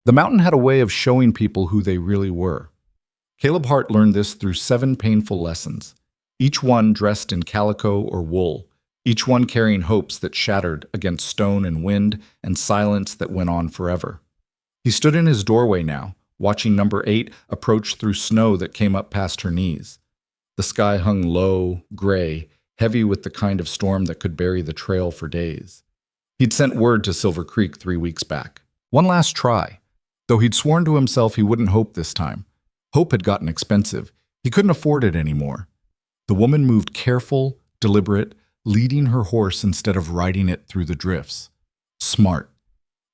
The mountain had a way of showing people who they really were. Caleb Hart learned this through 7 painful lessons, each one dressed in calico or wool, each one carrying hopes that shattered against stone and wind and silence that went on forever. He stood in his doorway now, watching number 8 approach through snow that came up past her knees. The sky hung low, gray, heavy with the kind of storm that could bury the trail for days. He'd sent word to Silver Creek 3 weeks back. One last try, though he'd sworn to himself he wouldn't hope this time. Hope had gotten expensive. He couldn't afford it anymore. The woman moved careful, deliberate, leading her horse instead of riding it through the drifts. Smart.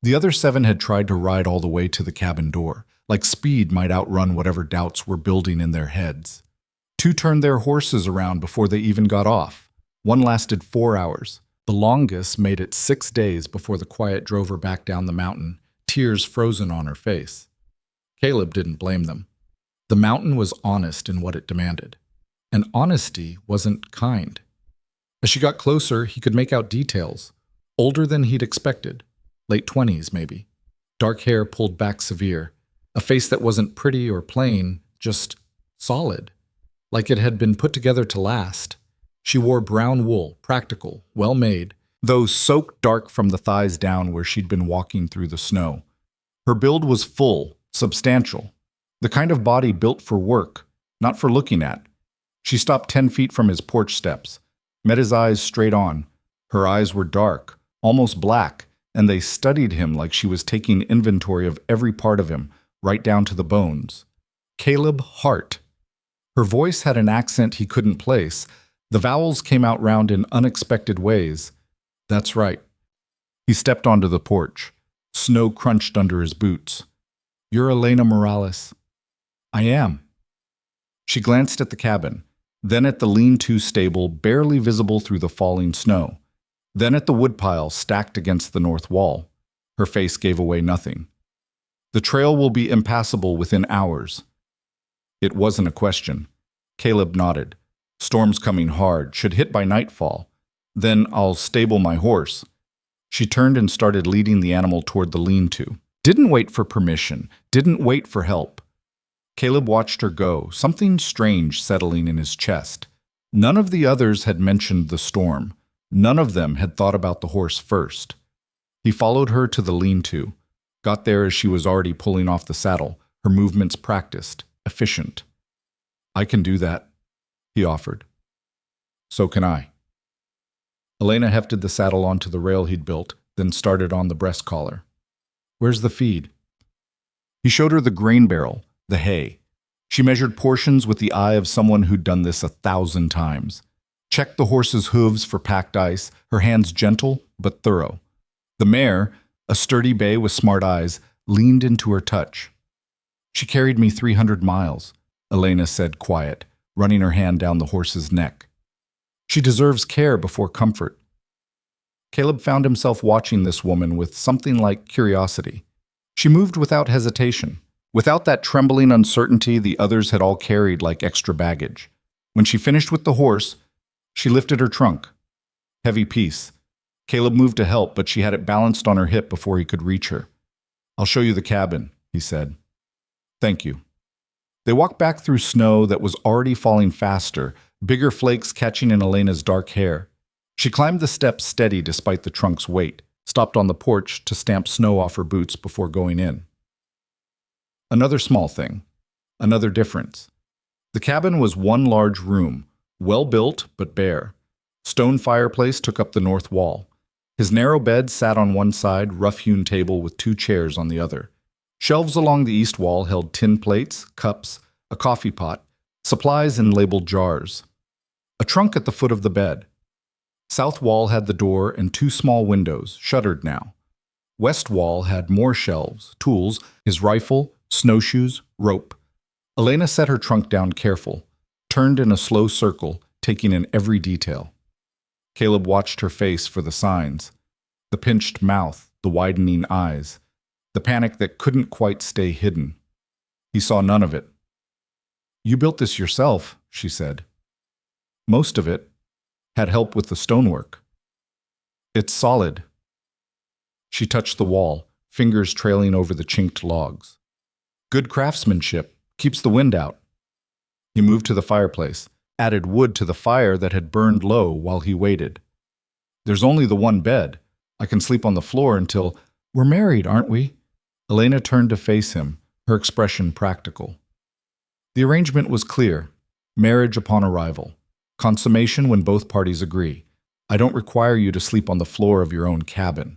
The other 7 had tried to ride all the way to the cabin door, like speed might outrun whatever doubts were building in their heads. 2 turned their horses around before they even got off. One lasted 4 hours. The longest made it 6 days before the quiet drove her back down the mountain, tears frozen on her face. Caleb didn't blame them. The mountain was honest in what it demanded. And honesty wasn't kind. As she got closer, he could make out details. Older than he'd expected. Late 20s, maybe. Dark hair pulled back severe. A face that wasn't pretty or plain, just solid. Like it had been put together to last. She wore brown wool, practical, well-made, though soaked dark from the thighs down where she'd been walking through the snow. Her build was full, substantial. The kind of body built for work, not for looking at. She stopped 10 feet from his porch steps, met his eyes straight on. Her eyes were dark, almost black, and they studied him like she was taking inventory of every part of him, right down to the bones. Caleb Hart. Her voice had an accent he couldn't place. The vowels came out round in unexpected ways. That's right. He stepped onto the porch. Snow crunched under his boots. You're Elena Morales. I am. She glanced at the cabin, then at the lean-to stable barely visible through the falling snow, then at the woodpile stacked against the north wall. Her face gave away nothing. The trail will be impassable within hours. It wasn't a question. Caleb nodded. Storm's coming hard, should hit by nightfall. Then I'll stable my horse. She turned and started leading the animal toward the lean-to. Didn't wait for permission, didn't wait for help. Caleb watched her go, something strange settling in his chest. None of the others had mentioned the storm. None of them had thought about the horse first. He followed her to the lean-to, got there as she was already pulling off the saddle, her movements practiced, efficient. I can do that, he offered. So can I. Elena hefted the saddle onto the rail he'd built, then started on the breast collar. Where's the feed? He showed her the grain barrel, the hay. She measured portions with the eye of someone who'd done this 1,000 times. Checked the horse's hooves for packed ice, her hands gentle but thorough. The mare, a sturdy bay with smart eyes, leaned into her touch. She carried me 300 miles, Elena said quiet, running her hand down the horse's neck. She deserves care before comfort. Caleb found himself watching this woman with something like curiosity. She moved without hesitation, without that trembling uncertainty the others had all carried like extra baggage. When she finished with the horse, she lifted her trunk. Heavy piece. Caleb moved to help, but she had it balanced on her hip before he could reach her. I'll show you the cabin, he said. Thank you. They walked back through snow that was already falling faster, bigger flakes catching in Elena's dark hair. She climbed the steps steady despite the trunk's weight, stopped on the porch to stamp snow off her boots before going in. Another small thing. Another difference. The cabin was one large room, well-built but bare. Stone fireplace took up the north wall. His narrow bed sat on one side, rough-hewn table with 2 chairs on the other. Shelves along the east wall held tin plates, cups, a coffee pot, supplies in labeled jars. A trunk at the foot of the bed. South wall had the door and 2 small windows, shuttered now. West wall had more shelves, tools, his rifle, snowshoes, rope. Elena set her trunk down careful, turned in a slow circle, taking in every detail. Caleb watched her face for the signs. The pinched mouth, the widening eyes, the panic that couldn't quite stay hidden. He saw none of it. You built this yourself, she said. Most of it. Had help with the stonework. It's solid. She touched the wall, fingers trailing over the chinked logs. Good craftsmanship, keeps the wind out. He moved to the fireplace, added wood to the fire that had burned low while he waited. There's only the one bed. I can sleep on the floor until... We're married, aren't we? Elena turned to face him, her expression practical. The arrangement was clear. Marriage upon arrival. Consummation when both parties agree. I don't require you to sleep on the floor of your own cabin.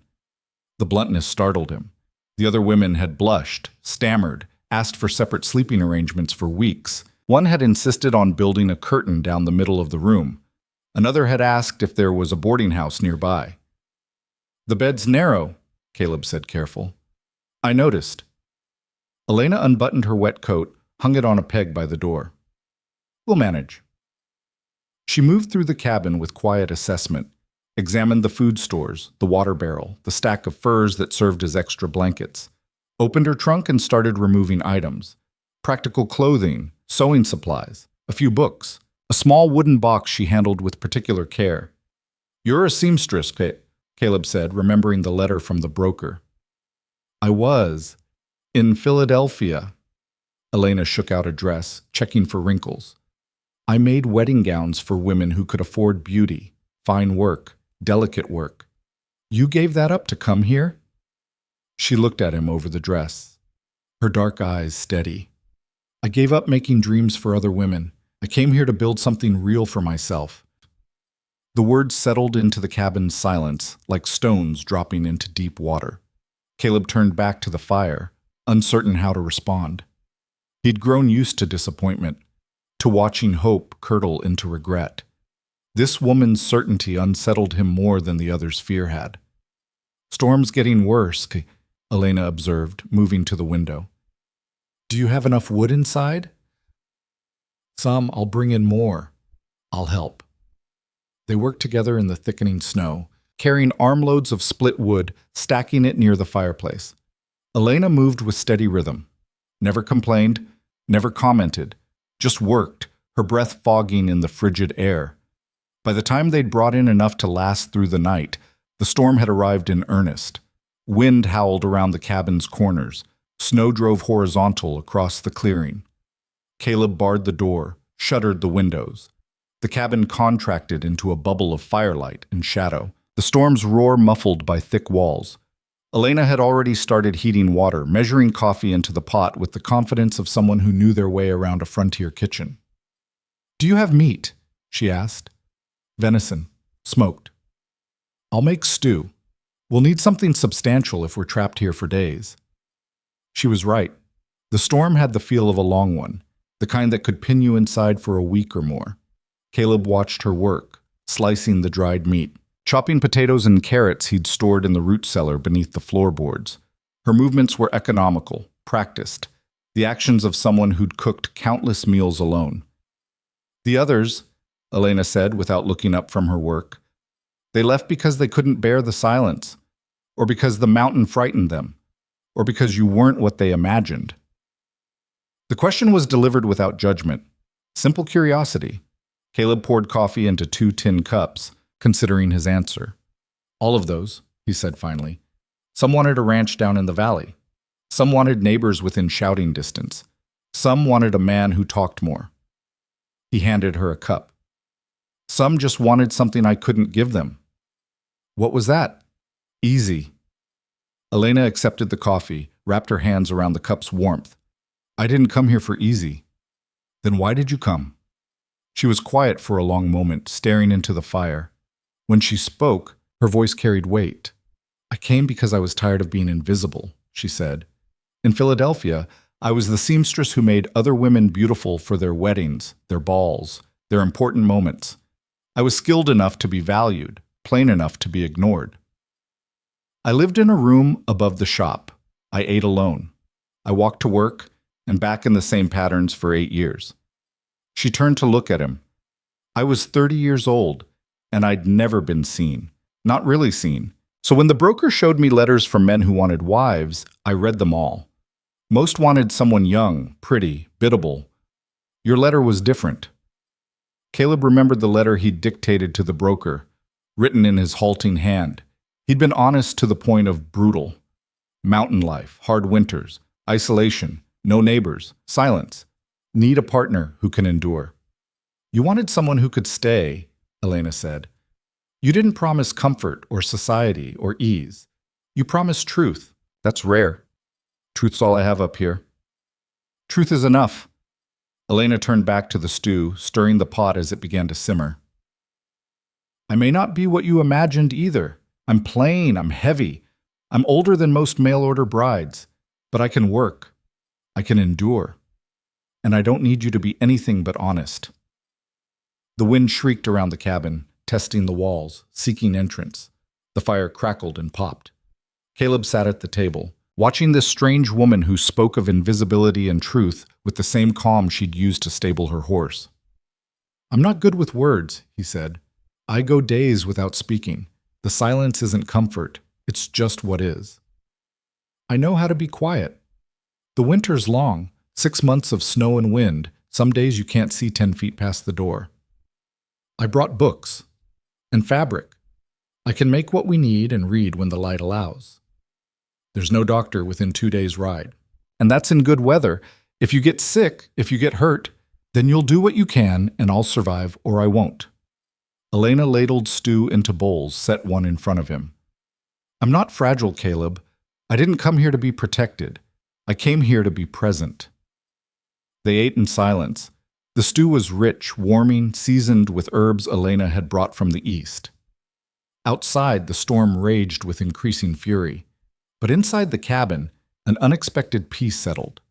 The bluntness startled him. The other women had blushed, stammered, asked for separate sleeping arrangements for weeks. One had insisted on building a curtain down the middle of the room. Another had asked if there was a boarding house nearby. The bed's narrow, Caleb said, careful. I noticed. Elena unbuttoned her wet coat, hung it on a peg by the door. We'll manage. She moved through the cabin with quiet assessment, examined the food stores, the water barrel, the stack of furs that served as extra blankets, opened her trunk and started removing items. Practical clothing, sewing supplies, a few books, a small wooden box she handled with particular care. You're a seamstress, Caleb said, remembering the letter from the broker. I was. In Philadelphia. Elena shook out a dress, checking for wrinkles. I made wedding gowns for women who could afford beauty, fine work, delicate work. You gave that up to come here? She looked at him over the dress, her dark eyes steady. I gave up making dreams for other women. I came here to build something real for myself. The words settled into the cabin's silence, like stones dropping into deep water. Caleb turned back to the fire, uncertain how to respond. He'd grown used to disappointment, to watching hope curdle into regret. This woman's certainty unsettled him more than the other's fear had. Storm's getting worse, Elena observed, moving to the window. Do you have enough wood inside? Some. I'll bring in more. I'll help. They worked together in the thickening snow, carrying armloads of split wood, stacking it near the fireplace. Elena moved with steady rhythm. Never complained, never commented, just worked, her breath fogging in the frigid air. By the time they'd brought in enough to last through the night, the storm had arrived in earnest. Wind howled around the cabin's corners. Snow drove horizontal across the clearing. Caleb barred the door, shuttered the windows. The cabin contracted into a bubble of firelight and shadow, the storm's roar muffled by thick walls. Elena had already started heating water, measuring coffee into the pot with the confidence of someone who knew their way around a frontier kitchen. Do you have meat? She asked. Venison, smoked. I'll make stew. We'll need something substantial if we're trapped here for days. She was right. The storm had the feel of a long one, the kind that could pin you inside for a week or more. Caleb watched her work, slicing the dried meat, chopping potatoes and carrots he'd stored in the root cellar beneath the floorboards. Her movements were economical, practiced, the actions of someone who'd cooked countless meals alone. The others, Elena said without looking up from her work, they left because they couldn't bear the silence, or because the mountain frightened them, or because you weren't what they imagined. The question was delivered without judgment, simple curiosity. Caleb poured coffee into 2 tin cups, considering his answer. All of those, he said finally. Some wanted a ranch down in the valley. Some wanted neighbors within shouting distance. Some wanted a man who talked more. He handed her a cup. Some just wanted something I couldn't give them. What was that? Easy. Elena accepted the coffee, wrapped her hands around the cup's warmth. I didn't come here for easy. Then why did you come? She was quiet for a long moment, staring into the fire. When she spoke, her voice carried weight. I came because I was tired of being invisible, she said. In Philadelphia, I was the seamstress who made other women beautiful for their weddings, their balls, their important moments. I was skilled enough to be valued, plain enough to be ignored. I lived in a room above the shop. I ate alone. I walked to work and back in the same patterns for 8 years. She turned to look at him. I was 30 years old, and I'd never been seen. Not really seen. So when the broker showed me letters from men who wanted wives, I read them all. Most wanted someone young, pretty, biddable. Your letter was different. Caleb remembered the letter he'd dictated to the broker, written in his halting hand. He'd been honest to the point of brutal. Mountain life, hard winters, isolation, no neighbors, silence. Need a partner who can endure. You wanted someone who could stay, Elena said. You didn't promise comfort or society or ease. You promised truth. That's rare. Truth's all I have up here. Truth is enough. Elena turned back to the stew, stirring the pot as it began to simmer. I may not be what you imagined either. I'm plain, I'm heavy. I'm older than most mail-order brides. But I can work. I can endure. And I don't need you to be anything but honest. The wind shrieked around the cabin, testing the walls, seeking entrance. The fire crackled and popped. Caleb sat at the table, watching this strange woman who spoke of invisibility and truth with the same calm she'd used to stable her horse. I'm not good with words, he said. I go days without speaking. The silence isn't comfort, it's just what is. I know how to be quiet. The winter's long, 6 months of snow and wind. Some days you can't see 10 feet past the door. I brought books and fabric. I can make what we need and read when the light allows. There's no doctor within 2 days' ride. And that's in good weather. If you get sick, if you get hurt, then you'll do what you can and I'll survive or I won't. Elena ladled stew into bowls, set one in front of him. I'm not fragile, Caleb. I didn't come here to be protected. I came here to be present. They ate in silence. The stew was rich, warming, seasoned with herbs Elena had brought from the east. Outside, the storm raged with increasing fury. But inside the cabin, an unexpected peace settled.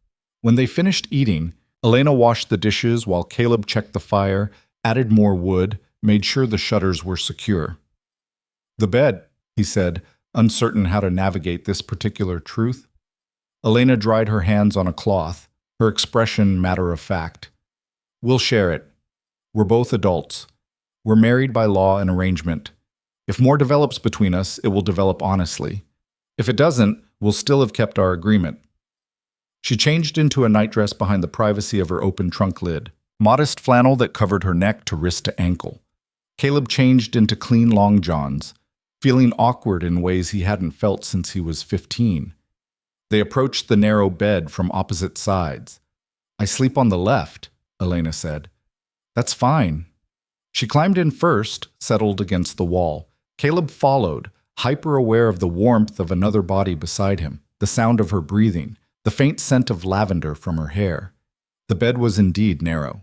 When they finished eating, Elena washed the dishes while Caleb checked the fire, added more wood, made sure the shutters were secure. The bed, he said, uncertain how to navigate this particular truth. Elena dried her hands on a cloth, her expression matter of fact. We'll share it. We're both adults. We're married by law and arrangement. If more develops between us, it will develop honestly. If it doesn't, we'll still have kept our agreement. She changed into a nightdress behind the privacy of her open trunk lid, modest flannel that covered her neck to wrist to ankle. Caleb changed into clean long johns, feeling awkward in ways he hadn't felt since he was 15. They approached the narrow bed from opposite sides. I sleep on the left, Elena said. That's fine. She climbed in first, settled against the wall. Caleb followed, hyper-aware of the warmth of another body beside him, the sound of her breathing, the faint scent of lavender from her hair. The bed was indeed narrow.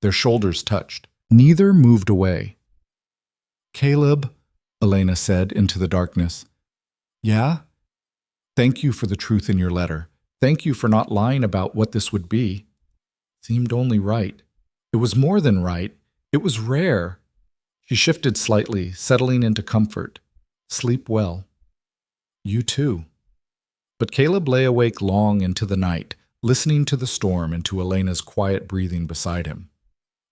Their shoulders touched. Neither moved away. Caleb, Elena said into the darkness. Yeah? Thank you for the truth in your letter. Thank you for not lying about what this would be. Seemed only right. It was more than right. It was rare. She shifted slightly, settling into comfort. Sleep well. You too. But Caleb lay awake long into the night, listening to the storm and to Elena's quiet breathing beside him.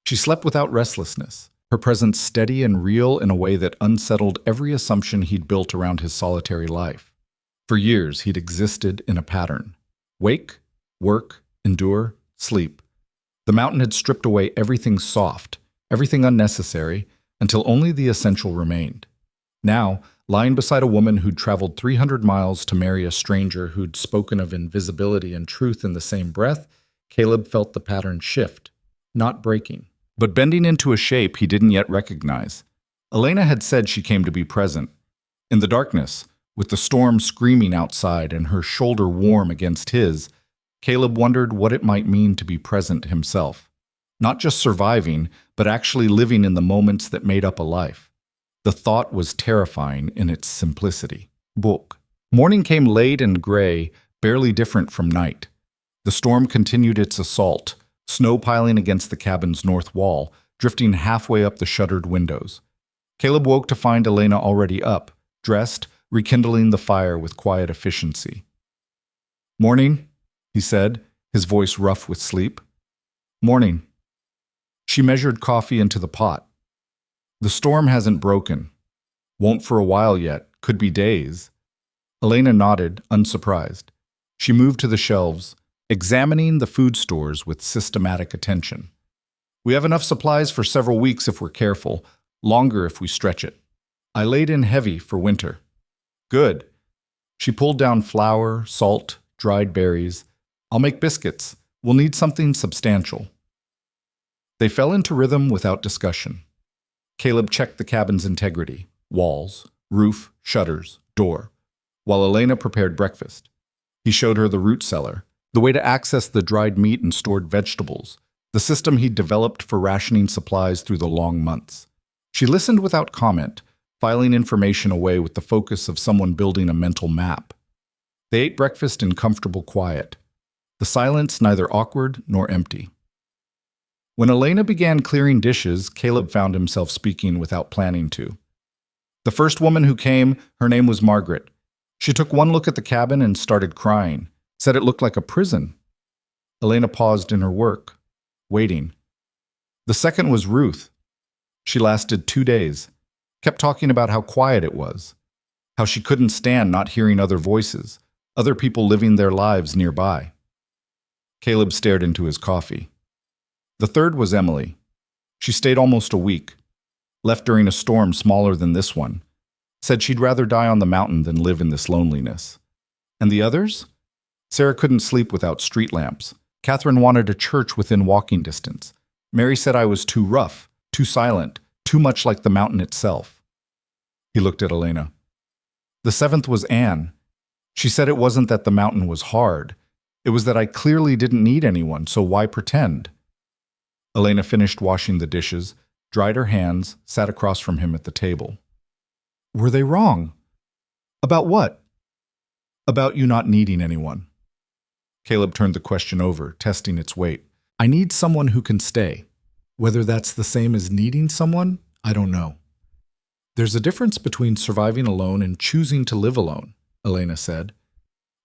She slept without restlessness, her presence steady and real in a way that unsettled every assumption he'd built around his solitary life. For years, he'd existed in a pattern. Wake, work, endure, sleep. The mountain had stripped away everything soft, everything unnecessary, until only the essential remained. Now, lying beside a woman who'd traveled 300 miles to marry a stranger who'd spoken of invisibility and truth in the same breath, Caleb felt the pattern shift, not breaking, but bending into a shape he didn't yet recognize. Elena had said she came to be present. In the darkness, with the storm screaming outside and her shoulder warm against his, Caleb wondered what it might mean to be present himself. Not just surviving, but actually living in the moments that made up a life. The thought was terrifying in its simplicity. Book. Morning came late and gray, barely different from night. The storm continued its assault, snow piling against the cabin's north wall, drifting halfway up the shuttered windows. Caleb woke to find Elena already up, dressed, rekindling the fire with quiet efficiency. Morning, he said, his voice rough with sleep. Morning. She measured coffee into the pot. The storm hasn't broken. Won't for a while yet, could be days. Elena nodded, unsurprised. She moved to the shelves, examining the food stores with systematic attention. We have enough supplies for several weeks if we're careful, longer if we stretch it. I laid in heavy for winter. Good. She pulled down flour, salt, dried berries. I'll make biscuits. We'll need something substantial. They fell into rhythm without discussion. Caleb checked the cabin's integrity: walls, roof, shutters, door, while Elena prepared breakfast. He showed her the root cellar, the way to access the dried meat and stored vegetables, the system he'd developed for rationing supplies through the long months. She listened without comment, filing information away with the focus of someone building a mental map. They ate breakfast in comfortable quiet, the silence neither awkward nor empty. When Elena began clearing dishes, Caleb found himself speaking without planning to. The first woman who came, her name was Margaret. She took one look at the cabin and started crying, said it looked like a prison. Elena paused in her work, waiting. The second was Ruth. She lasted 2 days, kept talking about how quiet it was, how she couldn't stand not hearing other voices, other people living their lives nearby. Caleb stared into his coffee. The third was Emily. She stayed almost a week, left during a storm smaller than this one, said she'd rather die on the mountain than live in this loneliness. And the others? Sarah couldn't sleep without street lamps. Catherine wanted a church within walking distance. Mary said I was too rough, too silent, too much like the mountain itself. He looked at Elena. The seventh was Anne. She said it wasn't that the mountain was hard. It was that I clearly didn't need anyone, so why pretend? Elena finished washing the dishes, dried her hands, sat across from him at the table. Were they wrong? About what? About you not needing anyone. Caleb turned the question over, testing its weight. I need someone who can stay. Whether that's the same as needing someone, I don't know. There's a difference between surviving alone and choosing to live alone, Elena said.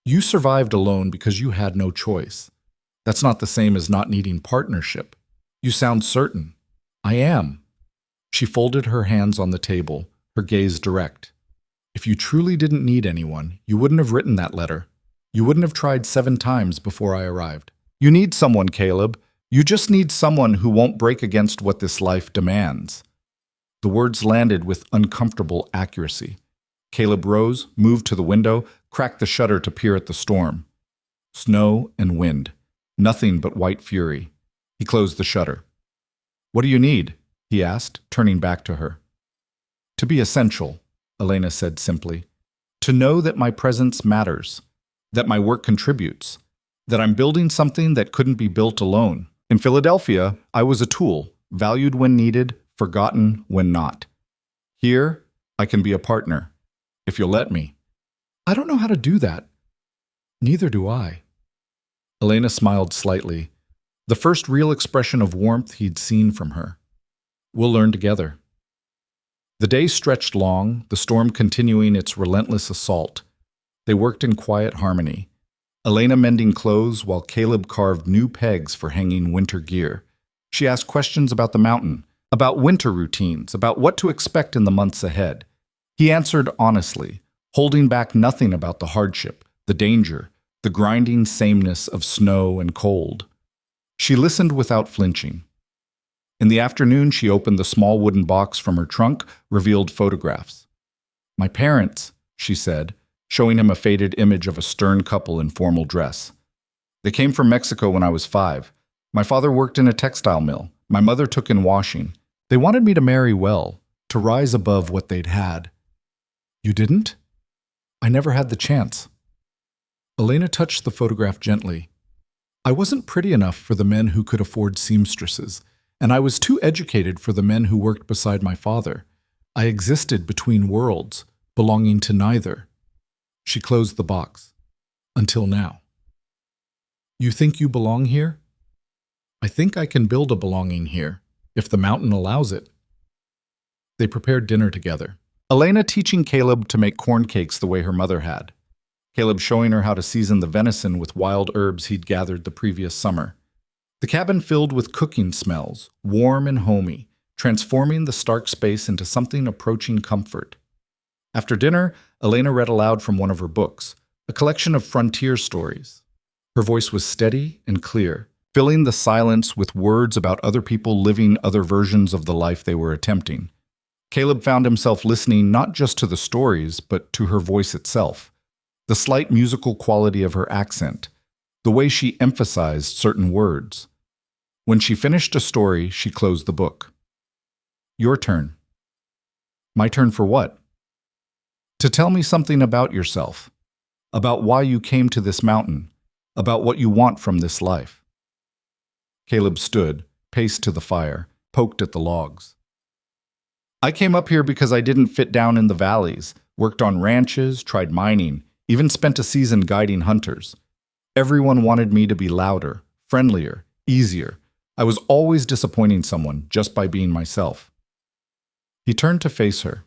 You survived alone because you had no choice. That's not the same as not needing partnership. You sound certain. I am. She folded her hands on the table, her gaze direct. If you truly didn't need anyone, you wouldn't have written that letter. You wouldn't have tried 7 times before I arrived. You need someone, Caleb. You just need someone who won't break against what this life demands. The words landed with uncomfortable accuracy. Caleb rose, moved to the window, cracked the shutter to peer at the storm. Snow and wind. Nothing but white fury. He closed the shutter. What do you need? He asked, turning back to her. To be essential, Elena said simply. To know that my presence matters, that my work contributes, that I'm building something that couldn't be built alone. In Philadelphia, I was a tool, valued when needed, forgotten when not. Here, I can be a partner, if you'll let me. I don't know how to do that. Neither do I. Elena smiled slightly, the first real expression of warmth he'd seen from her. We'll learn together. The day stretched long, the storm continuing its relentless assault. They worked in quiet harmony, Elena mending clothes while Caleb carved new pegs for hanging winter gear. She asked questions about the mountain, about winter routines, about what to expect in the months ahead. He answered honestly, holding back nothing about the hardship, the danger, the grinding sameness of snow and cold. She listened without flinching. In the afternoon, she opened the small wooden box from her trunk, revealed photographs. My parents, she said, showing him a faded image of a stern couple in formal dress. They came from Mexico when I was 5. My father worked in a textile mill. My mother took in washing. They wanted me to marry well, to rise above what they'd had. You didn't? I never had the chance. Elena touched the photograph gently. I wasn't pretty enough for the men who could afford seamstresses, and I was too educated for the men who worked beside my father. I existed between worlds, belonging to neither. She closed the box. Until now. You think you belong here? I think I can build a belonging here, if the mountain allows it. They prepared dinner together. Elena teaching Caleb to make corn cakes the way her mother had. Caleb showing her how to season the venison with wild herbs he'd gathered the previous summer. The cabin filled with cooking smells, warm and homey, transforming the stark space into something approaching comfort. After dinner, Elena read aloud from one of her books, a collection of frontier stories. Her voice was steady and clear, filling the silence with words about other people living other versions of the life they were attempting. Caleb found himself listening not just to the stories, but to her voice itself, The slight musical quality of her accent, the way she emphasized certain words. When she finished a story, she closed the book. Your turn. My turn for what? To tell me something about yourself, about why you came to this mountain, about what you want from this life. Caleb stood, paced to the fire, poked at the logs. I came up here because I didn't fit down in the valleys, worked on ranches, tried mining, even spent a season guiding hunters. Everyone wanted me to be louder, friendlier, easier. I was always disappointing someone just by being myself. He turned to face her.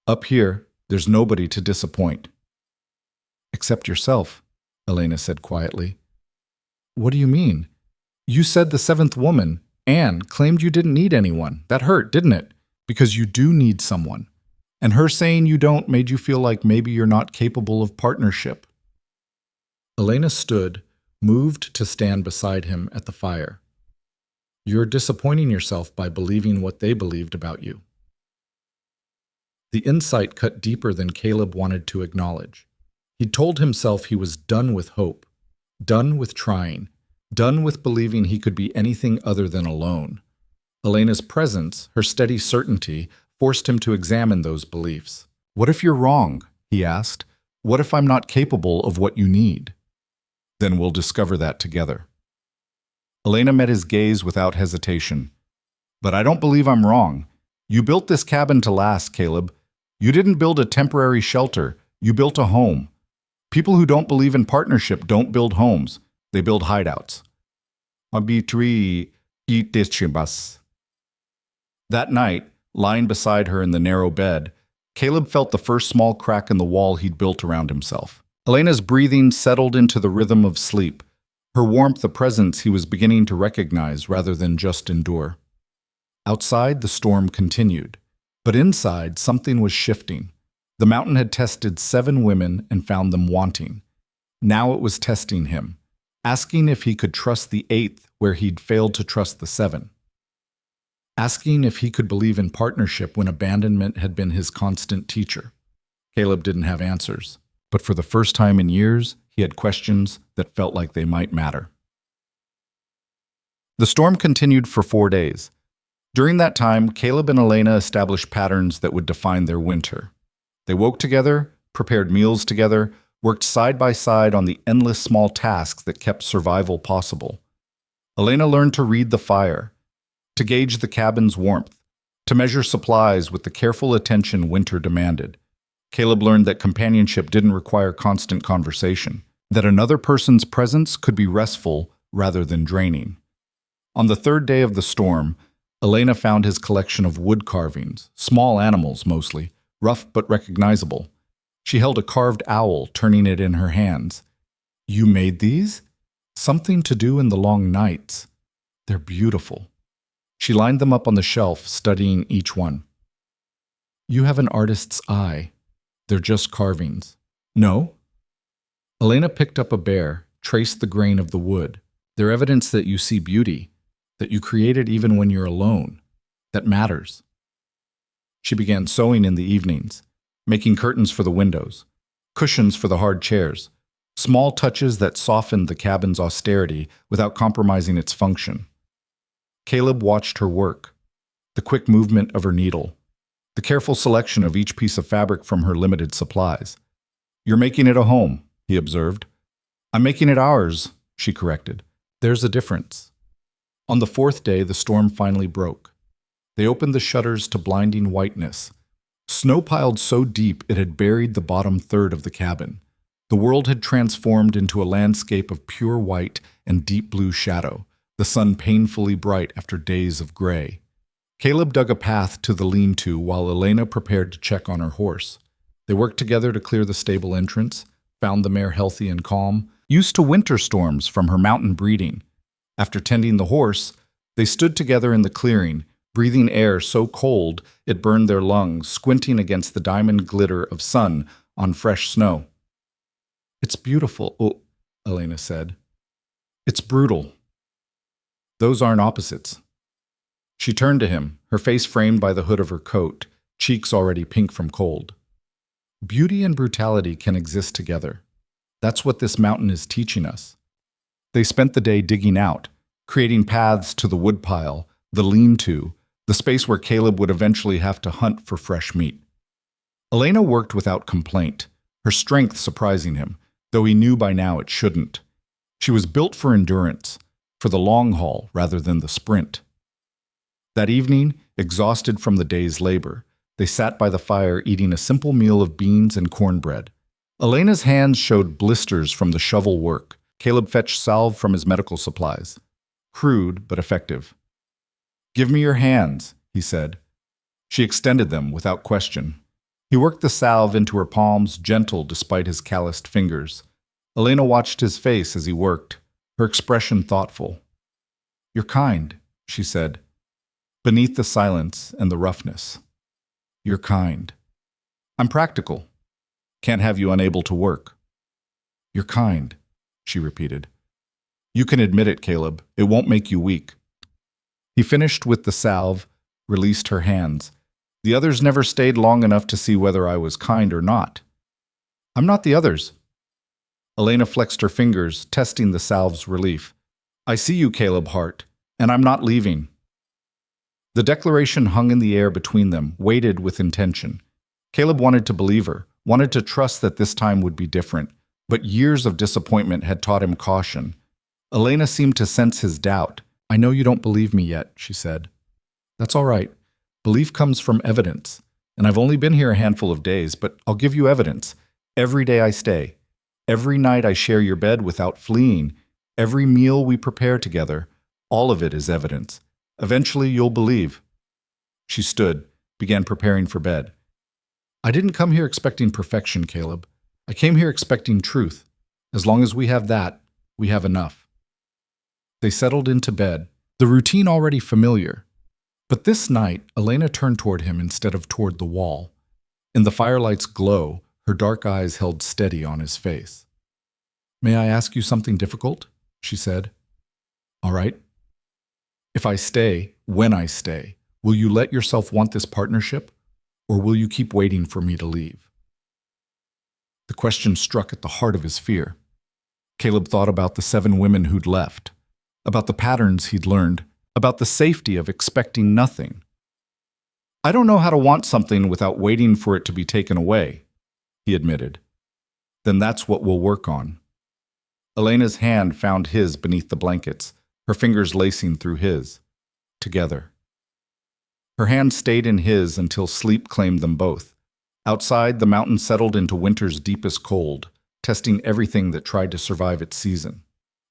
Up here, there's nobody to disappoint. Except yourself, Elena said quietly. What do you mean? You said the seventh woman, Anne, claimed you didn't need anyone. That hurt, didn't it? Because you do need someone. And her saying you don't made you feel like maybe you're not capable of partnership. Elena stood, moved to stand beside him at the fire. You're disappointing yourself by believing what they believed about you. The insight cut deeper than Caleb wanted to acknowledge. He told himself he was done with hope, done with trying, done with believing he could be anything other than alone. Elena's presence, her steady certainty, forced him to examine those beliefs. What if you're wrong? He asked. What if I'm not capable of what you need? Then we'll discover that together. Elena met his gaze without hesitation. But I don't believe I'm wrong. You built this cabin to last, Caleb. You didn't build a temporary shelter. You built a home. People who don't believe in partnership don't build homes. They build hideouts. That night, lying beside her in the narrow bed, Caleb felt the first small crack in the wall he'd built around himself. Elena's breathing settled into the rhythm of sleep, her warmth a presence he was beginning to recognize rather than just endure. Outside, the storm continued, but inside, something was shifting. The mountain had tested 7 women and found them wanting. Now it was testing him, asking if he could trust the 8th where he'd failed to trust the 7. Asking if he could believe in partnership when abandonment had been his constant teacher. Caleb didn't have answers, but for the first time in years, he had questions that felt like they might matter. The storm continued for 4 days. During that time, Caleb and Elena established patterns that would define their winter. They woke together, prepared meals together, worked side by side on the endless small tasks that kept survival possible. Elena learned to read the fire, to gauge the cabin's warmth, to measure supplies with the careful attention winter demanded. Caleb learned that companionship didn't require constant conversation, that another person's presence could be restful rather than draining. On the 3rd day of the storm, Elena found his collection of wood carvings, small animals mostly, rough but recognizable. She held a carved owl, turning it in her hands. You made these? Something to do in the long nights. They're beautiful. She lined them up on the shelf, studying each one. You have an artist's eye. They're just carvings. No? Elena picked up a bear, traced the grain of the wood. They're evidence that you see beauty, that you create it even when you're alone. That matters. She began sewing in the evenings, making curtains for the windows, cushions for the hard chairs, small touches that softened the cabin's austerity without compromising its function. Caleb watched her work, the quick movement of her needle, the careful selection of each piece of fabric from her limited supplies. You're making it a home, he observed. I'm making it ours, she corrected. There's a difference. On the 4th day, the storm finally broke. They opened the shutters to blinding whiteness. Snow piled so deep it had buried the bottom third of the cabin. The world had transformed into a landscape of pure white and deep blue shadow, the sun painfully bright after days of gray. Caleb dug a path to the lean-to while Elena prepared to check on her horse. They worked together to clear the stable entrance, found the mare healthy and calm, used to winter storms from her mountain breeding. After tending the horse, they stood together in the clearing, breathing air so cold it burned their lungs, squinting against the diamond glitter of sun on fresh snow. It's beautiful, Elena said. It's brutal. Those aren't opposites. She turned to him, her face framed by the hood of her coat, cheeks already pink from cold. Beauty and brutality can exist together. That's what this mountain is teaching us. They spent the day digging out, creating paths to the woodpile, the lean-to, the space where Caleb would eventually have to hunt for fresh meat. Elena worked without complaint, her strength surprising him, though he knew by now it shouldn't. She was built for endurance, for the long haul rather than the sprint. That evening, exhausted from the day's labor, they sat by the fire eating a simple meal of beans and cornbread. Elena's hands showed blisters from the shovel work. Caleb fetched salve from his medical supplies. Crude, but effective. "Give me your hands," he said. She extended them without question. He worked the salve into her palms, gentle despite his calloused fingers. Elena watched his face as he worked, her expression thoughtful. "You're kind," she said, beneath the silence and the roughness. "You're kind." "I'm practical. Can't have you unable to work." "You're kind," she repeated. "You can admit it, Caleb. It won't make you weak." He finished with the salve, released her hands. "The others never stayed long enough to see whether I was kind or not." "I'm not the others." Elena flexed her fingers, testing the salve's relief. "I see you, Caleb Hart, and I'm not leaving." The declaration hung in the air between them, weighted with intention. Caleb wanted to believe her, wanted to trust that this time would be different, but years of disappointment had taught him caution. Elena seemed to sense his doubt. "I know you don't believe me yet," she said. "That's all right. Belief comes from evidence, and I've only been here a handful of days, but I'll give you evidence. Every day I stay. Every night I share your bed without fleeing. Every meal we prepare together. All of it is evidence. Eventually you'll believe." She stood, began preparing for bed. "I didn't come here expecting perfection, Caleb. I came here expecting truth. As long as we have that, we have enough." They settled into bed, the routine already familiar. But this night, Elena turned toward him instead of toward the wall. In the firelight's glow, her dark eyes held steady on his face. "May I ask you something difficult?" she said. "All right. If I stay, when I stay, will you let yourself want this partnership, or will you keep waiting for me to leave?" The question struck at the heart of his fear. Caleb thought about the 7 women who'd left, about the patterns he'd learned, about the safety of expecting nothing. "I don't know how to want something without waiting for it to be taken away," he admitted. "Then that's what we'll work on." Elena's hand found his beneath the blankets, her fingers lacing through his. Together. Her hand stayed in his until sleep claimed them both. Outside, the mountain settled into winter's deepest cold, testing everything that tried to survive its season.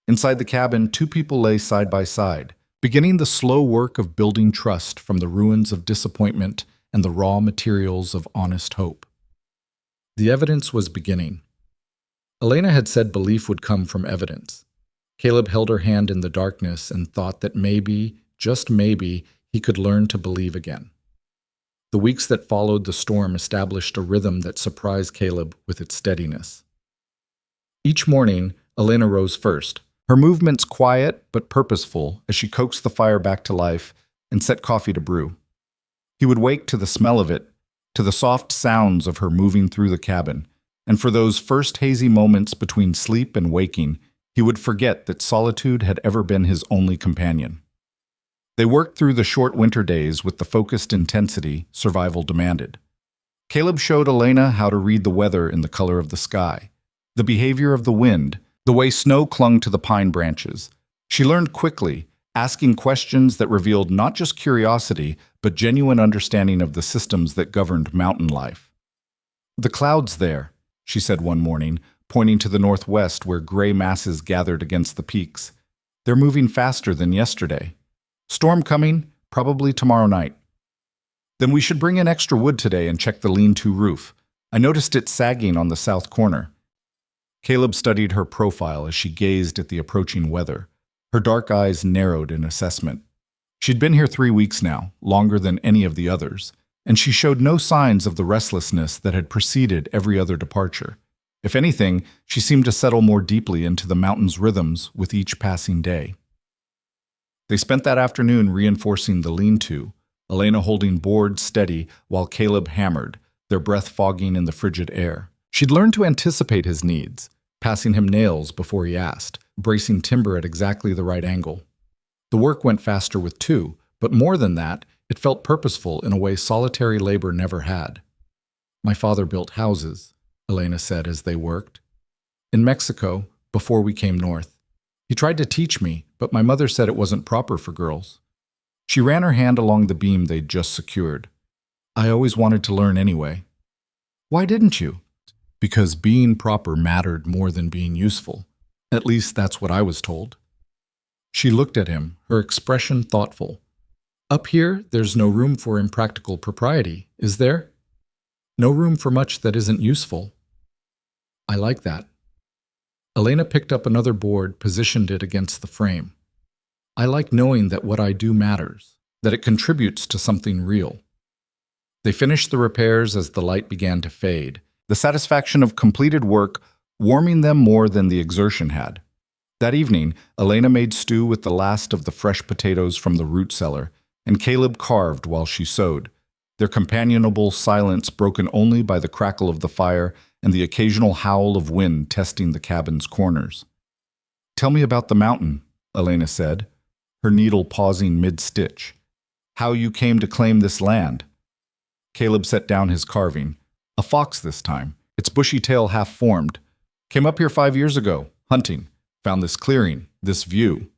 Inside the cabin, 2 people lay side by side, beginning the slow work of building trust from the ruins of disappointment and the raw materials of honest hope. The evidence was beginning. Elena had said belief would come from evidence. Caleb held her hand in the darkness and thought that maybe, just maybe, he could learn to believe again. The weeks that followed the storm established a rhythm that surprised Caleb with its steadiness. Each morning, Elena rose first, her movements quiet but purposeful as she coaxed the fire back to life and set coffee to brew. He would wake to the smell of it, to the soft sounds of her moving through the cabin, and for those first hazy moments between sleep and waking, he would forget that solitude had ever been his only companion. They worked through the short winter days with the focused intensity survival demanded. Caleb showed Elena how to read the weather in the color of the sky, the behavior of the wind, the way snow clung to the pine branches. She learned quickly, asking questions that revealed not just curiosity, but genuine understanding of the systems that governed mountain life. "The clouds there," she said one morning, pointing to the northwest where gray masses gathered against the peaks. "They're moving faster than yesterday. Storm coming, probably tomorrow night. Then we should bring in extra wood today and check the lean-to roof. I noticed it sagging on the south corner." Caleb studied her profile as she gazed at the approaching weather. Her dark eyes narrowed in assessment. She'd been here 3 weeks now, longer than any of the others, and she showed no signs of the restlessness that had preceded every other departure. If anything, she seemed to settle more deeply into the mountain's rhythms with each passing day. They spent that afternoon reinforcing the lean-to, Elena holding board steady while Caleb hammered, their breath fogging in the frigid air. She'd learned to anticipate his needs, passing him nails before he asked, bracing timber at exactly the right angle. The work went faster with two, but more than that, it felt purposeful in a way solitary labor never had. "My father built houses," Elena said as they worked. "In Mexico, before we came north. He tried to teach me, but my mother said it wasn't proper for girls." She ran her hand along the beam they'd just secured. "I always wanted to learn anyway." "Why didn't you?" "Because being proper mattered more than being useful. At least that's what I was told." She looked at him, her expression thoughtful. "Up here, there's no room for impractical propriety, is there? No room for much that isn't useful." "I like that." Elena picked up another board, positioned it against the frame. "I like knowing that what I do matters, that it contributes to something real." They finished the repairs as the light began to fade, the satisfaction of completed work warming them more than the exertion had. That evening, Elena made stew with the last of the fresh potatoes from the root cellar, and Caleb carved while she sewed, their companionable silence broken only by the crackle of the fire and the occasional howl of wind testing the cabin's corners. "Tell me about the mountain," Elena said, her needle pausing mid-stitch. "How you came to claim this land." Caleb set down his carving. "A fox this time, its bushy tail half-formed. Came up here 5 years ago, hunting. Found this clearing, this view."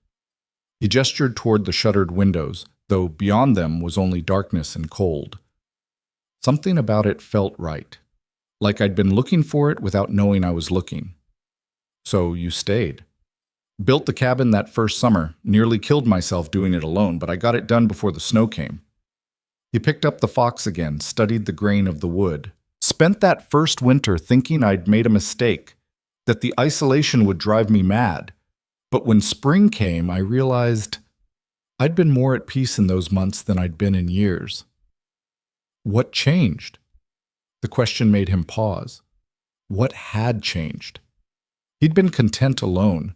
He gestured toward the shuttered windows, though beyond them was only darkness and cold. Something about it felt right, like I'd been looking for it without knowing I was looking. "So you stayed." "Built the cabin that first summer, nearly killed myself doing it alone, but I got it done before the snow came." He picked up the fox again, studied the grain of the wood. "Spent that first winter thinking I'd made a mistake, that the isolation would drive me mad. But when spring came, I realized I'd been more at peace in those months than I'd been in years." What changed? The question made him pause. What had changed? He'd been content alone,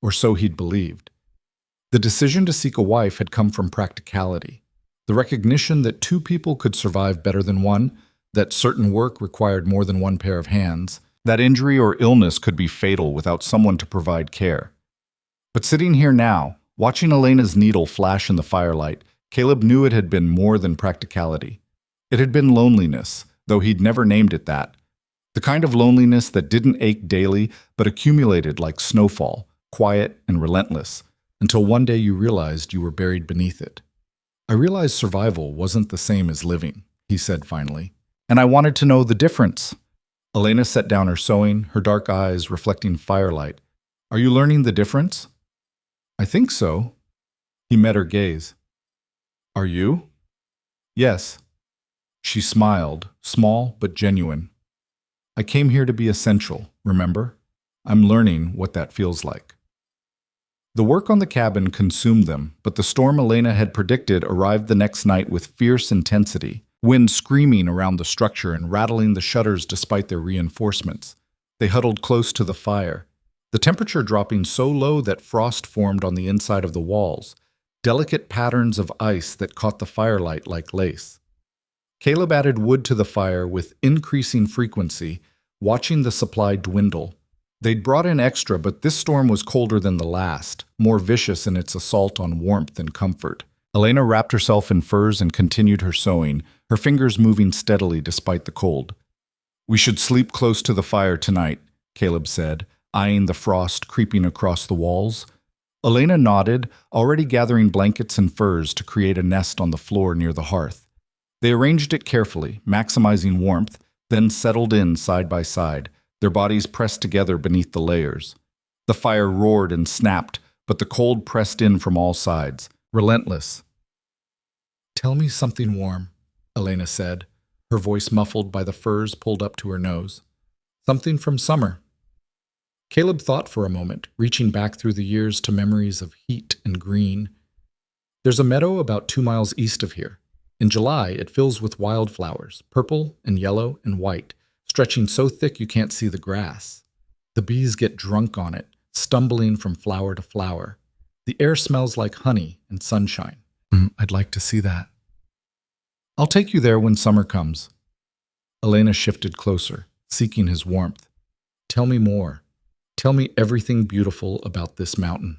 or so he'd believed. The decision to seek a wife had come from practicality, the recognition that two people could survive better than one, that certain work required more than one pair of hands, that injury or illness could be fatal without someone to provide care. But sitting here now, watching Elena's needle flash in the firelight, Caleb knew it had been more than practicality. It had been loneliness, though he'd never named it that. The kind of loneliness that didn't ache daily, but accumulated like snowfall, quiet and relentless, until one day you realized you were buried beneath it. "I realized survival wasn't the same as living," he said finally, "and I wanted to know the difference." Elena set down her sewing, her dark eyes reflecting firelight. "Are you learning the difference?" "I think so." He met her gaze. "Are you?" "Yes." She smiled, small but genuine. "I came here to be essential, remember? I'm learning what that feels like." The work on the cabin consumed them, but the storm Elena had predicted arrived the next night with fierce intensity, wind screaming around the structure and rattling the shutters despite their reinforcements. They huddled close to the fire, the temperature dropping so low that frost formed on the inside of the walls, delicate patterns of ice that caught the firelight like lace. Caleb added wood to the fire with increasing frequency, watching the supply dwindle. They'd brought in extra, but this storm was colder than the last, more vicious in its assault on warmth and comfort. Elena wrapped herself in furs and continued her sewing, her fingers moving steadily despite the cold. "We should sleep close to the fire tonight," Caleb said, eyeing the frost creeping across the walls. Elena nodded, already gathering blankets and furs to create a nest on the floor near the hearth. They arranged it carefully, maximizing warmth, then settled in side by side, their bodies pressed together beneath the layers. The fire roared and snapped, but the cold pressed in from all sides, relentless. "Tell me something warm," Elena said, her voice muffled by the furs pulled up to her nose. "Something from summer." Caleb thought for a moment, reaching back through the years to memories of heat and green. "There's a meadow about 2 miles east of here. In July, it fills with wildflowers, purple and yellow and white, stretching so thick you can't see the grass. The bees get drunk on it, stumbling from flower to flower. The air smells like honey and sunshine." "I'd like to see that." "I'll take you there when summer comes." Elena shifted closer, seeking his warmth. Tell me more. Tell me everything beautiful about this mountain.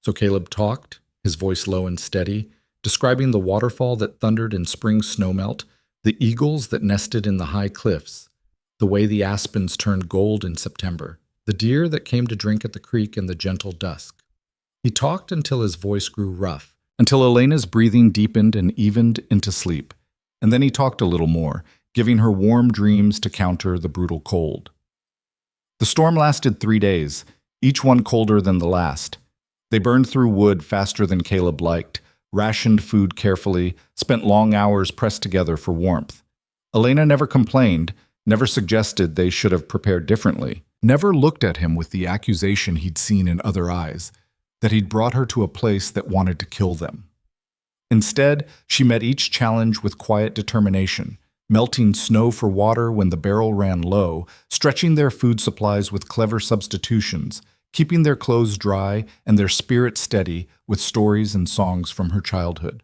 So Caleb talked, his voice low and steady, describing the waterfall that thundered in spring snowmelt, the eagles that nested in the high cliffs, the way the aspens turned gold in September, the deer that came to drink at the creek in the gentle dusk. He talked until his voice grew rough, until Elena's breathing deepened and evened into sleep, and then he talked a little more, giving her warm dreams to counter the brutal cold. The storm lasted 3 days, each one colder than the last. They burned through wood faster than Caleb liked, rationed food carefully, spent long hours pressed together for warmth. Elena never complained, never suggested they should have prepared differently, never looked at him with the accusation he'd seen in other eyes, that he'd brought her to a place that wanted to kill them. Instead, she met each challenge with quiet determination, melting snow for water when the barrel ran low, stretching their food supplies with clever substitutions, keeping their clothes dry and their spirit steady with stories and songs from her childhood.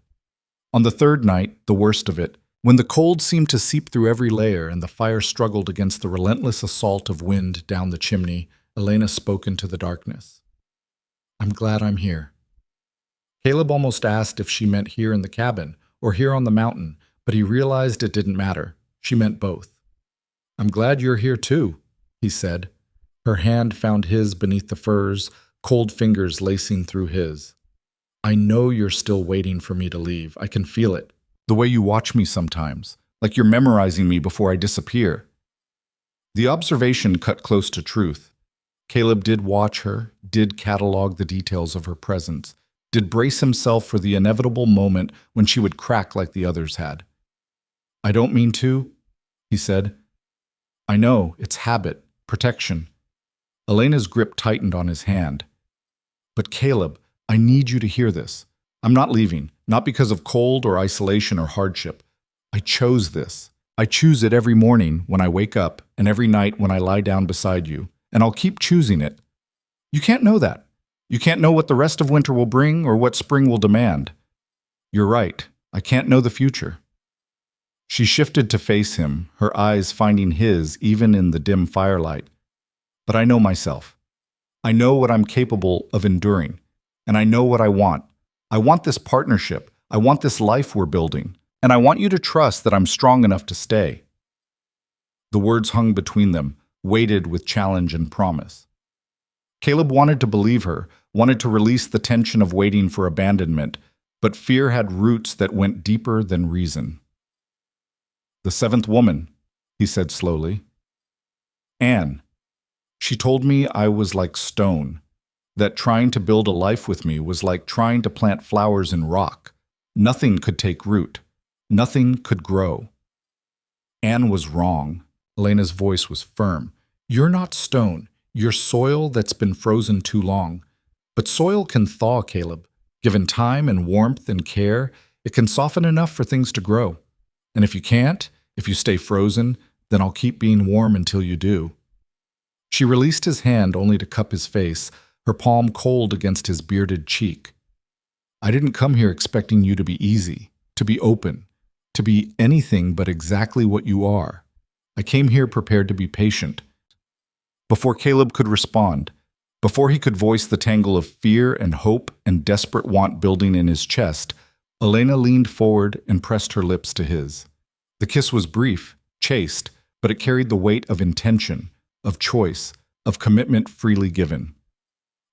On the third night, the worst of it, when the cold seemed to seep through every layer and the fire struggled against the relentless assault of wind down the chimney, Elena spoke into the darkness. I'm glad I'm here. Caleb almost asked if she meant here in the cabin or here on the mountain, but he realized it didn't matter. She meant both. I'm glad you're here too, he said. Her hand found his beneath the furs, cold fingers lacing through his. I know you're still waiting for me to leave. I can feel it. The way you watch me sometimes, like you're memorizing me before I disappear. The observation cut close to truth. Caleb did watch her, did catalog the details of her presence, did brace himself for the inevitable moment when she would crack like the others had. I don't mean to, he said. I know, it's habit, protection. Elena's grip tightened on his hand. But Caleb, I need you to hear this. I'm not leaving, not because of cold or isolation or hardship. I chose this. I choose it every morning when I wake up and every night when I lie down beside you, and I'll keep choosing it. You can't know that. You can't know what the rest of winter will bring or what spring will demand. You're right. I can't know the future. She shifted to face him, her eyes finding his even in the dim firelight. But I know myself. I know what I'm capable of enduring, and I know what I want. I want this partnership. I want this life we're building, and I want you to trust that I'm strong enough to stay. The words hung between them, weighted with challenge and promise. Caleb wanted to believe her, wanted to release the tension of waiting for abandonment, but fear had roots that went deeper than reason. The seventh woman, he said slowly. Anne. She told me I was like stone, that trying to build a life with me was like trying to plant flowers in rock. Nothing could take root. Nothing could grow. Anne was wrong. Elena's voice was firm. You're not stone. You're soil that's been frozen too long. But soil can thaw, Caleb. Given time and warmth and care, it can soften enough for things to grow. And if you can't, if you stay frozen, then I'll keep being warm until you do. She released his hand only to cup his face, her palm cold against his bearded cheek. I didn't come here expecting you to be easy, to be open, to be anything but exactly what you are. I came here prepared to be patient. Before Caleb could respond, before he could voice the tangle of fear and hope and desperate want building in his chest, Elena leaned forward and pressed her lips to his. The kiss was brief, chaste, but it carried the weight of intention, of choice, of commitment freely given.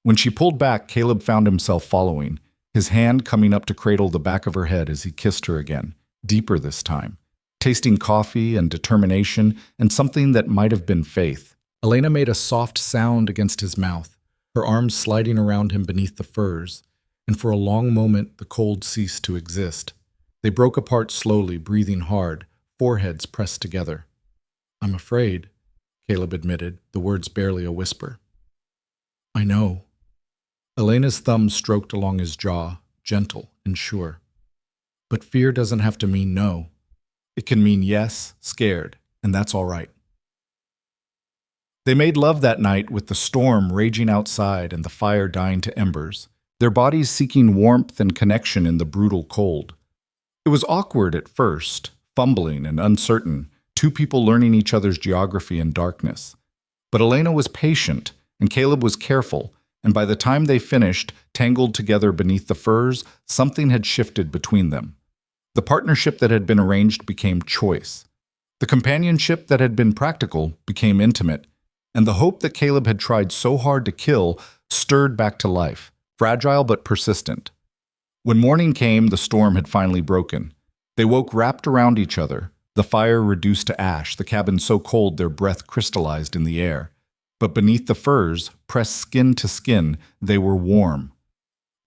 When she pulled back, Caleb found himself following, his hand coming up to cradle the back of her head as he kissed her again, deeper this time, tasting coffee and determination and something that might have been faith. Elena made a soft sound against his mouth, her arms sliding around him beneath the furs, and for a long moment the cold ceased to exist. They broke apart slowly, breathing hard, foreheads pressed together. I'm afraid, Caleb admitted, the words barely a whisper. I know. Elena's thumb stroked along his jaw, gentle and sure. But fear doesn't have to mean no. It can mean yes, scared, and that's all right. They made love that night with the storm raging outside and the fire dying to embers, their bodies seeking warmth and connection in the brutal cold. It was awkward at first, fumbling and uncertain, two people learning each other's geography in darkness. But Elena was patient, and Caleb was careful, and by the time they finished, tangled together beneath the firs, something had shifted between them. The partnership that had been arranged became choice. The companionship that had been practical became intimate, and the hope that Caleb had tried so hard to kill stirred back to life, fragile but persistent. When morning came, the storm had finally broken. They woke wrapped around each other, the fire reduced to ash, the cabin so cold their breath crystallized in the air. But beneath the furs, pressed skin to skin, they were warm.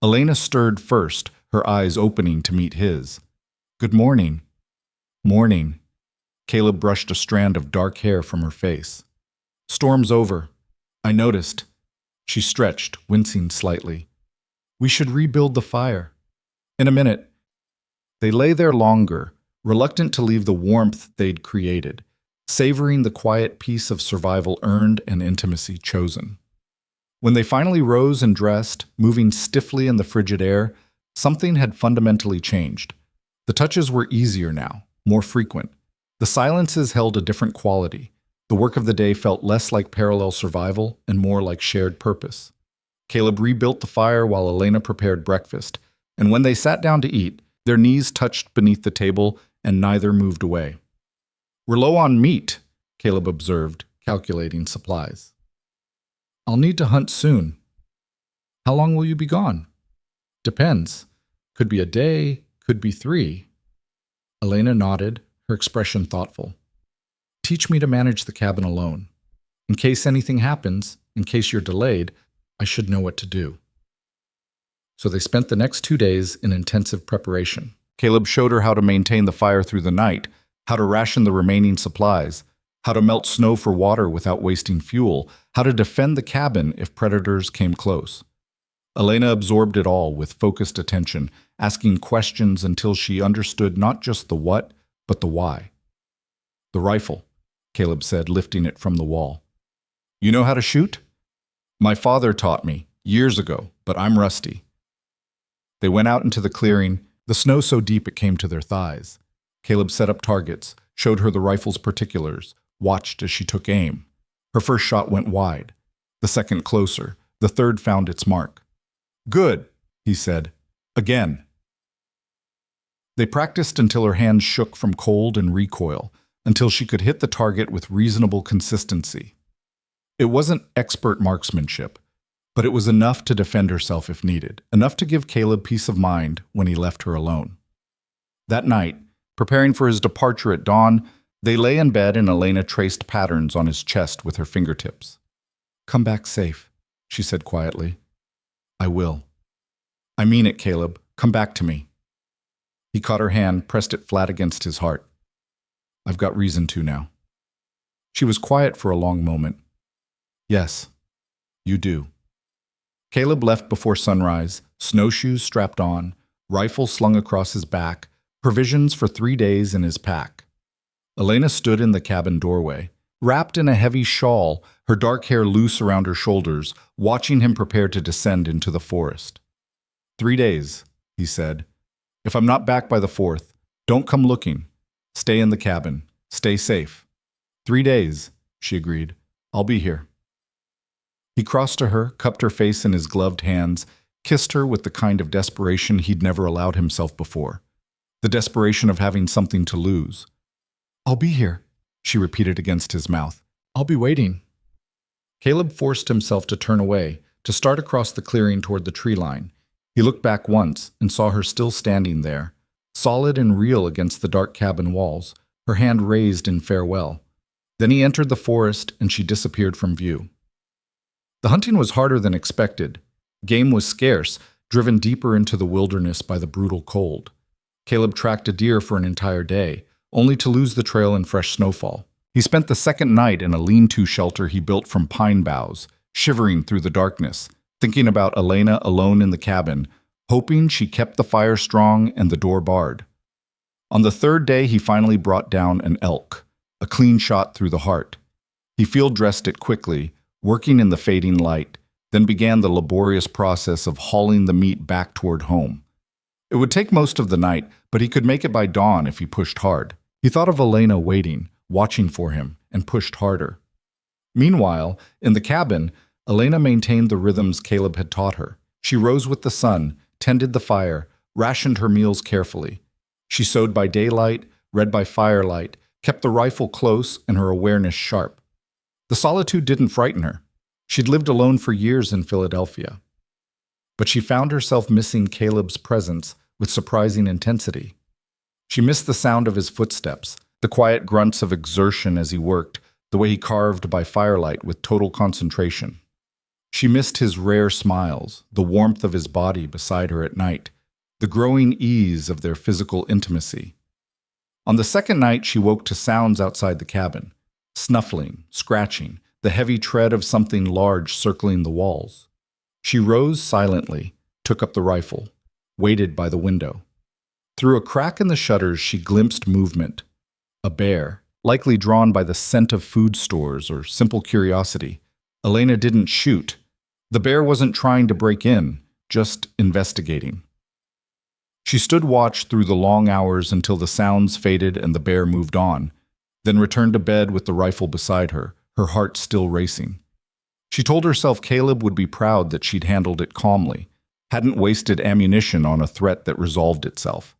Elena stirred first, her eyes opening to meet his. "Good morning." "Morning." Caleb brushed a strand of dark hair from her face. "Storm's over. I noticed." She stretched, wincing slightly. "We should rebuild the fire." "In a minute." They lay there longer, reluctant to leave the warmth they'd created, savoring the quiet peace of survival earned and intimacy chosen. When they finally rose and dressed, moving stiffly in the frigid air, something had fundamentally changed. The touches were easier now, more frequent. The silences held a different quality. The work of the day felt less like parallel survival and more like shared purpose. Caleb rebuilt the fire while Elena prepared breakfast, and when they sat down to eat, their knees touched beneath the table and neither moved away. "We're low on meat," Caleb observed, calculating supplies. "I'll need to hunt soon." "How long will you be gone?" "Depends. Could be a day, could be 3. Elena nodded, her expression thoughtful. "Teach me to manage the cabin alone. In case anything happens, in case you're delayed, I should know what to do." So they spent the next 2 days in intensive preparation. Caleb showed her how to maintain the fire through the night, how to ration the remaining supplies, how to melt snow for water without wasting fuel, how to defend the cabin if predators came close. Elena absorbed it all with focused attention, asking questions until she understood not just the what, but the why. "The rifle," Caleb said, lifting it from the wall. "You know how to shoot?" "My father taught me, years ago, but I'm rusty." They went out into the clearing, the snow so deep it came to their thighs. Caleb set up targets, showed her the rifle's particulars, watched as she took aim. Her first shot went wide, the second closer, the third found its mark. "Good," he said. "Again." They practiced until her hands shook from cold and recoil, until she could hit the target with reasonable consistency. It wasn't expert marksmanship, but it was enough to defend herself if needed, enough to give Caleb peace of mind when he left her alone. That night, preparing for his departure at dawn, they lay in bed and Elena traced patterns on his chest with her fingertips. "Come back safe," she said quietly. "I will." "I mean it, Caleb. Come back to me." He caught her hand, pressed it flat against his heart. "I've got reason to now." She was quiet for a long moment. "Yes, you do." Caleb left before sunrise, snowshoes strapped on, rifle slung across his back, provisions for 3 days in his pack. Elena stood in the cabin doorway, wrapped in a heavy shawl, her dark hair loose around her shoulders, watching him prepare to descend into the forest. 3 days, he said. "If I'm not back by the 4th, don't come looking. Stay in the cabin. Stay safe." 3 days, she agreed. "I'll be here." He crossed to her, cupped her face in his gloved hands, kissed her with the kind of desperation he'd never allowed himself before. The desperation of having something to lose. "I'll be here," she repeated against his mouth. "I'll be waiting." Caleb forced himself to turn away, to start across the clearing toward the tree line. He looked back once and saw her still standing there, solid and real against the dark cabin walls, her hand raised in farewell. Then he entered the forest and she disappeared from view. The hunting was harder than expected. Game was scarce, driven deeper into the wilderness by the brutal cold. Caleb tracked a deer for an entire day, only to lose the trail in fresh snowfall. He spent the second night in a lean-to shelter he built from pine boughs, shivering through the darkness, thinking about Elena alone in the cabin, hoping she kept the fire strong and the door barred. On the 3rd day, he finally brought down an elk, a clean shot through the heart. He field-dressed it quickly, working in the fading light, then began the laborious process of hauling the meat back toward home. It would take most of the night, but he could make it by dawn if he pushed hard. He thought of Elena waiting, watching for him, and pushed harder. Meanwhile, in the cabin, Elena maintained the rhythms Caleb had taught her. She rose with the sun, tended the fire, rationed her meals carefully. She sewed by daylight, read by firelight, kept the rifle close and her awareness sharp. The solitude didn't frighten her. She'd lived alone for years in Philadelphia. But she found herself missing Caleb's presence with surprising intensity. She missed the sound of his footsteps, the quiet grunts of exertion as he worked, the way he carved by firelight with total concentration. She missed his rare smiles, the warmth of his body beside her at night, the growing ease of their physical intimacy. On the second night, she woke to sounds outside the cabin, snuffling, scratching, the heavy tread of something large circling the walls. She rose silently, took up the rifle, waited by the window. Through a crack in the shutters, she glimpsed movement. A bear, likely drawn by the scent of food stores or simple curiosity. Elena didn't shoot. The bear wasn't trying to break in, just investigating. She stood watch through the long hours until the sounds faded and the bear moved on, then returned to bed with the rifle beside her, her heart still racing. She told herself Caleb would be proud that she'd handled it calmly, hadn't wasted ammunition on a threat that resolved itself.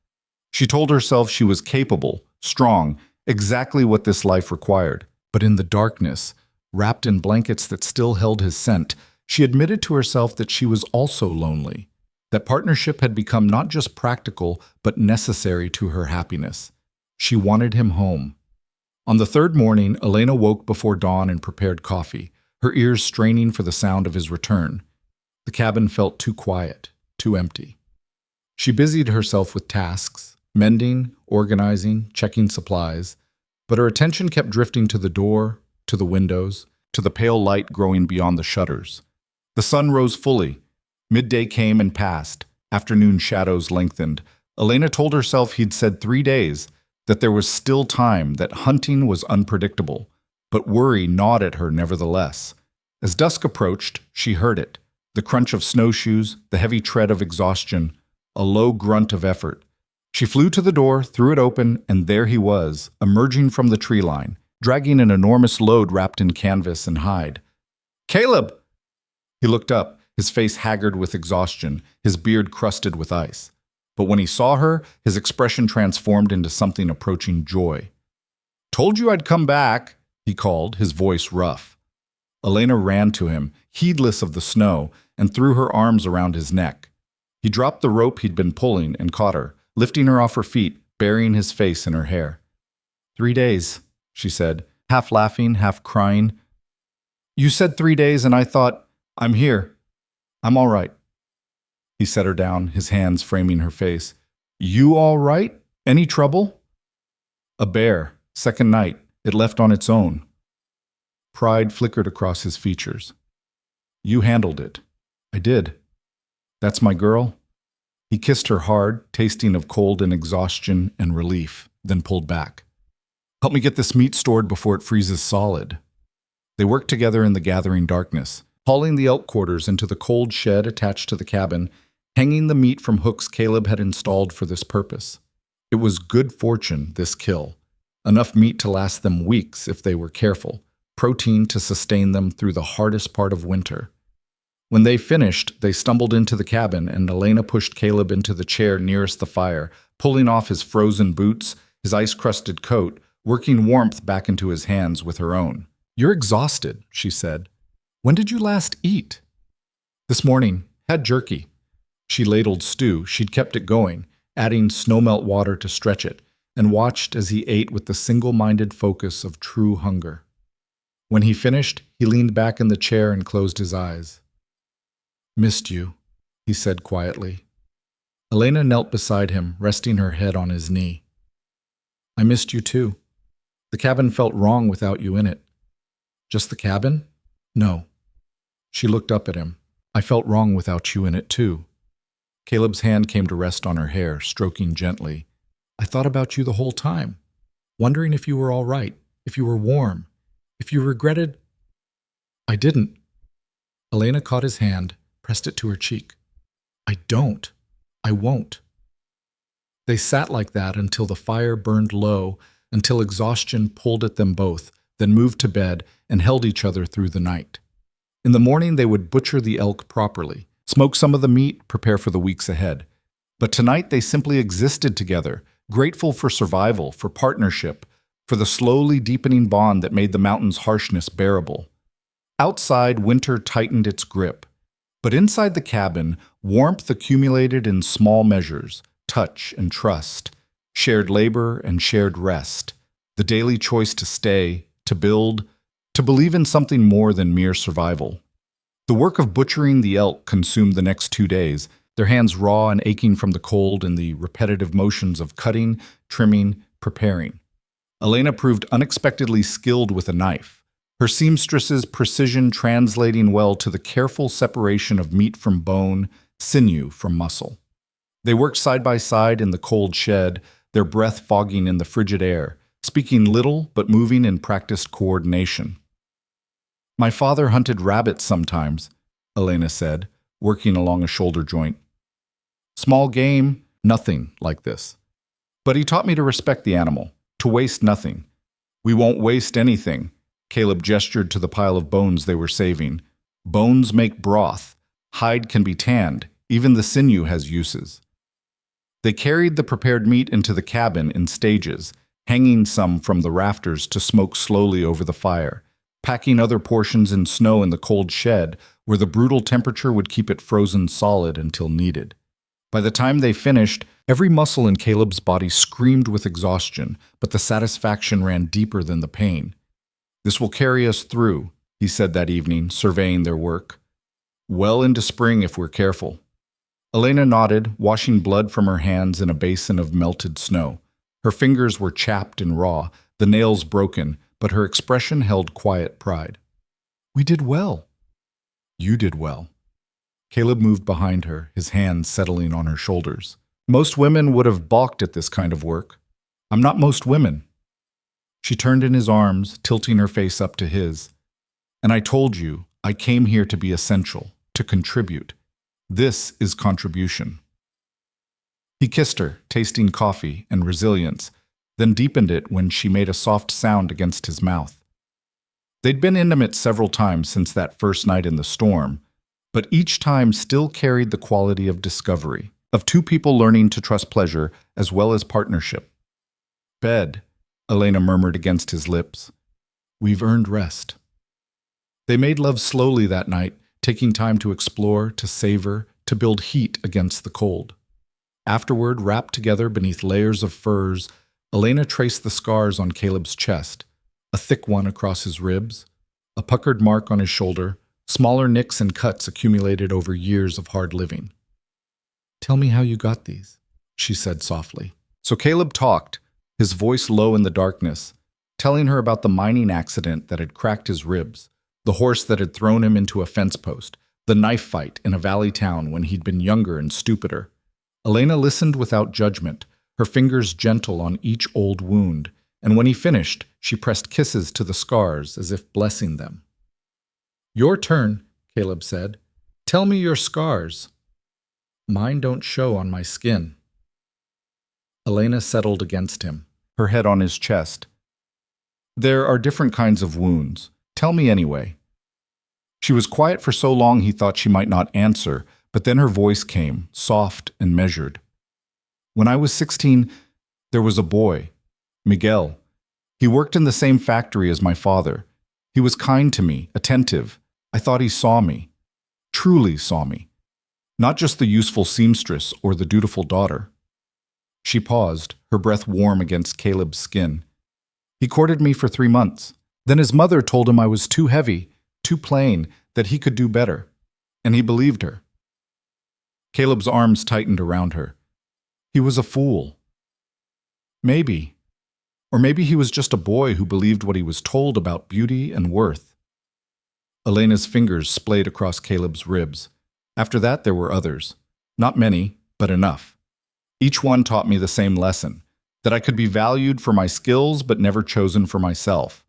She told herself she was capable, strong, exactly what this life required. But in the darkness, wrapped in blankets that still held his scent, she admitted to herself that she was also lonely, that partnership had become not just practical, but necessary to her happiness. She wanted him home. On the third morning, Elena woke before dawn and prepared coffee, her ears straining for the sound of his return. The cabin felt too quiet, too empty. She busied herself with tasks, mending, organizing, checking supplies, but her attention kept drifting to the door, to the windows, to the pale light growing beyond the shutters. The sun rose fully. Midday came and passed. Afternoon shadows lengthened. Elena told herself he'd said 3 days, that there was still time, that hunting was unpredictable. But worry gnawed at her nevertheless. As dusk approached, she heard it. The crunch of snowshoes, the heavy tread of exhaustion, a low grunt of effort. She flew to the door, threw it open, and there he was, emerging from the tree line, dragging an enormous load wrapped in canvas and hide. "Caleb!" He looked up, his face haggard with exhaustion, his beard crusted with ice. But when he saw her, his expression transformed into something approaching joy. "Told you I'd come back," he called, his voice rough. Elena ran to him, heedless of the snow, and threw her arms around his neck. He dropped the rope he'd been pulling and caught her, lifting her off her feet, burying his face in her hair. 3 days, she said, half laughing, half crying. "You said 3 days, and I thought, I'm here. I'm all right." He set her down, his hands framing her face. "You all right? Any trouble?" "A bear. Second night. It left on its own." Pride flickered across his features. "You handled it." "I did." "That's my girl?" He kissed her hard, tasting of cold and exhaustion and relief, then pulled back. "Help me get this meat stored before it freezes solid." They worked together in the gathering darkness, hauling the elk quarters into the cold shed attached to the cabin, hanging the meat from hooks Caleb had installed for this purpose. It was good fortune, this kill. Enough meat to last them weeks if they were careful, protein to sustain them through the hardest part of winter. When they finished, they stumbled into the cabin, and Elena pushed Caleb into the chair nearest the fire, pulling off his frozen boots, his ice-crusted coat, working warmth back into his hands with her own. "You're exhausted," she said. "When did you last eat?" "This morning. Had jerky." She ladled stew. She'd kept it going, adding snowmelt water to stretch it, and watched as he ate with the single-minded focus of true hunger. When he finished, he leaned back in the chair and closed his eyes. "Missed you," he said quietly. Elena knelt beside him, resting her head on his knee. "I missed you too. The cabin felt wrong without you in it." "Just the cabin?" "No." She looked up at him. "I felt wrong without you in it too." Caleb's hand came to rest on her hair, stroking gently. "I thought about you the whole time, wondering if you were all right, if you were warm, if you regretted—" "I didn't." Elena caught his hand, pressed it to her cheek. "I don't. I won't." They sat like that until the fire burned low, until exhaustion pulled at them both, then moved to bed and held each other through the night. In the morning, they would butcher the elk properly, smoke some of the meat, prepare for the weeks ahead. But tonight, they simply existed together, grateful for survival, for partnership, for the slowly deepening bond that made the mountain's harshness bearable. Outside, winter tightened its grip. But inside the cabin, warmth accumulated in small measures, touch and trust, shared labor and shared rest, the daily choice to stay, to build, to believe in something more than mere survival. The work of butchering the elk consumed the next 2 days, their hands raw and aching from the cold and the repetitive motions of cutting, trimming, preparing. Elena proved unexpectedly skilled with a knife, her seamstress's precision translating well to the careful separation of meat from bone, sinew from muscle. They worked side by side in the cold shed, their breath fogging in the frigid air, speaking little but moving in practiced coordination. "My father hunted rabbits sometimes," Elena said, working along a shoulder joint. "Small game, nothing like this. But he taught me to respect the animal, to waste nothing. We won't waste anything." Caleb gestured to the pile of bones they were saving. "Bones make broth. Hide can be tanned. Even the sinew has uses." They carried the prepared meat into the cabin in stages, hanging some from the rafters to smoke slowly over the fire, packing other portions in snow in the cold shed where the brutal temperature would keep it frozen solid until needed. By the time they finished, every muscle in Caleb's body screamed with exhaustion, but the satisfaction ran deeper than the pain. "This will carry us through," he said that evening, surveying their work. "Well into spring if we're careful." Elena nodded, washing blood from her hands in a basin of melted snow. Her fingers were chapped and raw, the nails broken, but her expression held quiet pride. "We did well." "You did well." Caleb moved behind her, his hands settling on her shoulders. "Most women would have balked at this kind of work. I'm not most women." She turned in his arms, tilting her face up to his. "And I told you, I came here to be essential, to contribute. This is contribution." He kissed her, tasting coffee and resilience, then deepened it when she made a soft sound against his mouth. They'd been intimate several times since that first night in the storm, but each time still carried the quality of discovery, of two people learning to trust pleasure as well as partnership. "Bed," Elena murmured against his lips. "We've earned rest." They made love slowly that night, taking time to explore, to savor, to build heat against the cold. Afterward, wrapped together beneath layers of furs, Elena traced the scars on Caleb's chest, a thick one across his ribs, a puckered mark on his shoulder, smaller nicks and cuts accumulated over years of hard living. "Tell me how you got these," she said softly. So Caleb talked, his voice low in the darkness, telling her about the mining accident that had cracked his ribs, the horse that had thrown him into a fence post, the knife fight in a valley town when he'd been younger and stupider. Elena listened without judgment, her fingers gentle on each old wound, and when he finished, she pressed kisses to the scars as if blessing them. "Your turn," Caleb said. "Tell me your scars." "Mine don't show on my skin." Elena settled against him, her head on his chest. "There are different kinds of wounds. Tell me anyway." She was quiet for so long he thought she might not answer, but then her voice came, soft and measured. "When I was 16, there was a boy, Miguel. He worked in the same factory as my father. He was kind to me, attentive. I thought he saw me, truly saw me, not just the useful seamstress or the dutiful daughter." She paused, her breath warm against Caleb's skin. "He courted me for 3 months. Then his mother told him I was too heavy, too plain, that he could do better. And he believed her." Caleb's arms tightened around her. "He was a fool." "Maybe. Or maybe he was just a boy who believed what he was told about beauty and worth." Elena's fingers splayed across Caleb's ribs. After that, there were others. Not many, but enough. Each one taught me the same lesson, that I could be valued for my skills but never chosen for myself.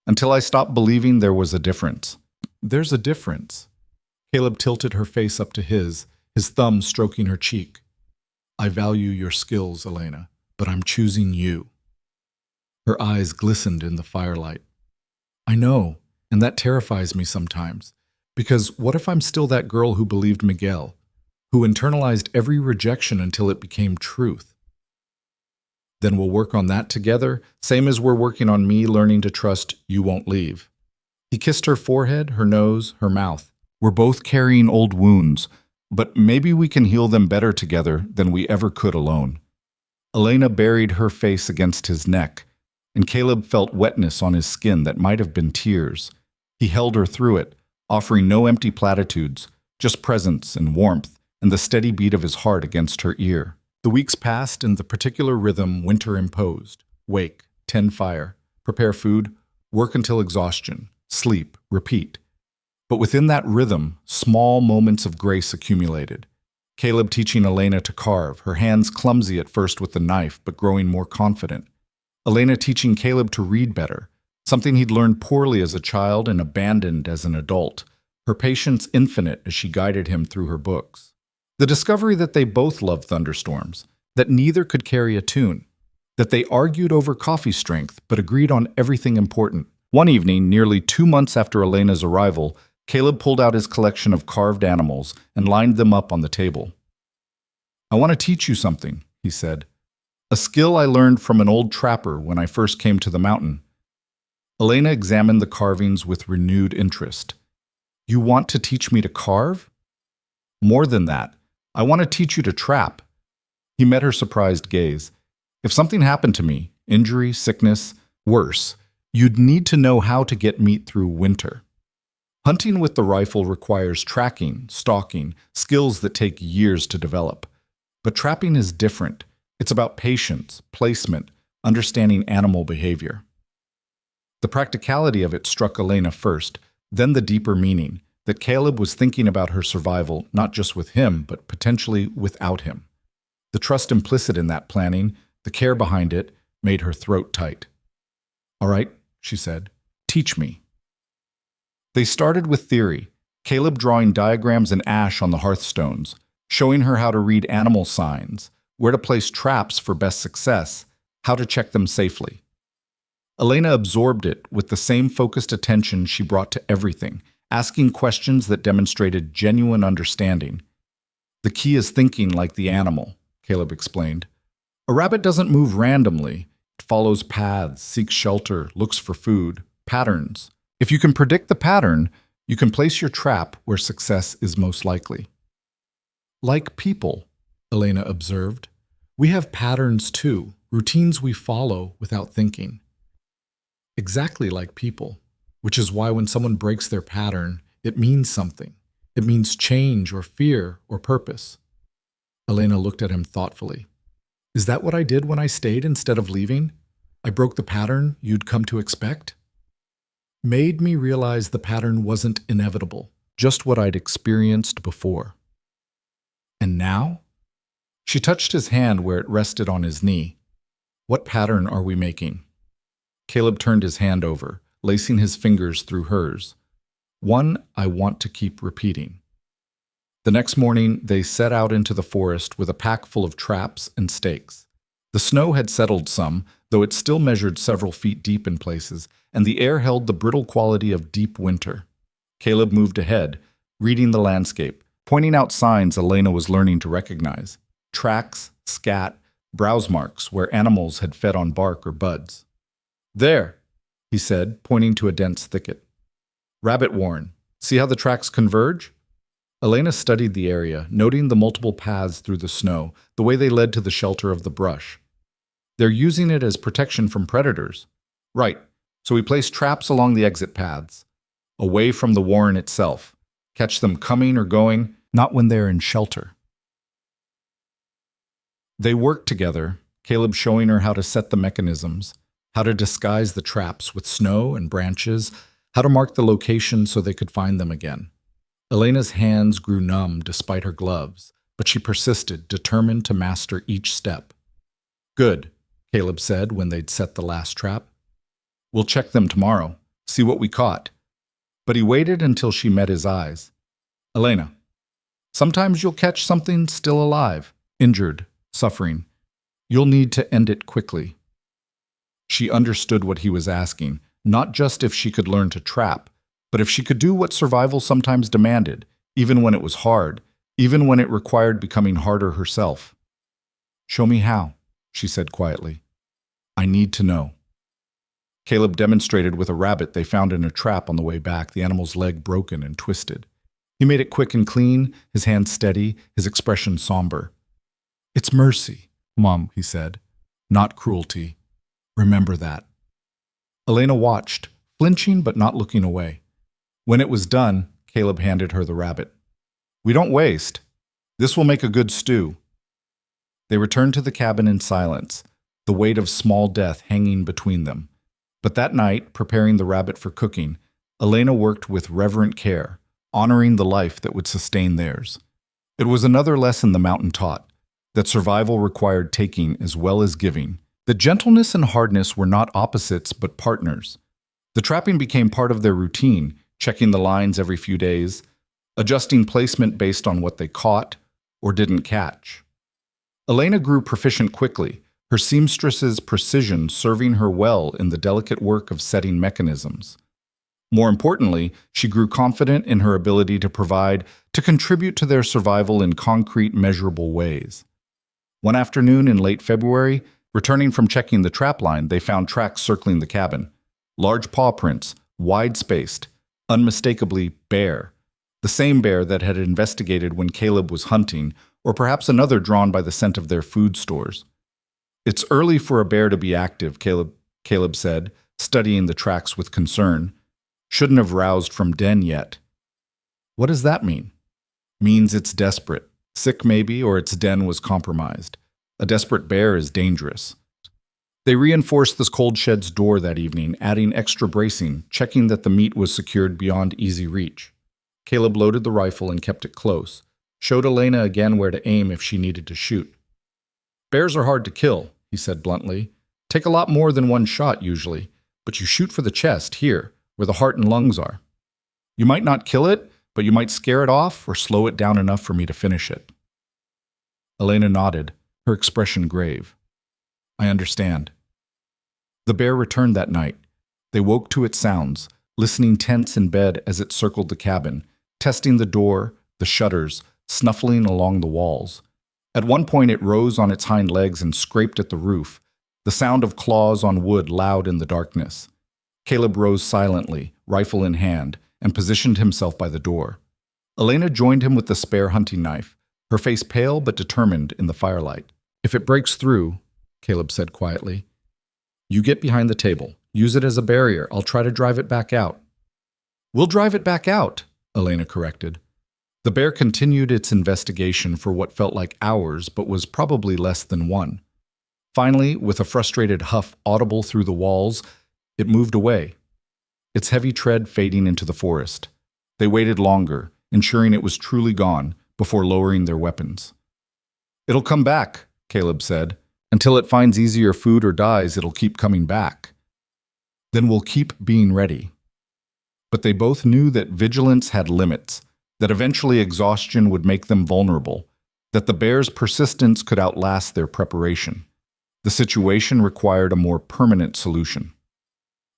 Until I stopped believing there was a difference. "There's a difference." Caleb tilted her face up to his thumb stroking her cheek. "I value your skills, Elena, but I'm choosing you." Her eyes glistened in the firelight. I know, and that terrifies me sometimes. Because what if I'm still that girl who believed Miguel, who internalized every rejection until it became truth? Then we'll work on that together, same as we're working on me learning to trust you won't leave. He kissed her forehead, her nose, her mouth. We're both carrying old wounds, but maybe we can heal them better together than we ever could alone. Elena buried her face against his neck, and Caleb felt wetness on his skin that might have been tears. He held her through it, offering no empty platitudes, just presence and warmth and the steady beat of his heart against her ear. The weeks passed in the particular rhythm winter imposed. Wake, tend fire, prepare food, work until exhaustion, sleep, repeat. But within that rhythm, small moments of grace accumulated. Caleb teaching Elena to carve, her hands clumsy at first with the knife, but growing more confident. Elena teaching Caleb to read better, something he'd learned poorly as a child and abandoned as an adult, her patience infinite as she guided him through her books. The discovery that they both loved thunderstorms, that neither could carry a tune, that they argued over coffee strength but agreed on everything important. One evening, nearly 2 months after Elena's arrival, Caleb pulled out his collection of carved animals and lined them up on the table. I want to teach you something, he said. A skill I learned from an old trapper when I first came to the mountain. Elena examined the carvings with renewed interest. You want to teach me to carve? More than that, I want to teach you to trap. He met her surprised gaze. If something happened to me, injury, sickness, worse, you'd need to know how to get meat through winter. Hunting with the rifle requires tracking, stalking, skills that take years to develop. But trapping is different. It's about patience, placement, understanding animal behavior. The practicality of it struck Elena first, then the deeper meaning, that Caleb was thinking about her survival not just with him, but potentially without him. The trust implicit in that planning, the care behind it, made her throat tight. All right, she said, teach me. They started with theory, Caleb drawing diagrams in ash on the hearthstones, showing her how to read animal signs, where to place traps for best success, how to check them safely. Elena absorbed it with the same focused attention she brought to everything, asking questions that demonstrated genuine understanding. The key is thinking like the animal, Caleb explained. A rabbit doesn't move randomly. It follows paths, seeks shelter, looks for food, patterns. If you can predict the pattern, you can place your trap where success is most likely. Like people, Elena observed, we have patterns too, routines we follow without thinking. Exactly like people, which is why when someone breaks their pattern, it means something. It means change or fear or purpose. Elena looked at him thoughtfully. Is that what I did when I stayed instead of leaving? I broke the pattern you'd come to expect? Made me realize the pattern wasn't inevitable, just what I'd experienced before. And now? She touched his hand where it rested on his knee. What pattern are we making? Caleb turned his hand over, lacing his fingers through hers. One I want to keep repeating. The next morning, they set out into the forest with a pack full of traps and stakes. The snow had settled some, though it still measured several feet deep in places, and the air held the brittle quality of deep winter. Caleb moved ahead, reading the landscape, pointing out signs Elena was learning to recognize. Tracks, scat, browse marks where animals had fed on bark or buds. There, he said, pointing to a dense thicket. Rabbit warren. See how the tracks converge? Elena studied the area, noting the multiple paths through the snow, the way they led to the shelter of the brush. They're using it as protection from predators. Right, so we place traps along the exit paths, away from the warren itself. Catch them coming or going, not when they're in shelter. They worked together, Caleb showing her how to set the mechanisms, how to disguise the traps with snow and branches, how to mark the location so they could find them again. Elena's hands grew numb despite her gloves, but she persisted, determined to master each step. Good, Caleb said when they'd set the last trap. We'll check them tomorrow, see what we caught. But he waited until she met his eyes. Elena, sometimes you'll catch something still alive, injured, suffering. You'll need to end it quickly. She understood what he was asking, not just if she could learn to trap, but if she could do what survival sometimes demanded, even when it was hard, even when it required becoming harder herself. "Show me how," she said quietly. "I need to know." Caleb demonstrated with a rabbit they found in a trap on the way back, the animal's leg broken and twisted. He made it quick and clean, his hands steady, his expression somber. "It's mercy, Mom," he said, "not cruelty. Remember that." Elena watched, flinching but not looking away. When it was done, Caleb handed her the rabbit. "We don't waste. This will make a good stew." They returned to the cabin in silence, the weight of small death hanging between them. But that night, preparing the rabbit for cooking, Elena worked with reverent care, honoring the life that would sustain theirs. It was another lesson the mountain taught, that survival required taking as well as giving, that gentleness and hardness were not opposites but partners. The trapping became part of their routine, checking the lines every few days, adjusting placement based on what they caught or didn't catch. Elena grew proficient quickly, her seamstress's precision serving her well in the delicate work of setting mechanisms. More importantly, she grew confident in her ability to provide, to contribute to their survival in concrete, measurable ways. One afternoon in late February, returning from checking the trap line, they found tracks circling the cabin. Large paw prints, wide-spaced, unmistakably bear. The same bear that had investigated when Caleb was hunting, or perhaps another drawn by the scent of their food stores. "It's early for a bear to be active," Caleb said, studying the tracks with concern. "Shouldn't have roused from den yet." "What does that mean?" "Means it's desperate. Sick maybe, or its den was compromised. A desperate bear is dangerous." They reinforced the cold shed's door that evening, adding extra bracing, checking that the meat was secured beyond easy reach. Caleb loaded the rifle and kept it close, showed Elena again where to aim if she needed to shoot. "Bears are hard to kill," he said bluntly. "Take a lot more than one shot usually, but you shoot for the chest here, where the heart and lungs are. You might not kill it, but you might scare it off or slow it down enough for me to finish it." Elena nodded, her expression grave. "I understand." The bear returned that night. They woke to its sounds, listening tense in bed as it circled the cabin, testing the door, the shutters, snuffling along the walls. At one point it rose on its hind legs and scraped at the roof, the sound of claws on wood loud in the darkness. Caleb rose silently, rifle in hand, and positioned himself by the door. Elena joined him with the spare hunting knife, her face pale but determined in the firelight. "If it breaks through," Caleb said quietly, "you get behind the table. Use it as a barrier. I'll try to drive it back out." "We'll drive it back out," Elena corrected. The bear continued its investigation for what felt like hours, but was probably less than one. Finally, with a frustrated huff audible through the walls, it moved away, its heavy tread fading into the forest. They waited longer, ensuring it was truly gone, before lowering their weapons. "It'll come back," Caleb said. "Until it finds easier food or dies, it'll keep coming back. Then we'll keep being ready." But they both knew that vigilance had limits, that eventually exhaustion would make them vulnerable, that the bear's persistence could outlast their preparation. The situation required a more permanent solution.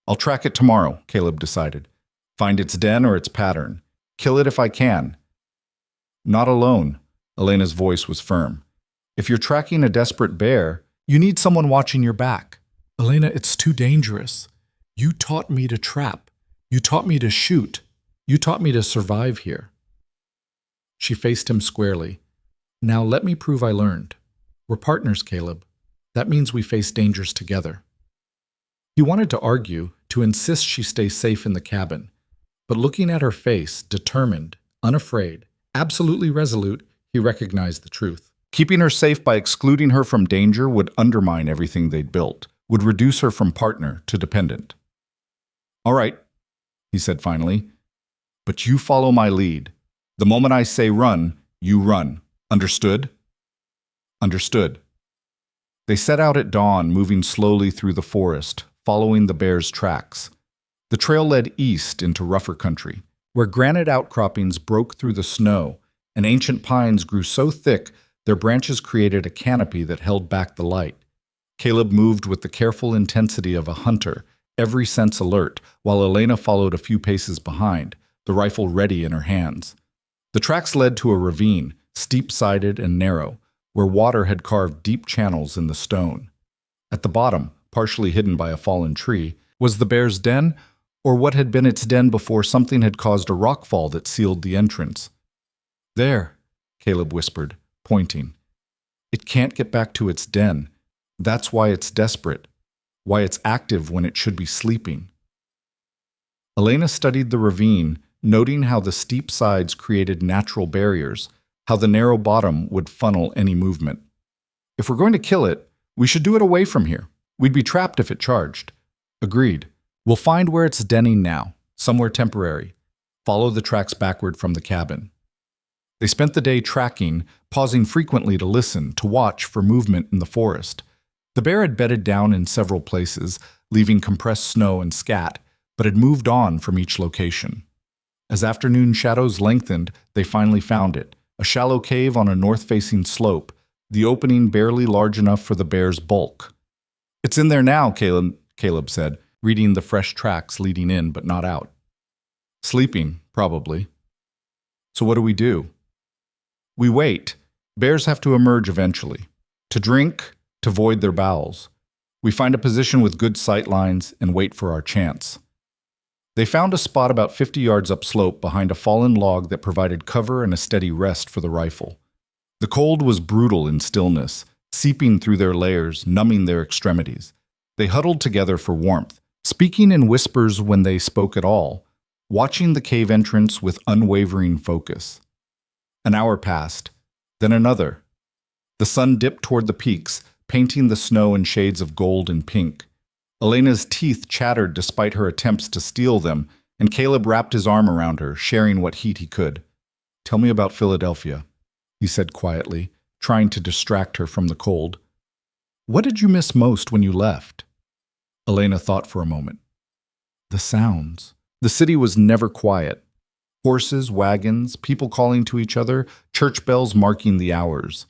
"I'll track it tomorrow," Caleb decided. "Find its den or its pattern. Kill it if I can." "Not alone," Elena's voice was firm. "If you're tracking a desperate bear, you need someone watching your back." "Elena, it's too dangerous. You taught me to trap. You taught me to shoot. You taught me to survive here." She faced him squarely. "Now let me prove I learned. We're partners, Caleb. That means we face dangers together." He wanted to argue, to insist she stay safe in the cabin. But looking at her face, determined, unafraid, absolutely resolute, he recognized the truth. Keeping her safe by excluding her from danger would undermine everything they'd built, would reduce her from partner to dependent. "All right," he said finally, "but you follow my lead. The moment I say run, you run. Understood?" "Understood." They set out at dawn, moving slowly through the forest, following the bear's tracks. The trail led east into rougher country, where granite outcroppings broke through the snow, and ancient pines grew so thick their branches created a canopy that held back the light. Caleb moved with the careful intensity of a hunter, every sense alert, while Elena followed a few paces behind, the rifle ready in her hands. The tracks led to a ravine, steep-sided and narrow, where water had carved deep channels in the stone. At the bottom, partially hidden by a fallen tree, was the bear's den, or what had been its den before something had caused a rockfall that sealed the entrance. "There," Caleb whispered, pointing. "It can't get back to its den. That's why it's desperate, why it's active when it should be sleeping." Elena studied the ravine, noting how the steep sides created natural barriers, how the narrow bottom would funnel any movement. "If we're going to kill it, we should do it away from here. We'd be trapped if it charged." "Agreed. We'll find where it's denning now, somewhere temporary. Follow the tracks backward from the cabin." They spent the day tracking, pausing frequently to listen, to watch for movement in the forest. The bear had bedded down in several places, leaving compressed snow and scat, but had moved on from each location. As afternoon shadows lengthened, they finally found it, a shallow cave on a north-facing slope, the opening barely large enough for the bear's bulk. "It's in there now," Caleb said, reading the fresh tracks leading in but not out. "Sleeping, probably." "So what do we do?" "We wait. Bears have to emerge eventually. To drink, to void their bowels. We find a position with good sight lines and wait for our chance." They found a spot about 50 yards upslope behind a fallen log that provided cover and a steady rest for the rifle. The cold was brutal in stillness, seeping through their layers, numbing their extremities. They huddled together for warmth, speaking in whispers when they spoke at all, watching the cave entrance with unwavering focus. An hour passed, then another. The sun dipped toward the peaks, painting the snow in shades of gold and pink. Elena's teeth chattered despite her attempts to steal them, and Caleb wrapped his arm around her, sharing what heat he could. "Tell me about Philadelphia," he said quietly, trying to distract her from the cold. "What did you miss most when you left?" Elena thought for a moment. "The sounds. The city was never quiet. Horses, wagons, people calling to each other, church bells marking the hours.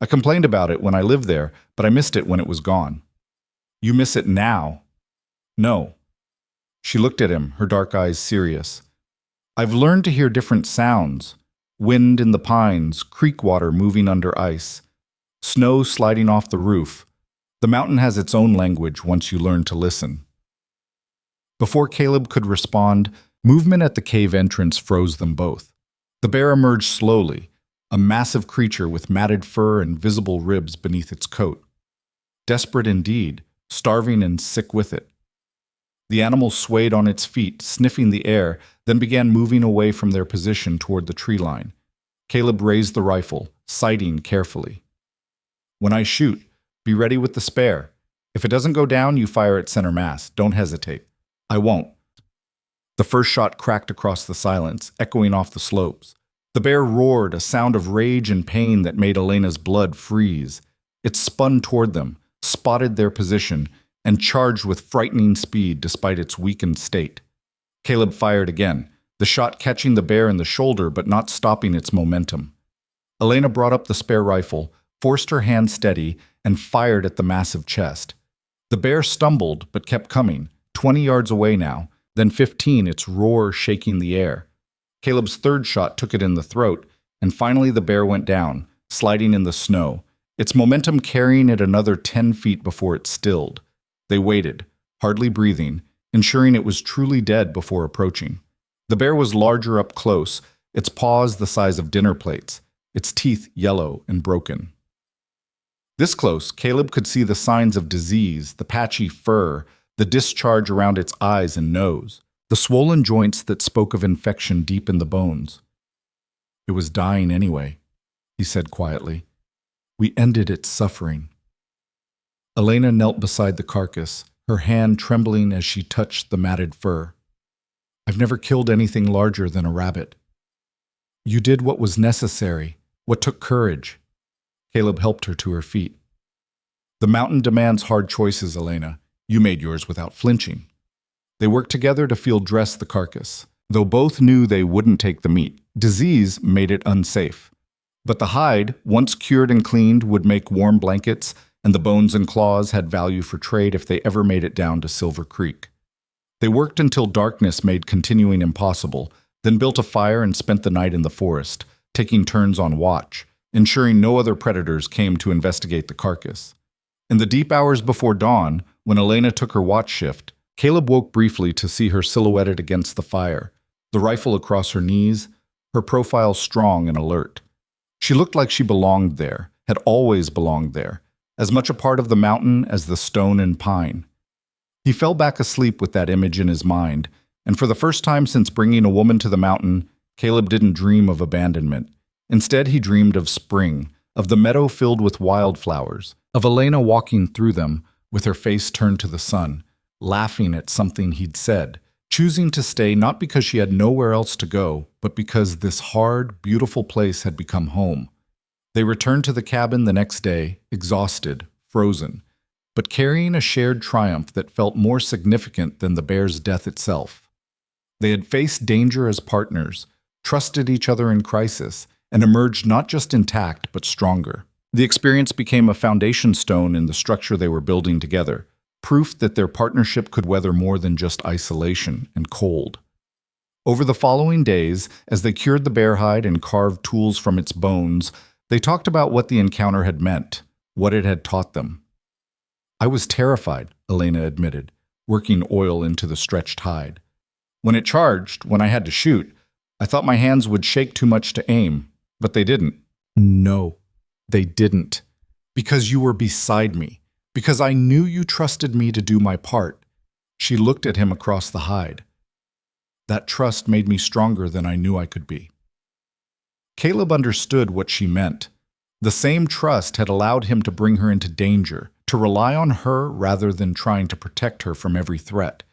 I complained about it when I lived there, but I missed it when it was gone." "You miss it now?" "No." She looked at him, her dark eyes serious. "I've learned to hear different sounds. Wind in the pines, creek water moving under ice, snow sliding off the roof. The mountain has its own language once you learn to listen." Before Caleb could respond, movement at the cave entrance froze them both. The bear emerged slowly, a massive creature with matted fur and visible ribs beneath its coat. Desperate indeed, starving and sick with it. The animal swayed on its feet, sniffing the air, then began moving away from their position toward the tree line. Caleb raised the rifle, sighting carefully. "When I shoot, be ready with the spare. If it doesn't go down, you fire at center mass. Don't hesitate." "I won't." The first shot cracked across the silence, echoing off the slopes. The bear roared, a sound of rage and pain that made Elena's blood freeze. It spun toward them, spotted their position, and charged with frightening speed despite its weakened state. Caleb fired again, the shot catching the bear in the shoulder but not stopping its momentum. Elena brought up the spare rifle, forced her hand steady, and fired at the massive chest. The bear stumbled but kept coming, 20 yards away now, then 15, its roar shaking the air. Caleb's third shot took it in the throat, and finally the bear went down, sliding in the snow, its momentum carrying it another 10 feet before it stilled. They waited, hardly breathing, ensuring it was truly dead before approaching. The bear was larger up close, its paws the size of dinner plates, its teeth yellow and broken. This close, Caleb could see the signs of disease, the patchy fur, the discharge around its eyes and nose, the swollen joints that spoke of infection deep in the bones. "It was dying anyway," he said quietly. "We ended its suffering." Elena knelt beside the carcass, her hand trembling as she touched the matted fur. "I've never killed anything larger than a rabbit." "You did what was necessary, what took courage." Caleb helped her to her feet. "The mountain demands hard choices, Elena. You made yours without flinching." They worked together to field dress the carcass, though both knew they wouldn't take the meat. Disease made it unsafe. But the hide, once cured and cleaned, would make warm blankets, and the bones and claws had value for trade if they ever made it down to Silver Creek. They worked until darkness made continuing impossible, then built a fire and spent the night in the forest, taking turns on watch, ensuring no other predators came to investigate the carcass. In the deep hours before dawn, when Elena took her watch shift, Caleb woke briefly to see her silhouetted against the fire, the rifle across her knees, her profile strong and alert. She looked like she belonged there, had always belonged there, as much a part of the mountain as the stone and pine. He fell back asleep with that image in his mind, and for the first time since bringing a woman to the mountain, Caleb didn't dream of abandonment. Instead, he dreamed of spring, of the meadow filled with wildflowers, of Elena walking through them with her face turned to the sun, laughing at something he'd said, choosing to stay not because she had nowhere else to go, but because this hard, beautiful place had become home. They returned to the cabin the next day, exhausted, frozen, but carrying a shared triumph that felt more significant than the bear's death itself. They had faced danger as partners, trusted each other in crisis, and emerged not just intact, but stronger. The experience became a foundation stone in the structure they were building together, proof that their partnership could weather more than just isolation and cold. Over the following days, as they cured the bear hide and carved tools from its bones, they talked about what the encounter had meant, what it had taught them. "I was terrified," Elena admitted, working oil into the stretched hide. "When it charged, when I had to shoot, I thought my hands would shake too much to aim, but they didn't." "No, they didn't. Because you were beside me. Because I knew you trusted me to do my part." She looked at him across the hide. "That trust made me stronger than I knew I could be." Caleb understood what she meant. The same trust had allowed him to bring her into danger, to rely on her rather than trying to protect her from every threat.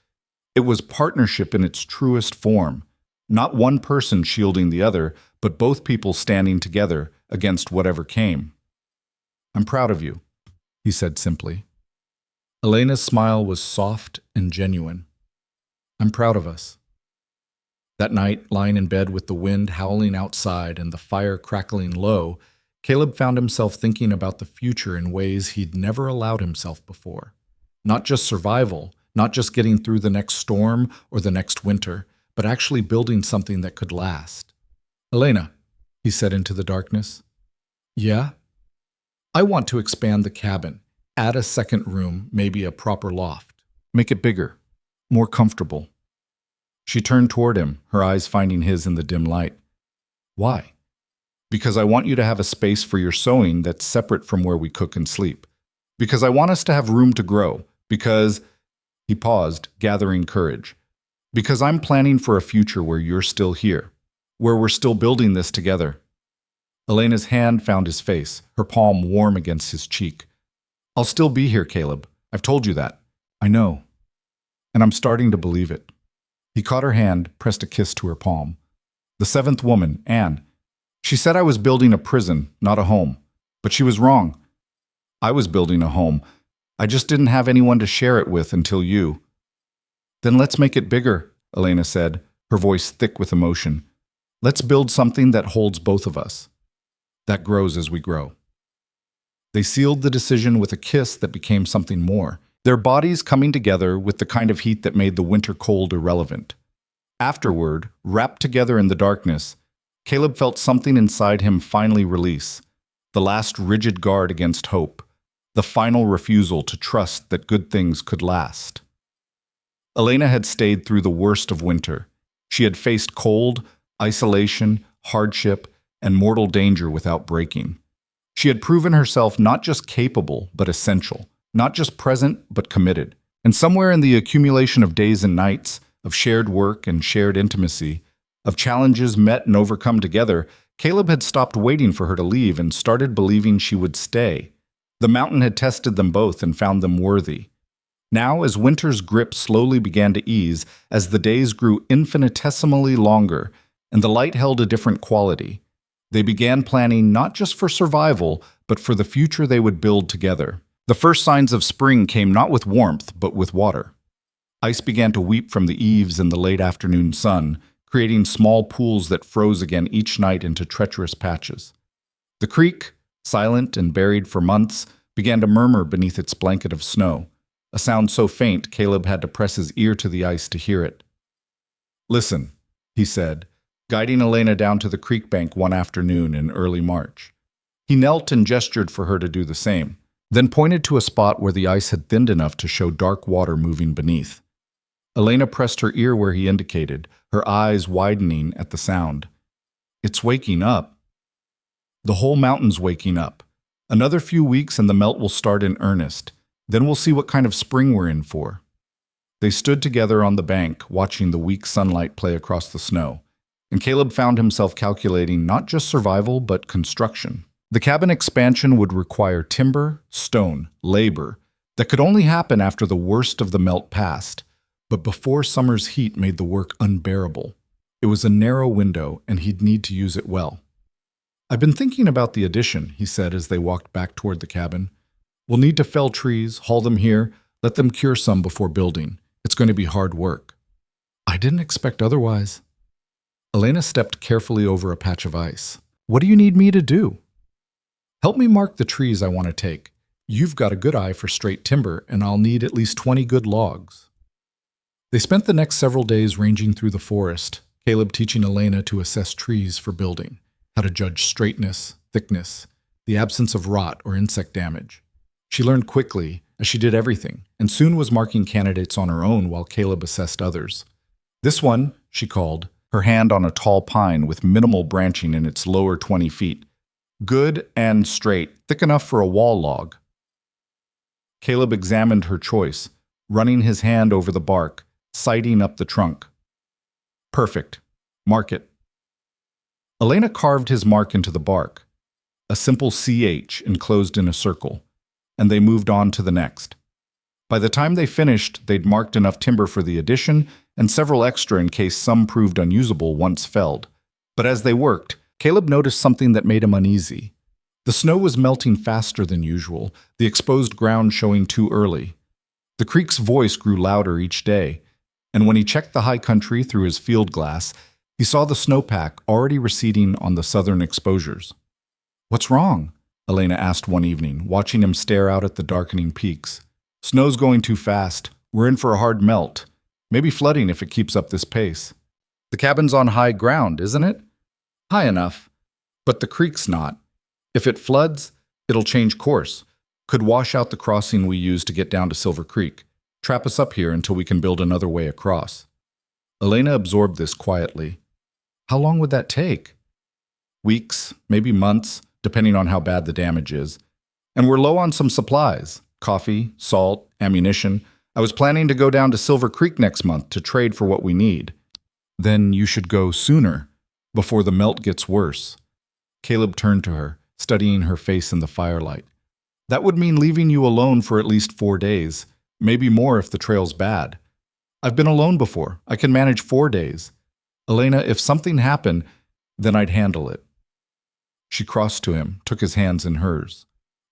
It was partnership in its truest form, not one person shielding the other, but both people standing together against whatever came. "I'm proud of you," he said simply. Elena's smile was soft and genuine. "I'm proud of us." That night, lying in bed with the wind howling outside and the fire crackling low, Caleb found himself thinking about the future in ways he'd never allowed himself before. Not just survival, not just getting through the next storm or the next winter, but actually building something that could last. "Elena," he said into the darkness. "Yeah?" "I want to expand the cabin, add a second room, maybe a proper loft. Make it bigger, more comfortable." She turned toward him, her eyes finding his in the dim light. "Why?" "Because I want you to have a space for your sewing that's separate from where we cook and sleep. Because I want us to have room to grow. Because—" He paused, gathering courage. "Because I'm planning for a future where you're still here, where we're still building this together." Elena's hand found his face, her palm warm against his cheek. "I'll still be here, Caleb. I've told you that." "I know. And I'm starting to believe it." He caught her hand, pressed a kiss to her palm. "The seventh woman, Anne. She said I was building a prison, not a home. But she was wrong. I was building a home. I just didn't have anyone to share it with until you." "Then let's make it bigger," Elena said, her voice thick with emotion. "Let's build something that holds both of us. That grows as we grow." They sealed the decision with a kiss that became something more, their bodies coming together with the kind of heat that made the winter cold irrelevant. Afterward, wrapped together in the darkness, Caleb felt something inside him finally release, the last rigid guard against hope, the final refusal to trust that good things could last. Elena had stayed through the worst of winter. She had faced cold, isolation, hardship, and mortal danger without breaking. She had proven herself not just capable, but essential, not just present, but committed. And somewhere in the accumulation of days and nights, of shared work and shared intimacy, of challenges met and overcome together, Caleb had stopped waiting for her to leave and started believing she would stay. The mountain had tested them both and found them worthy. Now, as winter's grip slowly began to ease, as the days grew infinitesimally longer, and the light held a different quality, they began planning not just for survival, but for the future they would build together. The first signs of spring came not with warmth, but with water. Ice began to weep from the eaves in the late afternoon sun, creating small pools that froze again each night into treacherous patches. The creek, silent and buried for months, began to murmur beneath its blanket of snow, a sound so faint Caleb had to press his ear to the ice to hear it. "Listen," he said, guiding Elena down to the creek bank one afternoon in early March. He knelt and gestured for her to do the same, then pointed to a spot where the ice had thinned enough to show dark water moving beneath. Elena pressed her ear where he indicated, her eyes widening at the sound. "It's waking up. The whole mountain's waking up. Another few weeks and the melt will start in earnest. Then we'll see what kind of spring we're in for." They stood together on the bank, watching the weak sunlight play across the snow, and Caleb found himself calculating not just survival, but construction. The cabin expansion would require timber, stone, labor that could only happen after the worst of the melt passed, but before summer's heat made the work unbearable. It was a narrow window, and he'd need to use it well. "I've been thinking about the addition," he said as they walked back toward the cabin. "We'll need to fell trees, haul them here, let them cure some before building. It's going to be hard work." "I didn't expect otherwise." Elena stepped carefully over a patch of ice. "What do you need me to do?" "Help me mark the trees I want to take. You've got a good eye for straight timber, and I'll need at least 20 good logs." They spent the next several days ranging through the forest, Caleb teaching Elena to assess trees for building, how to judge straightness, thickness, the absence of rot or insect damage. She learned quickly, as she did everything, and soon was marking candidates on her own while Caleb assessed others. "This one," she called, her hand on a tall pine with minimal branching in its lower 20 feet. "Good and straight, thick enough for a wall log." Caleb examined her choice, running his hand over the bark, sighting up the trunk. "Perfect. Mark it." Elena carved his mark into the bark, a simple CH enclosed in a circle, and they moved on to the next. By the time they finished, they'd marked enough timber for the addition and several extra in case some proved unusable once felled. But as they worked, Caleb noticed something that made him uneasy. The snow was melting faster than usual, the exposed ground showing too early. The creek's voice grew louder each day, and when he checked the high country through his field glass, he saw the snowpack already receding on the southern exposures. "What's wrong?" Elena asked one evening, watching him stare out at the darkening peaks. "Snow's going too fast. We're in for a hard melt. Maybe flooding if it keeps up this pace." "The cabin's on high ground, isn't it?" "High enough. But the creek's not. If it floods, it'll change course. Could wash out the crossing we use to get down to Silver Creek. Trap us up here until we can build another way across." Elena absorbed this quietly. "How long would that take?" "Weeks, maybe months, depending on how bad the damage is. And we're low on some supplies. Coffee, salt, ammunition. I was planning to go down to Silver Creek next month to trade for what we need." "Then you should go sooner, before the melt gets worse." Caleb turned to her, studying her face in the firelight. "That would mean leaving you alone for at least 4 days, maybe more if the trail's bad. I've been alone before. I can manage 4 days. Elena, if something happened, then I'd handle it." She crossed to him, took his hands in hers.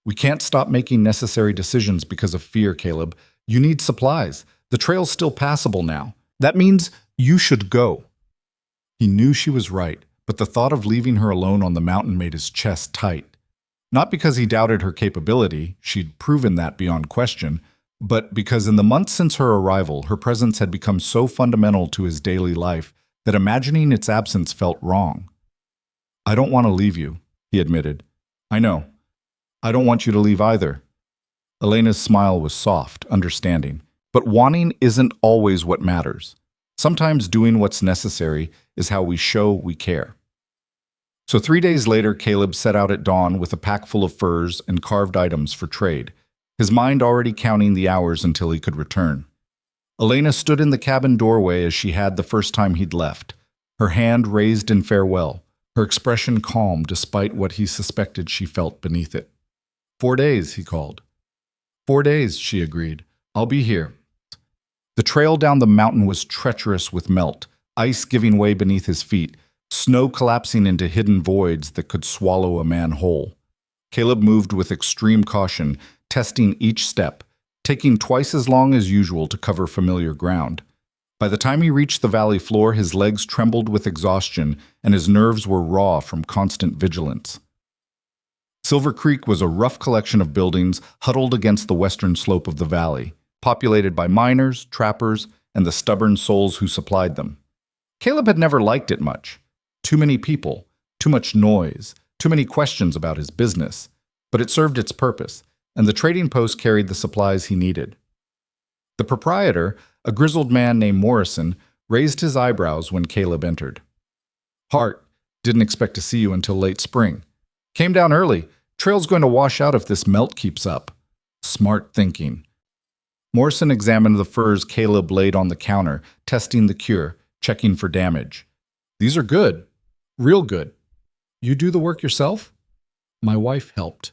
"We can't stop making necessary decisions because of fear, Caleb. You need supplies. The trail's still passable now. That means you should go." He knew she was right, but the thought of leaving her alone on the mountain made his chest tight. Not because he doubted her capability, she'd proven that beyond question, but because in the months since her arrival, her presence had become so fundamental to his daily life that imagining its absence felt wrong. "I don't want to leave you," he admitted. "I know. I don't want you to leave either." Elena's smile was soft, understanding. But wanting isn't always what matters. Sometimes doing what's necessary is how we show we care. So 3 days later, Caleb set out at dawn with a pack full of furs and carved items for trade, his mind already counting the hours until he could return. Elena stood in the cabin doorway as she had the first time he'd left, her hand raised in farewell, her expression calm despite what he suspected she felt beneath it. 4 days, he called. 4 days, she agreed. I'll be here. The trail down the mountain was treacherous with melt, ice giving way beneath his feet, snow collapsing into hidden voids that could swallow a man whole. Caleb moved with extreme caution, testing each step, taking twice as long as usual to cover familiar ground. By the time he reached the valley floor, his legs trembled with exhaustion and his nerves were raw from constant vigilance. Silver Creek was a rough collection of buildings huddled against the western slope of the valley, populated by miners, trappers, and the stubborn souls who supplied them. Caleb had never liked it much. Too many people, too much noise, too many questions about his business. But it served its purpose, and the trading post carried the supplies he needed. The proprietor, a grizzled man named Morrison, raised his eyebrows when Caleb entered. "Hart, didn't expect to see you until late spring. Came down early. Trail's going to wash out if this melt keeps up." Smart thinking. Morrison examined the furs Caleb laid on the counter, testing the cure, checking for damage. "These are good. Real good. You do the work yourself?" "My wife helped."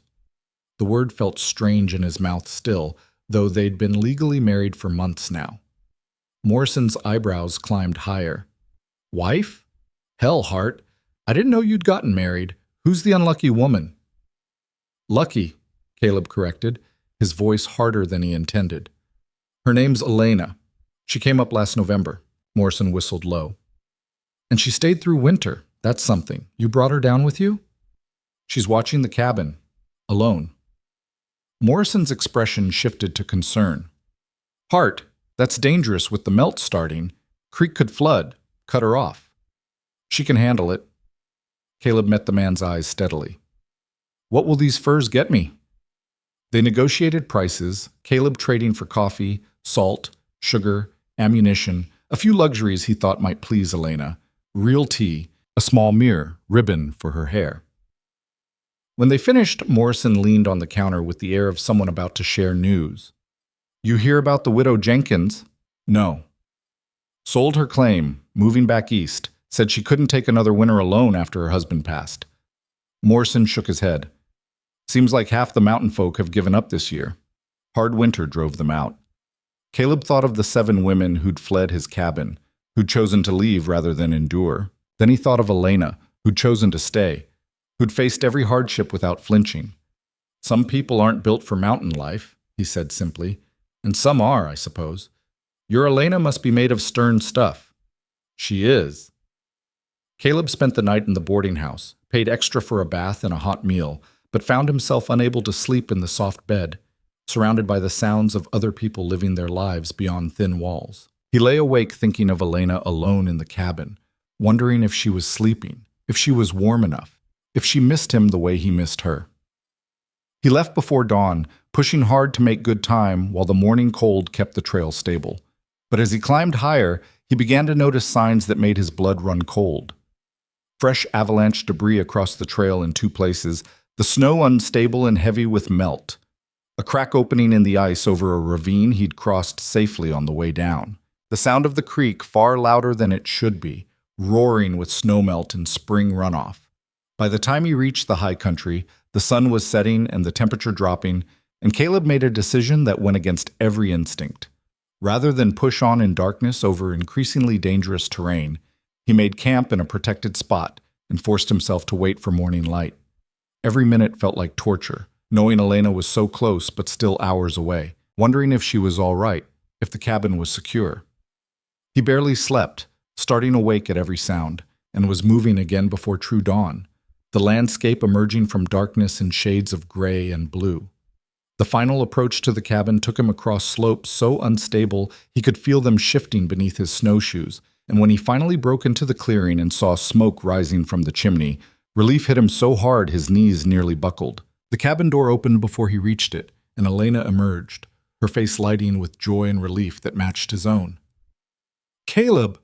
The word felt strange in his mouth still, though they'd been legally married for months now. Morrison's eyebrows climbed higher. "Wife? Hell, Hart. I didn't know you'd gotten married. Who's the unlucky woman?" "Lucky," Caleb corrected, his voice harder than he intended. "Her name's Elena. She came up last November." Morrison whistled low. "And she stayed through winter. That's something. You brought her down with you?" "She's watching the cabin. Alone." Morrison's expression shifted to concern. "Hart, that's dangerous with the melt starting. Creek could flood. Cut her off." "She can handle it." Caleb met the man's eyes steadily. "What will these furs get me?" They negotiated prices, Caleb trading for coffee, salt, sugar, ammunition, a few luxuries he thought might please Elena, real tea, a small mirror, ribbon for her hair. When they finished, Morrison leaned on the counter with the air of someone about to share news. "You hear about the widow Jenkins?" "No." "Sold her claim, moving back east. Said she couldn't take another winter alone after her husband passed." Morrison shook his head. "Seems like half the mountain folk have given up this year. Hard winter drove them out." Caleb thought of the 7 women who'd fled his cabin, who'd chosen to leave rather than endure. Then he thought of Elena, who'd chosen to stay, who'd faced every hardship without flinching. "Some people aren't built for mountain life," he said simply, "and some are, I suppose. Your Elena must be made of stern stuff." "She is." Caleb spent the night in the boarding house, paid extra for a bath and a hot meal, but found himself unable to sleep in the soft bed, surrounded by the sounds of other people living their lives beyond thin walls. He lay awake thinking of Elena alone in the cabin, wondering if she was sleeping, if she was warm enough, if she missed him the way he missed her. He left before dawn, pushing hard to make good time while the morning cold kept the trail stable. But as he climbed higher, he began to notice signs that made his blood run cold. Fresh avalanche debris across the trail in 2 places, the snow unstable and heavy with melt. A crack opening in the ice over a ravine he'd crossed safely on the way down. The sound of the creek far louder than it should be, roaring with snowmelt and spring runoff. By the time he reached the high country, the sun was setting and the temperature dropping, and Caleb made a decision that went against every instinct. Rather than push on in darkness over increasingly dangerous terrain, he made camp in a protected spot and forced himself to wait for morning light. Every minute felt like torture, knowing Elena was so close but still hours away, wondering if she was all right, if the cabin was secure. He barely slept, starting awake at every sound, and was moving again before true dawn, the landscape emerging from darkness in shades of gray and blue. The final approach to the cabin took him across slopes so unstable he could feel them shifting beneath his snowshoes, and when he finally broke into the clearing and saw smoke rising from the chimney, relief hit him so hard his knees nearly buckled. The cabin door opened before he reached it, and Elena emerged, her face lighting with joy and relief that matched his own. "Caleb!"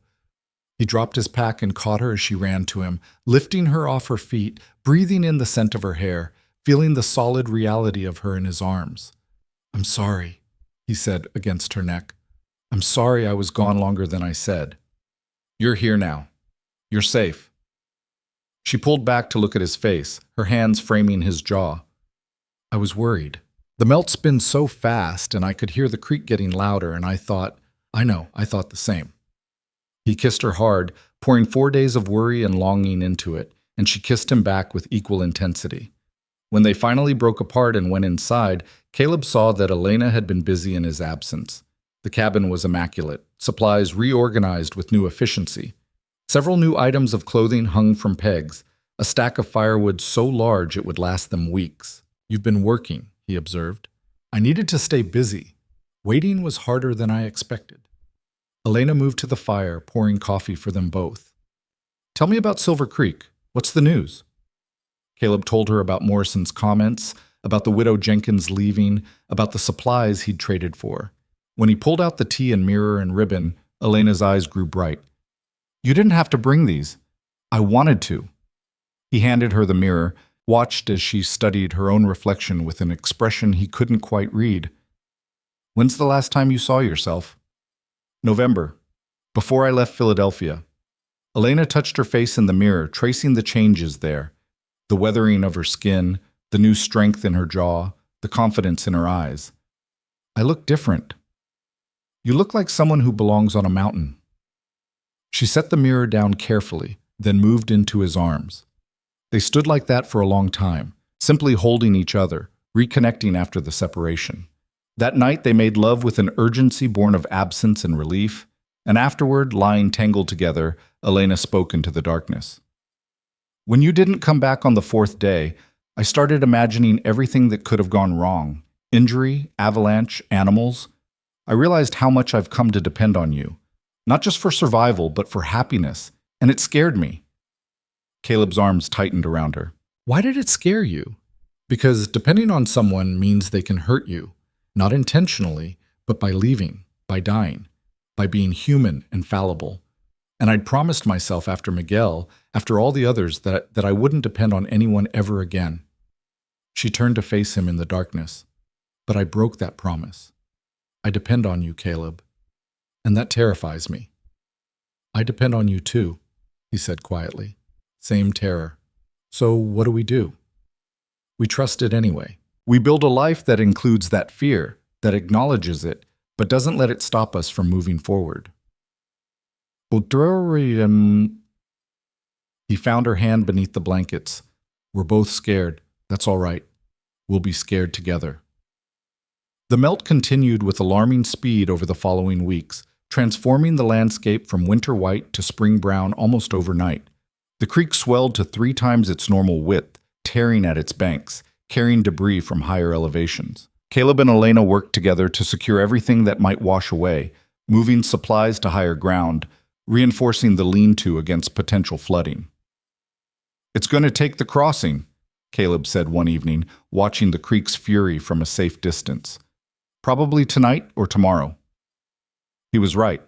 He dropped his pack and caught her as she ran to him, lifting her off her feet, breathing in the scent of her hair, feeling the solid reality of her in his arms. "I'm sorry," he said against her neck. "I'm sorry I was gone longer than I said. You're here now. You're safe." She pulled back to look at his face, her hands framing his jaw. "I was worried. The melt's been so fast, and I could hear the creek getting louder, and I thought the same." He kissed her hard, pouring 4 days of worry and longing into it, and she kissed him back with equal intensity. When they finally broke apart and went inside, Caleb saw that Elena had been busy in his absence. The cabin was immaculate, supplies reorganized with new efficiency. Several new items of clothing hung from pegs, a stack of firewood so large it would last them weeks. "You've been working," he observed. "I needed to stay busy. Waiting was harder than I expected." Elena moved to the fire, pouring coffee for them both. "Tell me about Silver Creek. What's the news?" Caleb told her about Morrison's comments, about the widow Jenkins leaving, about the supplies he'd traded for. When he pulled out the tea and mirror and ribbon, Elena's eyes grew bright. "You didn't have to bring these. I wanted to." He handed her the mirror, watched as she studied her own reflection with an expression he couldn't quite read. "When's the last time you saw yourself?" "November, before I left Philadelphia." Elena touched her face in the mirror, tracing the changes there. The weathering of her skin, the new strength in her jaw, the confidence in her eyes. "I look different." "You look like someone who belongs on a mountain." She set the mirror down carefully, then moved into his arms. They stood like that for a long time, simply holding each other, reconnecting after the separation. That night they made love with an urgency born of absence and relief, and afterward, lying tangled together, Elena spoke into the darkness. "When you didn't come back on the fourth day, I started imagining everything that could have gone wrong. Injury, avalanche, animals. I realized how much I've come to depend on you. Not just for survival, but for happiness, and it scared me." Caleb's arms tightened around her. "Why did it scare you?" "Because depending on someone means they can hurt you, not intentionally, but by leaving, by dying, by being human and fallible. And I'd promised myself after Miguel, after all the others, that I wouldn't depend on anyone ever again." She turned to face him in the darkness. "But I broke that promise. I depend on you, Caleb. And that terrifies me." "I depend on you too," he said quietly. "Same terror. So what do we do?" "We trust it anyway. We build a life that includes that fear, that acknowledges it, but doesn't let it stop us from moving forward." He found her hand beneath the blankets. "We're both scared. That's all right. We'll be scared together." The melt continued with alarming speed over the following weeks, transforming the landscape from winter white to spring brown almost overnight. The creek swelled to 3 times its normal width, tearing at its banks, carrying debris from higher elevations. Caleb and Elena worked together to secure everything that might wash away, moving supplies to higher ground, reinforcing the lean-to against potential flooding. "It's going to take the crossing," Caleb said one evening, watching the creek's fury from a safe distance. "Probably tonight or tomorrow." He was right.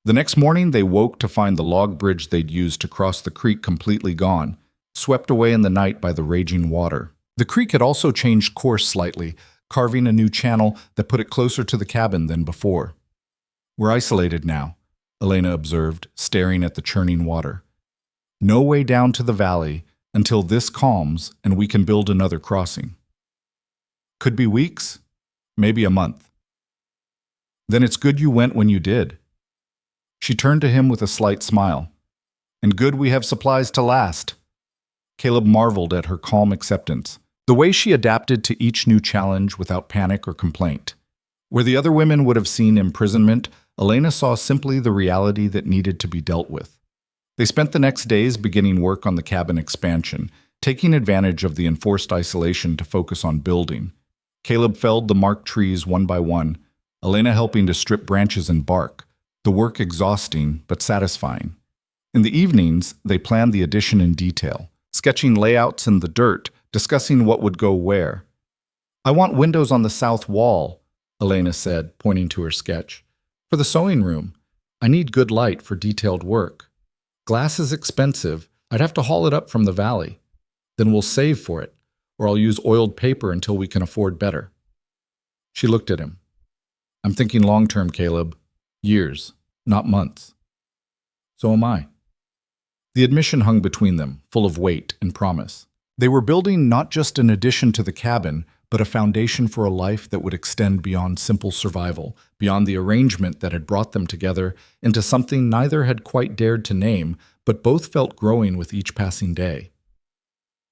The next morning they woke to find the log bridge they'd used to cross the creek completely gone, swept away in the night by the raging water. The creek had also changed course slightly, carving a new channel that put it closer to the cabin than before. "We're isolated now," Elena observed, staring at the churning water. "No way down to the valley until this calms and we can build another crossing. Could be weeks, maybe a month." "Then it's good you went when you did." She turned to him with a slight smile. "And good we have supplies to last." Caleb marveled at her calm acceptance, the way she adapted to each new challenge without panic or complaint. Where the other women would have seen imprisonment, Elena saw simply the reality that needed to be dealt with. They spent the next days beginning work on the cabin expansion, taking advantage of the enforced isolation to focus on building. Caleb felled the marked trees one by one, Elena helping to strip branches and bark, the work exhausting but satisfying. In the evenings, they planned the addition in detail, sketching layouts in the dirt, discussing what would go where. "I want windows on the south wall," Elena said, pointing to her sketch. "For the sewing room. I need good light for detailed work. Glass is expensive. I'd have to haul it up from the valley. Then we'll save for it, or I'll use oiled paper until we can afford better." She looked at him. "I'm thinking long-term, Caleb. Years, not months." "So am I." The admission hung between them, full of weight and promise. They were building not just an addition to the cabin, but a foundation for a life that would extend beyond simple survival, beyond the arrangement that had brought them together into something neither had quite dared to name, but both felt growing with each passing day.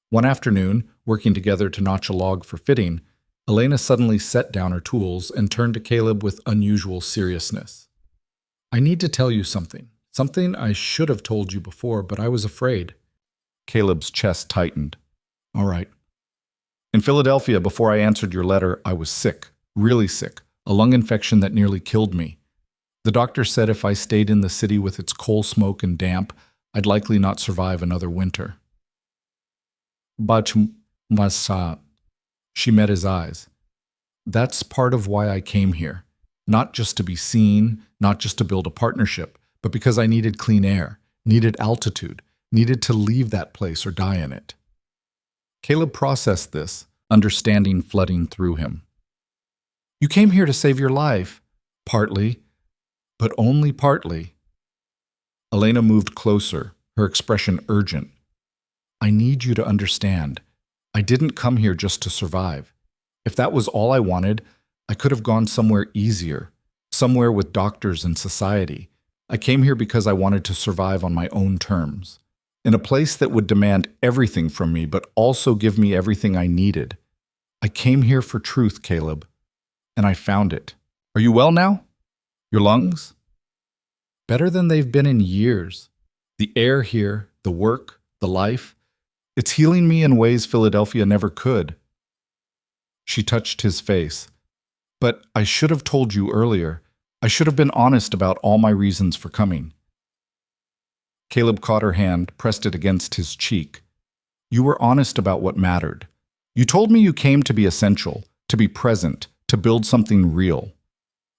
One afternoon, working together to notch a log for fitting, Elena suddenly set down her tools and turned to Caleb with unusual seriousness. "I need to tell you something. Something I should have told you before, but I was afraid. Caleb's chest tightened. All right. In Philadelphia, before I answered your letter, I was sick, really sick, a lung infection that nearly killed me. The doctor said if I stayed in the city with its coal smoke and damp, I'd likely not survive another winter. But Masa, she met his eyes. That's part of why I came here. Not just to be seen, not just to build a partnership, but because I needed clean air, needed altitude, needed to leave that place or die in it. Caleb processed this, understanding flooding through him. You came here to save your life. Partly, but only partly. Elena moved closer, her expression urgent. I need you to understand. I didn't come here just to survive. If that was all I wanted, I could have gone somewhere easier, somewhere with doctors and society. I came here because I wanted to survive on my own terms, in a place that would demand everything from me but also give me everything I needed. I came here for truth, Caleb, and I found it. Are you well now? Your lungs? Better than they've been in years. The air here, the work, the life, it's healing me in ways Philadelphia never could. She touched his face. But I should have told you earlier. I should have been honest about all my reasons for coming. Caleb caught her hand, pressed it against his cheek. You were honest about what mattered. You told me you came to be essential, to be present, to build something real.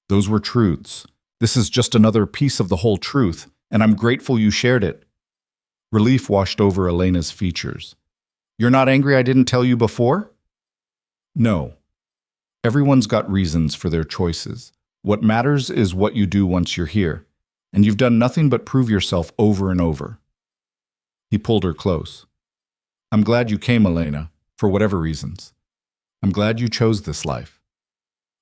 Those were truths. This is just another piece of the whole truth, and I'm grateful you shared it. Relief washed over Elena's features. You're not angry I didn't tell you before? No. Everyone's got reasons for their choices. What matters is what you do once you're here, and you've done nothing but prove yourself over and over. He pulled her close. I'm glad you came, Elena, for whatever reasons. I'm glad you chose this life.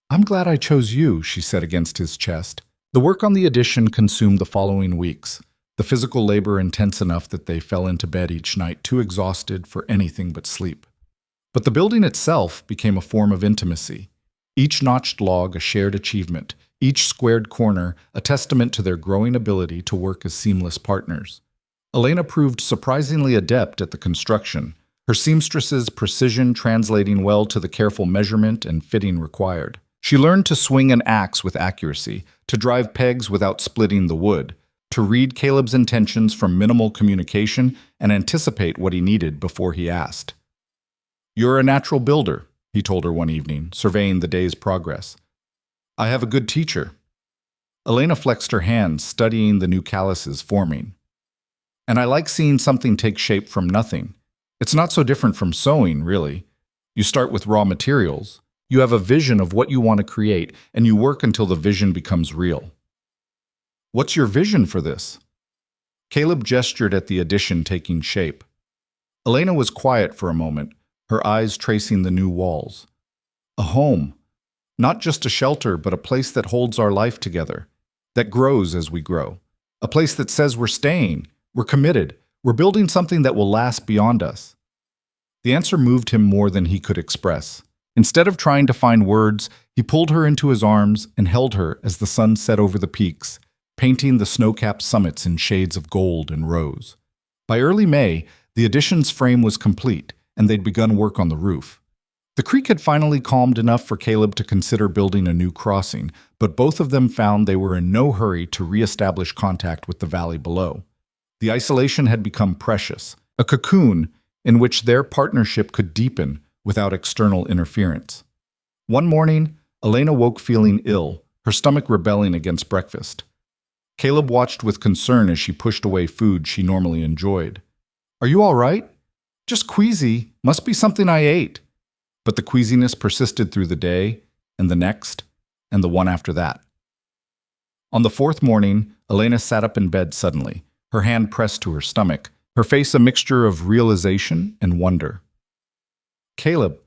I'm glad I chose you, she said against his chest. The work on the addition consumed the following weeks, the physical labor intense enough that they fell into bed each night too exhausted for anything but sleep. But the building itself became a form of intimacy. Each notched log a shared achievement, each squared corner a testament to their growing ability to work as seamless partners. Elena proved surprisingly adept at the construction, her seamstress's precision translating well to the careful measurement and fitting required. She learned to swing an axe with accuracy, to drive pegs without splitting the wood, to read Caleb's intentions from minimal communication and anticipate what he needed before he asked. You're a natural builder, he told her one evening, surveying the day's progress. I have a good teacher. Elena flexed her hands, studying the new calluses forming. And I like seeing something take shape from nothing. It's not so different from sewing, really. You start with raw materials. You have a vision of what you want to create, and you work until the vision becomes real. What's your vision for this? Caleb gestured at the addition taking shape. Elena was quiet for a moment, her eyes tracing the new walls. A home. Not just a shelter, but a place that holds our life together, that grows as we grow. A place that says we're staying, we're committed, we're building something that will last beyond us. The answer moved him more than he could express. Instead of trying to find words, he pulled her into his arms and held her as the sun set over the peaks, painting the snow-capped summits in shades of gold and rose. By early May, the addition's frame was complete, and they'd begun work on the roof. The creek had finally calmed enough for Caleb to consider building a new crossing, but both of them found they were in no hurry to re-establish contact with the valley below. The isolation had become precious, a cocoon in which their partnership could deepen without external interference. One morning, Elena woke feeling ill, her stomach rebelling against breakfast. Caleb watched with concern as she pushed away food she normally enjoyed. Are you all right? Just queasy. Must be something I ate. But the queasiness persisted through the day, and the next, and the one after that. On the fourth morning, Elena sat up in bed suddenly, her hand pressed to her stomach, her face a mixture of realization and wonder. Caleb.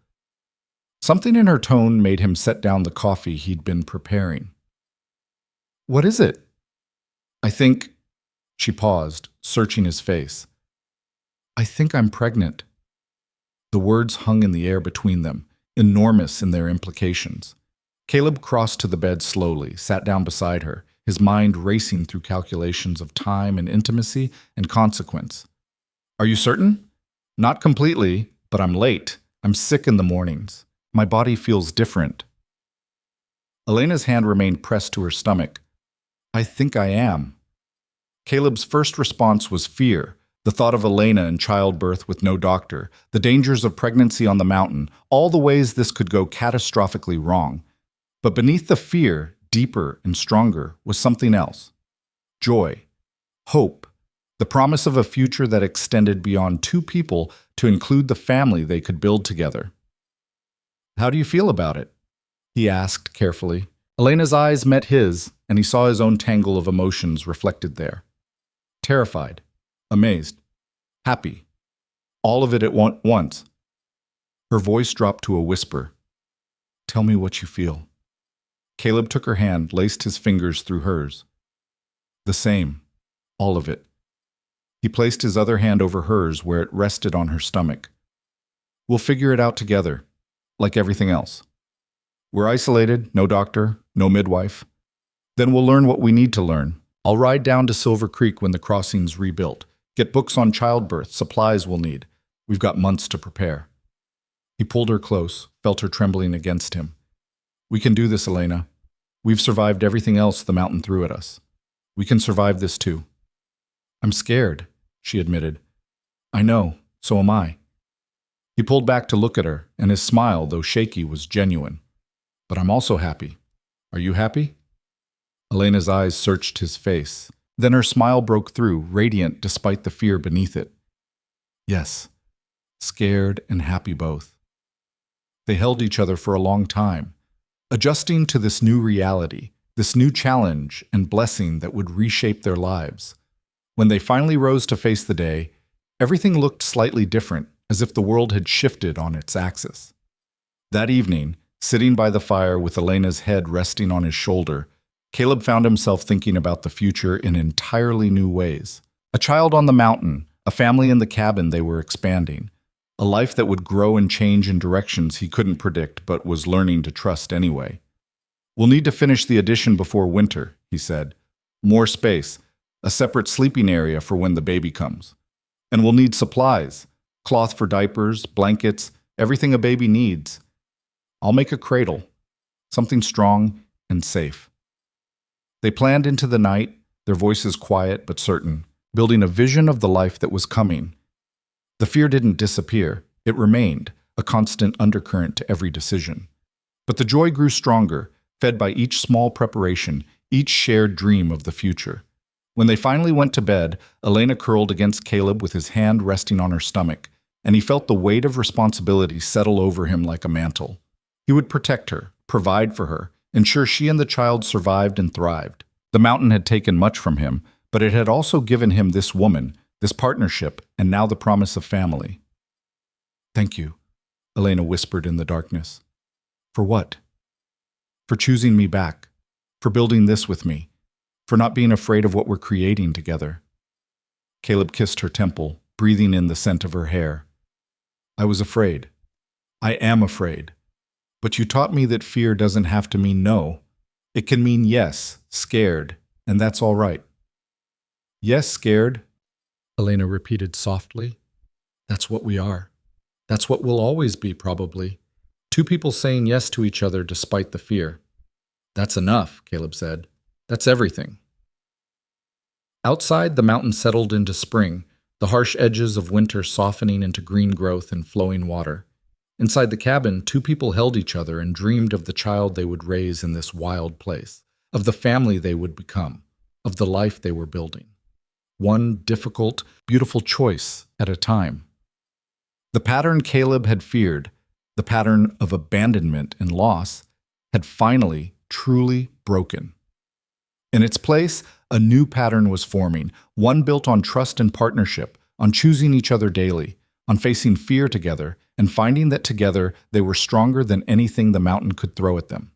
Something in her tone made him set down the coffee he'd been preparing. What is it? I think... She paused, searching his face. I think I'm pregnant. The words hung in the air between them, enormous in their implications. Caleb crossed to the bed slowly, sat down beside her, his mind racing through calculations of time and intimacy and consequence. Are you certain? Not completely, but I'm late. I'm sick in the mornings. My body feels different. Elena's hand remained pressed to her stomach. I think I am. Caleb's first response was fear, the thought of Elena in childbirth with no doctor, the dangers of pregnancy on the mountain, all the ways this could go catastrophically wrong. But beneath the fear, deeper and stronger, was something else. Joy, hope, the promise of a future that extended beyond two people to include the family they could build together. How do you feel about it? He asked carefully. Elena's eyes met his, and he saw his own tangle of emotions reflected there. Terrified, amazed, happy, all of it at once. Her voice dropped to a whisper. Tell me what you feel. Caleb took her hand, laced his fingers through hers. The same, all of it. He placed his other hand over hers where it rested on her stomach. We'll figure it out together, like everything else. We're isolated, no doctor, no midwife. Then we'll learn what we need to learn. I'll ride down to Silver Creek when the crossing's rebuilt. Get books on childbirth, supplies we'll need. We've got months to prepare. He pulled her close, felt her trembling against him. We can do this, Elena. We've survived everything else the mountain threw at us. We can survive this too. I'm scared, she admitted. I know, so am I. He pulled back to look at her, and his smile, though shaky, was genuine. But I'm also happy. Are you happy? Elena's eyes searched his face. Then her smile broke through, radiant despite the fear beneath it. Yes, scared and happy both. They held each other for a long time, adjusting to this new reality, this new challenge and blessing that would reshape their lives. When they finally rose to face the day, everything looked slightly different, as if the world had shifted on its axis. That evening, sitting by the fire with Elena's head resting on his shoulder, Caleb found himself thinking about the future in entirely new ways. A child on the mountain, a family in the cabin they were expanding, a life that would grow and change in directions he couldn't predict but was learning to trust anyway. We'll need to finish the addition before winter, he said. More space, a separate sleeping area for when the baby comes. And we'll need supplies, cloth for diapers, blankets, everything a baby needs. I'll make a cradle, something strong and safe. They planned into the night, their voices quiet but certain, building a vision of the life that was coming. The fear didn't disappear, it remained, a constant undercurrent to every decision. But the joy grew stronger, fed by each small preparation, each shared dream of the future. When they finally went to bed, Elena curled against Caleb with his hand resting on her stomach, and he felt the weight of responsibility settle over him like a mantle. He would protect her, provide for her, ensure she and the child survived and thrived. The mountain had taken much from him, but it had also given him this woman, this partnership, and now the promise of family. Thank you, Elena whispered in the darkness. For what? For choosing me back, for building this with me, for not being afraid of what we're creating together. Caleb kissed her temple, breathing in the scent of her hair. I was afraid. I am afraid. But you taught me that fear doesn't have to mean no. It can mean yes, scared, and that's all right. Yes, scared, Elena repeated softly. That's what we are. That's what we'll always be, probably. Two people saying yes to each other despite the fear. That's enough, Caleb said. That's everything. Outside, the mountain settled into spring, the harsh edges of winter softening into green growth and flowing water. Inside the cabin, two people held each other and dreamed of the child they would raise in this wild place, of the family they would become, of the life they were building. One difficult, beautiful choice at a time. The pattern Caleb had feared, the pattern of abandonment and loss, had finally, truly broken. In its place, a new pattern was forming, one built on trust and partnership, on choosing each other daily, on facing fear together, and finding that together they were stronger than anything the mountain could throw at them.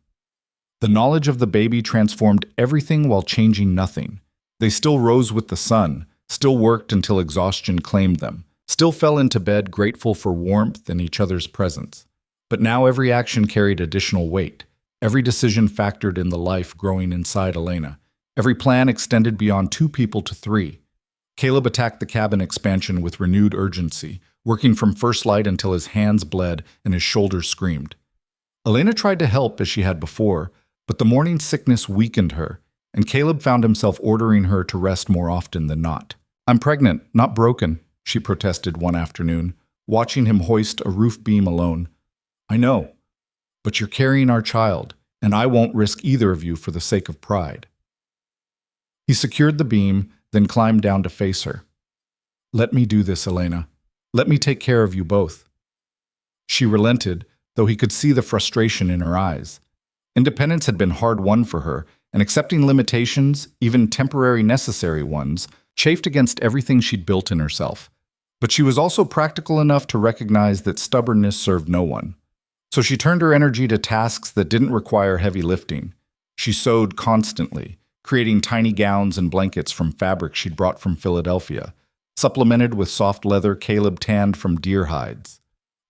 The knowledge of the baby transformed everything while changing nothing. They still rose with the sun, still worked until exhaustion claimed them, still fell into bed grateful for warmth and each other's presence. But now every action carried additional weight. Every decision factored in the life growing inside Elena. Every plan extended beyond two people to three. Caleb attacked the cabin expansion with renewed urgency, working from first light until his hands bled and his shoulders screamed. Elena tried to help as she had before, but the morning sickness weakened her, and Caleb found himself ordering her to rest more often than not. "I'm pregnant, not broken," she protested one afternoon, watching him hoist a roof beam alone. "I know, but you're carrying our child, and I won't risk either of you for the sake of pride." He secured the beam, then climbed down to face her. "Let me do this, Elena. Let me take care of you both." She relented, though he could see the frustration in her eyes. Independence had been hard-won for her, and accepting limitations, even temporary necessary ones, chafed against everything she'd built in herself. But she was also practical enough to recognize that stubbornness served no one. So she turned her energy to tasks that didn't require heavy lifting. She sewed constantly, creating tiny gowns and blankets from fabric she'd brought from Philadelphia, supplemented with soft leather Caleb tanned from deer hides.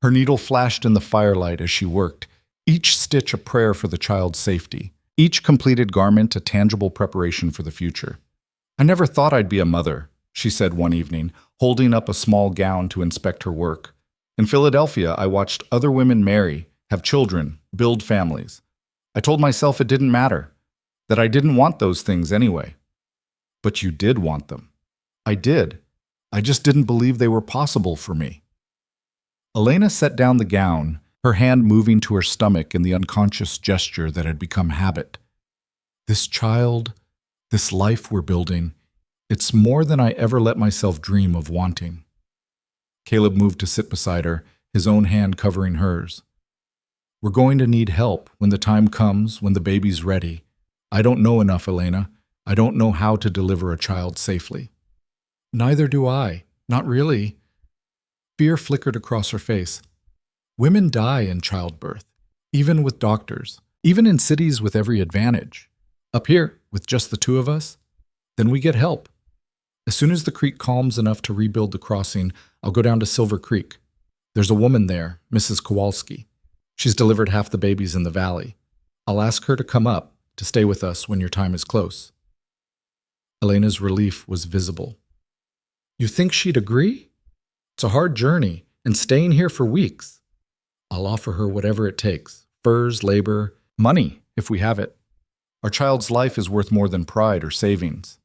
Her needle flashed in the firelight as she worked, each stitch a prayer for the child's safety, each completed garment a tangible preparation for the future. "I never thought I'd be a mother," she said one evening, holding up a small gown to inspect her work. "In Philadelphia, I watched other women marry, have children, build families. I told myself it didn't matter, that I didn't want those things anyway." "But you did want them." "I did. I just didn't believe they were possible for me." Elena set down the gown, her hand moving to her stomach in the unconscious gesture that had become habit. "This child, this life we're building, it's more than I ever let myself dream of wanting." Caleb moved to sit beside her, his own hand covering hers. "We're going to need help when the time comes, when the baby's ready. I don't know enough, Elena. I don't know how to deliver a child safely." "Neither do I. Not really." Fear flickered across her face. "Women die in childbirth, even with doctors, even in cities with every advantage. Up here, with just the two of us, then we get help. As soon as the creek calms enough to rebuild the crossing, I'll go down to Silver Creek. There's a woman there, Mrs. Kowalski. She's delivered half the babies in the valley. I'll ask her to come up, to stay with us when your time is close." Elena's relief was visible. "You think she'd agree? It's a hard journey, and staying here for weeks. I'll offer her whatever it takes, furs, labor, money, if we have it. Our child's life is worth more than pride or savings."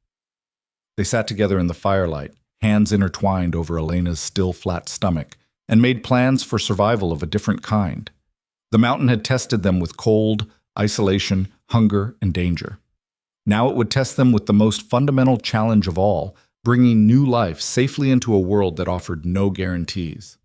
They sat together in the firelight, hands intertwined over Elena's still flat stomach, and made plans for survival of a different kind. The mountain had tested them with cold, isolation, hunger, and danger. Now it would test them with the most fundamental challenge of all, bringing new life safely into a world that offered no guarantees.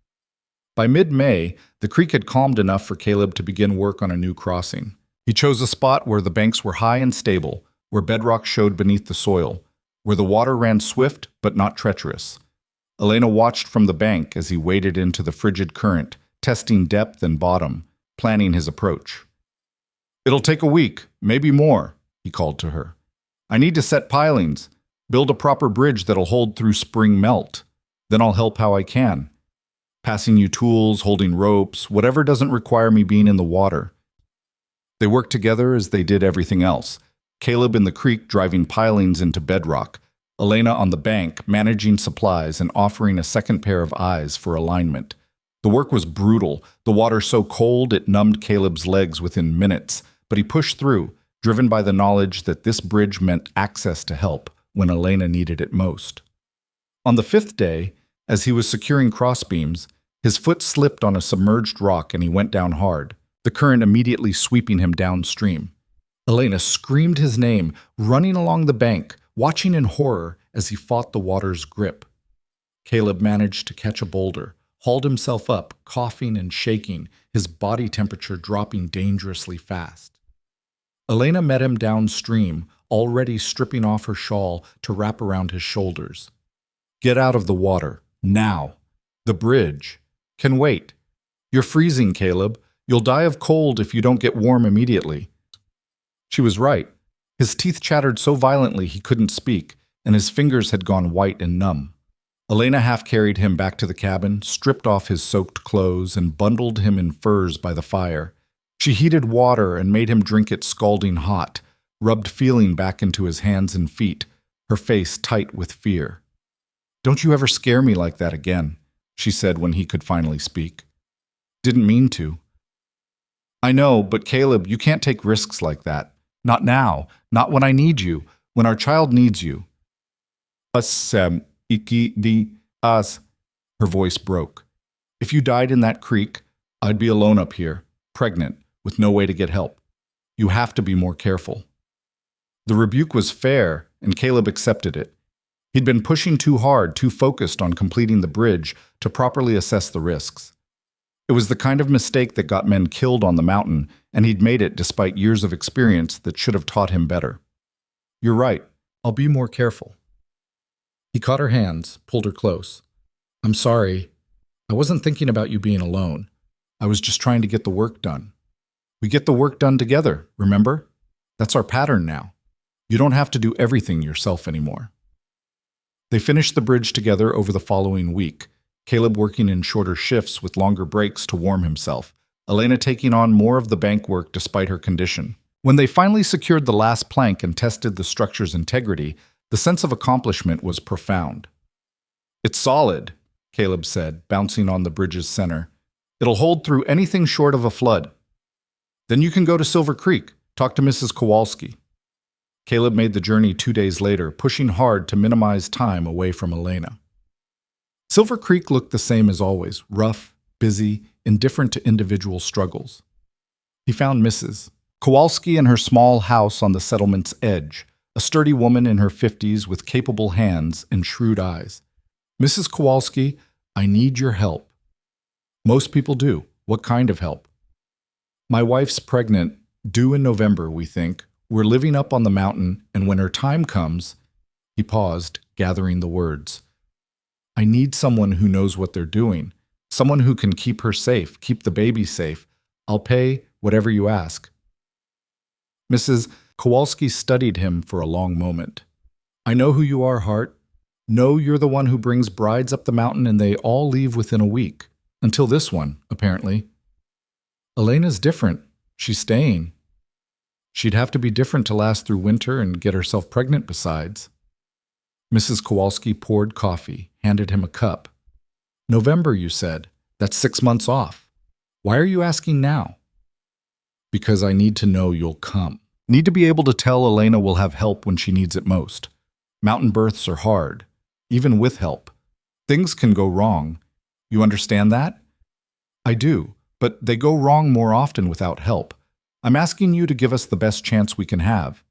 By mid-May, the creek had calmed enough for Caleb to begin work on a new crossing. He chose a spot where the banks were high and stable, where bedrock showed beneath the soil, where the water ran swift but not treacherous. Elena watched from the bank as he waded into the frigid current, testing depth and bottom, planning his approach. "It'll take a week, maybe more," he called to her. "I need to set pilings, build a proper bridge that'll hold through spring melt. Then I'll help how I can. Passing you tools, holding ropes, whatever doesn't require me being in the water." They worked together as they did everything else. Caleb in the creek driving pilings into bedrock, Elena on the bank managing supplies and offering a second pair of eyes for alignment. The work was brutal, the water so cold it numbed Caleb's legs within minutes, but he pushed through, driven by the knowledge that this bridge meant access to help when Elena needed it most. On the fifth day, as he was securing crossbeams, his foot slipped on a submerged rock and he went down hard, the current immediately sweeping him downstream. Elena screamed his name, running along the bank, watching in horror as he fought the water's grip. Caleb managed to catch a boulder, hauled himself up, coughing and shaking, his body temperature dropping dangerously fast. Elena met him downstream, already stripping off her shawl to wrap around his shoulders. "Get out of the water, now. The bridge can wait. You're freezing, Caleb. You'll die of cold if you don't get warm immediately." She was right. His teeth chattered so violently he couldn't speak, and his fingers had gone white and numb. Elena half-carried him back to the cabin, stripped off his soaked clothes, and bundled him in furs by the fire. She heated water and made him drink it scalding hot, rubbed feeling back into his hands and feet, her face tight with fear. "Don't you ever scare me like that again. she said when he could finally speak. Didn't mean to. I know, but Caleb, you can't take risks like that. Not now. Not when I need you. When our child needs you. Us. Her voice broke. If you died in that creek, I'd be alone up here, pregnant, with no way to get help. You have to be more careful. The rebuke was fair, and Caleb accepted it. He'd been pushing too hard, too focused on completing the bridge to properly assess the risks. It was the kind of mistake that got men killed on the mountain, and he'd made it despite years of experience that should have taught him better. You're right. I'll be more careful. He caught her hands, pulled her close. I'm sorry. I wasn't thinking about you being alone. I was just trying to get the work done. We get the work done together, remember? That's our pattern now. You don't have to do everything yourself anymore. They finished the bridge together over the following week, Caleb working in shorter shifts with longer breaks to warm himself, Elena taking on more of the bank work despite her condition. When they finally secured the last plank and tested the structure's integrity, the sense of accomplishment was profound. It's solid, Caleb said, bouncing on the bridge's center. It'll hold through anything short of a flood. Then you can go to Silver Creek, talk to Mrs. Kowalski. Caleb made the journey 2 days later, pushing hard to minimize time away from Elena. Silver Creek looked the same as always, rough, busy, indifferent to individual struggles. He found Mrs. Kowalski in her small house on the settlement's edge, a sturdy woman in her 50s with capable hands and shrewd eyes. Mrs. Kowalski, I need your help. Most people do. What kind of help? My wife's pregnant, due in November, we think. We're living up on the mountain, and when her time comes, he paused, gathering the words. I need someone who knows what they're doing, someone who can keep her safe, keep the baby safe. I'll pay whatever you ask. Mrs. Kowalski studied him for a long moment. I know who you are, Hart. Know you're the one who brings brides up the mountain and they all leave within a week. Until this one, apparently. Elena's different. She's staying. She'd have to be different to last through winter and get herself pregnant besides. Mrs. Kowalski poured coffee, handed him a cup. November, you said. That's 6 months off. Why are you asking now? Because I need to know you'll come. Need to be able to tell Elena we'll have help when she needs it most. Mountain births are hard, even with help. Things can go wrong. You understand that? I do, but they go wrong more often without help. I'm asking you to give us the best chance we can have.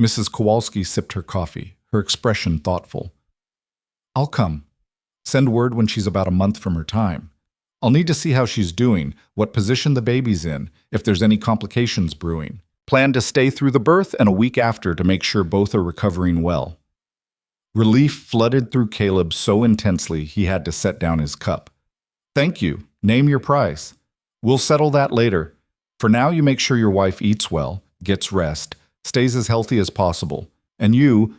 Mrs. Kowalski sipped her coffee, her expression thoughtful. I'll come. Send word when she's about a month from her time. I'll need to see how she's doing, what position the baby's in, if there's any complications brewing. Plan to stay through the birth and a week after to make sure both are recovering well. Relief flooded through Caleb so intensely he had to set down his cup. Thank you. Name your price. We'll settle that later. For now, you make sure your wife eats well, gets rest, stays as healthy as possible. And you,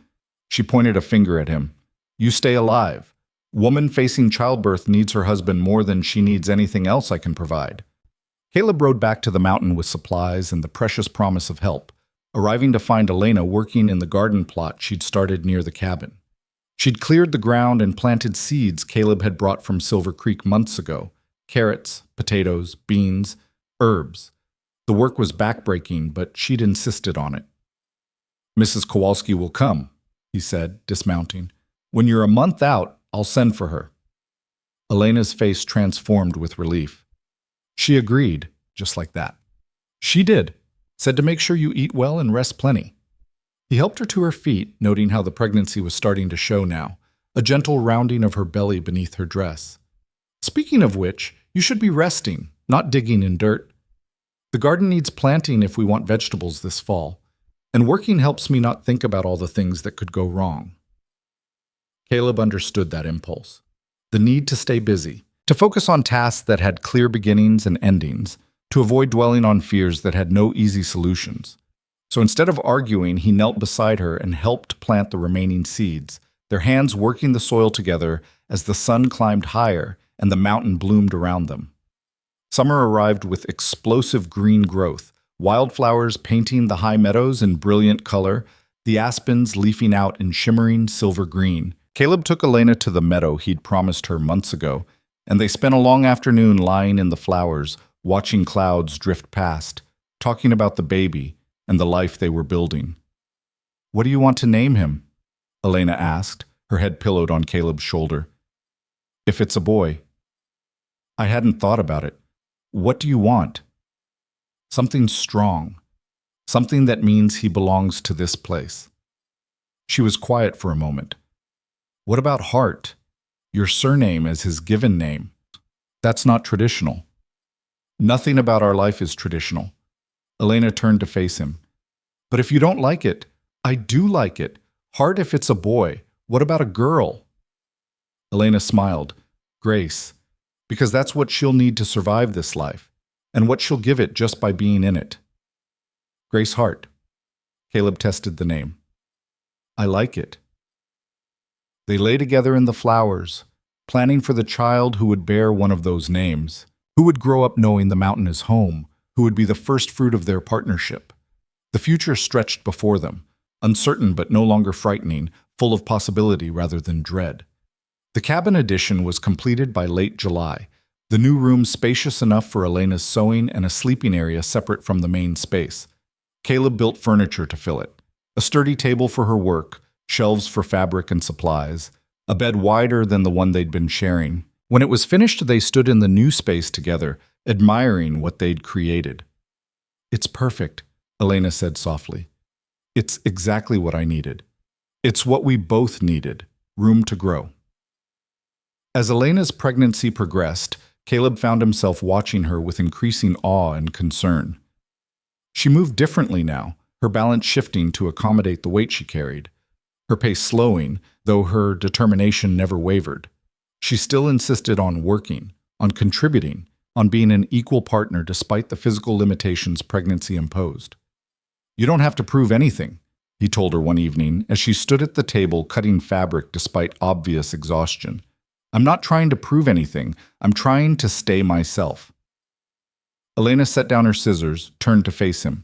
she pointed a finger at him, you stay alive. Woman facing childbirth needs her husband more than she needs anything else I can provide. Caleb rode back to the mountain with supplies and the precious promise of help, arriving to find Elena working in the garden plot she'd started near the cabin. She'd cleared the ground and planted seeds Caleb had brought from Silver Creek months ago, carrots, potatoes, beans, herbs. The work was backbreaking, but she'd insisted on it. Mrs. Kowalski will come, he said, dismounting. When you're a month out, I'll send for her. Elena's face transformed with relief. She agreed, just like that. She did, said to make sure you eat well and rest plenty. He helped her to her feet, noting how the pregnancy was starting to show now, a gentle rounding of her belly beneath her dress. Speaking of which, you should be resting, not digging in dirt. The garden needs planting if we want vegetables this fall, and working helps me not think about all the things that could go wrong. Caleb understood that impulse, the need to stay busy, to focus on tasks that had clear beginnings and endings, to avoid dwelling on fears that had no easy solutions. So instead of arguing, he knelt beside her and helped plant the remaining seeds, their hands working the soil together as the sun climbed higher and the mountain bloomed around them. Summer arrived with explosive green growth, wildflowers painting the high meadows in brilliant color, the aspens leafing out in shimmering silver green, Caleb took Elena to the meadow he'd promised her months ago, and they spent a long afternoon lying in the flowers, watching clouds drift past, talking about the baby and the life they were building. "What do you want to name him?" Elena asked, her head pillowed on Caleb's shoulder. "If it's a boy." "I hadn't thought about it. What do you want?" "Something strong. Something that means he belongs to this place." She was quiet for a moment. "What about Hart? Your surname as his given name. That's not traditional." "Nothing about our life is traditional." Elena turned to face him. "But if you don't like it, I do like it. Hart if it's a boy. What about a girl?" Elena smiled. "Grace. Because that's what she'll need to survive this life, and what she'll give it just by being in it." "Grace Hart." Caleb tested the name. "I like it." They lay together in the flowers, planning for the child who would bear one of those names, who would grow up knowing the mountain is home, who would be the first fruit of their partnership. The future stretched before them, uncertain but no longer frightening, full of possibility rather than dread. The cabin addition was completed by late July, the new room spacious enough for Elena's sewing and a sleeping area separate from the main space. Caleb built furniture to fill it, a sturdy table for her work, shelves for fabric and supplies, a bed wider than the one they'd been sharing. When it was finished, they stood in the new space together, admiring what they'd created. "It's perfect," Elena said softly. "It's exactly what I needed. It's what we both needed, room to grow." As Elena's pregnancy progressed, Caleb found himself watching her with increasing awe and concern. She moved differently now, her balance shifting to accommodate the weight she carried, her pace slowing, though her determination never wavered. She still insisted on working, on contributing, on being an equal partner despite the physical limitations pregnancy imposed. "You don't have to prove anything," he told her one evening as she stood at the table cutting fabric despite obvious exhaustion. "I'm not trying to prove anything. I'm trying to stay myself." Elena set down her scissors, turned to face him.